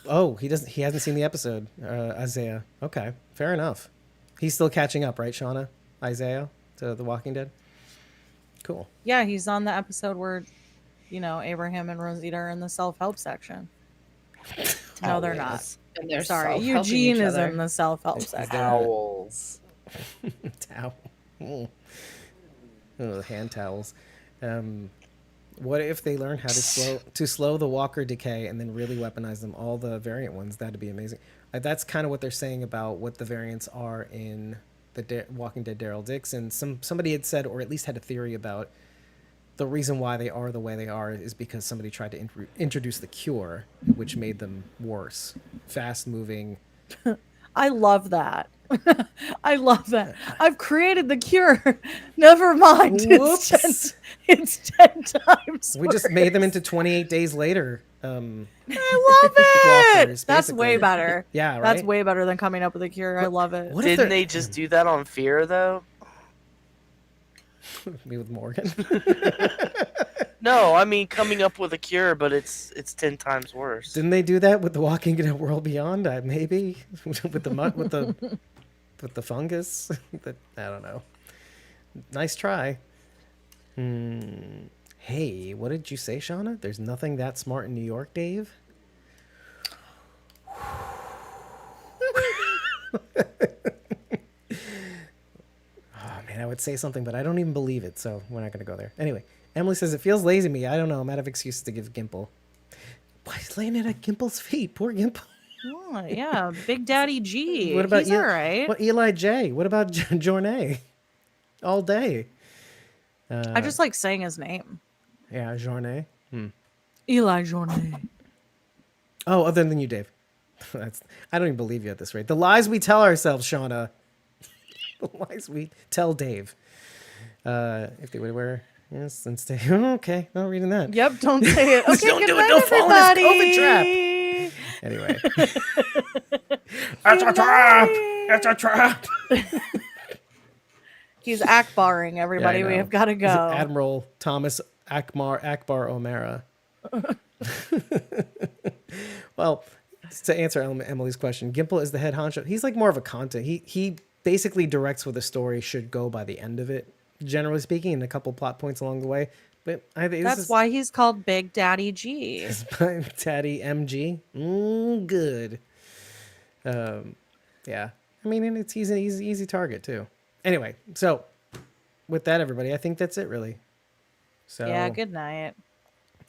hasn't seen the episode, Isaiah. Okay, fair enough. He's still catching up, right, Shauna? Isaiah, to The Walking Dead? Cool. Yeah, he's on the episode where, Abraham and Rosita are in the self-help section. No, they're not. And they're Sorry, self-helping Eugene each is other. in the self-help section. Towels. Towel. Oh, hand towels. What if they learn how to slow the walker decay and then really weaponize them? All the variant ones, that'd be amazing. That's kind of what they're saying about what the variants are in the Walking Dead Daryl Dixon. Somebody had said, or at least had a theory about the reason why they are the way they are is because somebody tried to introduce the cure, which made them worse. Fast moving. I love that. I love that. I've created the cure. Never mind. Whoops. It's 10 times We just worse. made them into 28 days later. I love it. walkers, That's basically. way better. Yeah, right? That's way better than coming up with a cure. I love it. What if Didn't they're- they just do that on Fear, though? Me with Morgan. No, I mean coming up with a cure, but it's 10 times worse. Didn't they do that with The Walking Dead World Beyond? Maybe with the fungus. I don't know. Nice try. Hey, what did you say, Shauna? There's nothing that smart in New York, Dave. Oh man, I would say something, but I don't even believe it, so we're not gonna go there. Anyway, Emily says it feels lazy to me. I don't know. I'm out of excuses to give Gimple. Why is laying it at Gimple's feet? Poor Gimple. Oh, yeah, Big Daddy G. What about He's all right. What Eli J? What about Journey? All day. I just like saying his name. Yeah, Journey. Eli Journey. Oh, other than you, Dave. I don't even believe you at this rate. The lies we tell ourselves, Shauna. The lies we tell Dave. If they would wear, yes, and stay. Okay, not reading that. Yep, don't say it. Okay, Don't good do it. night, Don't fall in this everybody. COVID trap. Anyway. It's a trap! It's a trap! He's Akbaring, everybody. Yeah, I We know. have got to He's go. Admiral Thomas Akbar O'Mara. Well, to answer Emily's question, Gimple is the head honcho. He's like more of a content. He basically directs where the story should go by the end of it, generally speaking, and a couple plot points along the way. But I think That's why he's called Big Daddy G. Daddy MG. Good. Yeah. I mean, and he's an easy target too. Anyway, so with that, everybody, I think that's it really. So Yeah, good night.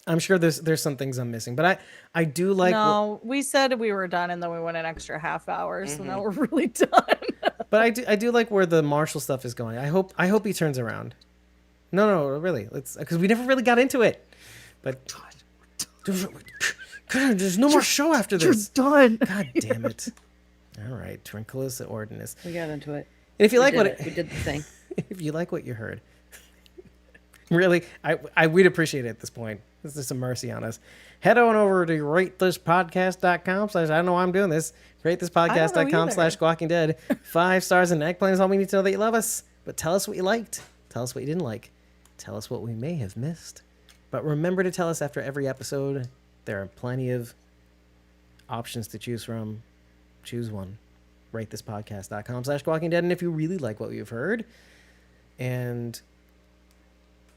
I'm sure there's some things I'm missing, but I do like. No, we said we were done, and then we went an extra half hour, so now Mm-hmm. we're really done. But I do like where the Marshall stuff is going. I hope he turns around. No, really. Let's, because we never really got into it. But God, there's no more show after this. You're done. God damn it. All right, Trinculus Ordinus. We got into it. And if you like We did the thing. if you like what you heard, really, we'd appreciate it at this point. This is some mercy on us. Head on over to ratethispodcast.com/ I don't know why I'm doing this. Ratethispodcast.com/ Walking Dead. 5 stars and an eggplant is all we need to know that you love us. But tell us what you liked. Tell us what you didn't like. Tell us what we may have missed. But remember to tell us after every episode. There are plenty of options to choose from. Choose one. Ratethispodcast.com/ Walking Dead. And if you really like what you've heard and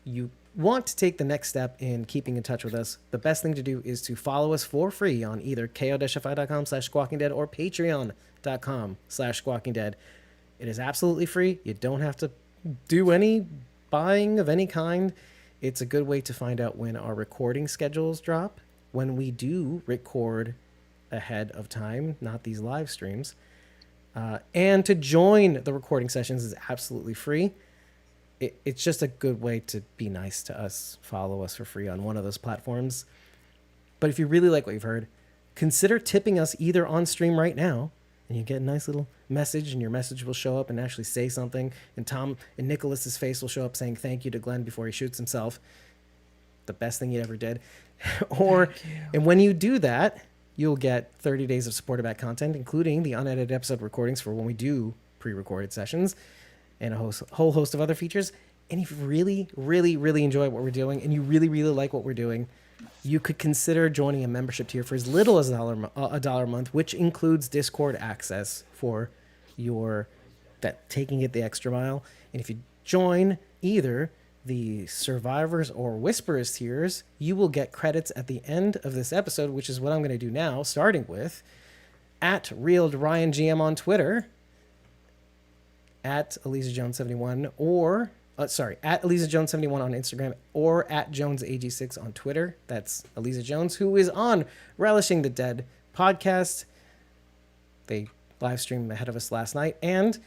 you want to take the next step in keeping in touch with us, the best thing to do is to follow us for free on either ko-fi.com/ Squawking Dead or patreon.com/ Squawking Dead. It is absolutely free. You don't have to do any buying of any kind. It's a good way to find out when our recording schedules drop, when we do record ahead of time, not these live streams. And to join the recording sessions is absolutely free. It's just a good way to be nice to us. Follow us for free on one of those platforms. But if you really like what you've heard, consider tipping us either on stream right now, and you get a nice little message, and your message will show up and actually say something, and Tom and Nicholas's face will show up saying thank you to Glenn before he shoots himself. The best thing he ever did. And when you do that, you'll get 30 days of supported back content, including the unedited episode recordings for when we do pre-recorded sessions, and a whole host of other features. And if you really, really, really enjoy what we're doing, and you really, really like what we're doing, you could consider joining a membership tier for as little as a dollar a month, which includes Discord access for taking it the extra mile. And if you join either the Survivors or Whisperers tiers, you will get credits at the end of this episode, which is what I'm going to do now, starting with @RealRyanGM on Twitter, @ElisaJones71, or @ElisaJones71 on Instagram, or @JonesAG6 on Twitter. That's Elisa Jones, who is on Relishing the Dead podcast. They live streamed ahead of us last night. And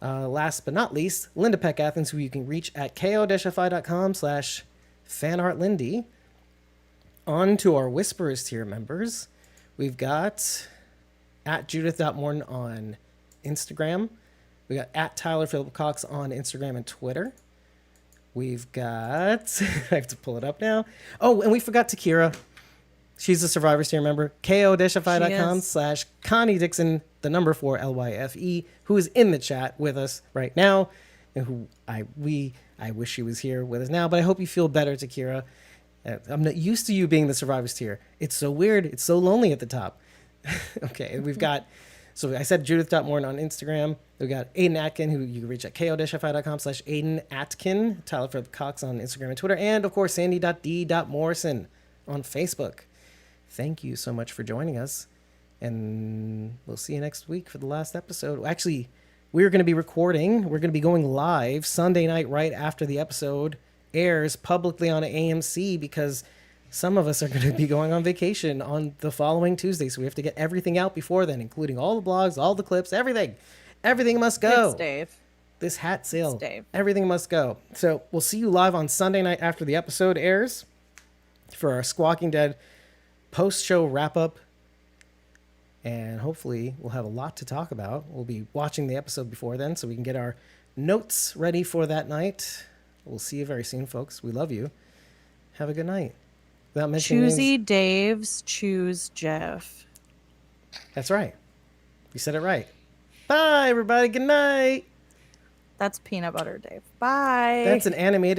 last but not least, Linda Peck Athens, who you can reach at ko-fi.com/ fanartlindy. On to our Whisperers tier members. We've got @Judith.Morton on Instagram. We got @Tyler Philip Cox on Instagram and Twitter. We've got, I have to pull it up now. Oh, and we forgot Takira. She's a Survivors tier member. ko-fi.com/ Connie Dixon, the number 4 LYFE, who is in the chat with us right now, and who I wish she was here with us now, but I hope you feel better, Takira. I'm not used to you being the Survivors tier. It's so weird. It's so lonely at the top. Okay, and we've got, so I said Judith.Morton on Instagram. We've got Aiden Atkin, who you can reach at ko-fi.com/ Aiden Atkin. Tyler Philip Cox on Instagram and Twitter. And, of course, Sandy.D.Morrison on Facebook. Thank you so much for joining us. And we'll see you next week for the last episode. Actually, we're going to be recording. We're going to be going live Sunday night right after the episode airs publicly on AMC, because some of us are going to be going on vacation on the following Tuesday. So we have to get everything out before then, including all the blogs, all the clips, everything. Everything must go. It's Dave. This hat sale. It's Dave. Everything must go. So we'll see you live on Sunday night after the episode airs for our Squawking Dead post-show wrap-up. And hopefully we'll have a lot to talk about. We'll be watching the episode before then so we can get our notes ready for that night. We'll see you very soon, folks. We love you. Have a good night. Without mentioning Choosy names. Dave's choose Jeff. That's right. You said it right. Bye, everybody. Good night. That's peanut butter, Dave. Bye. That's an animated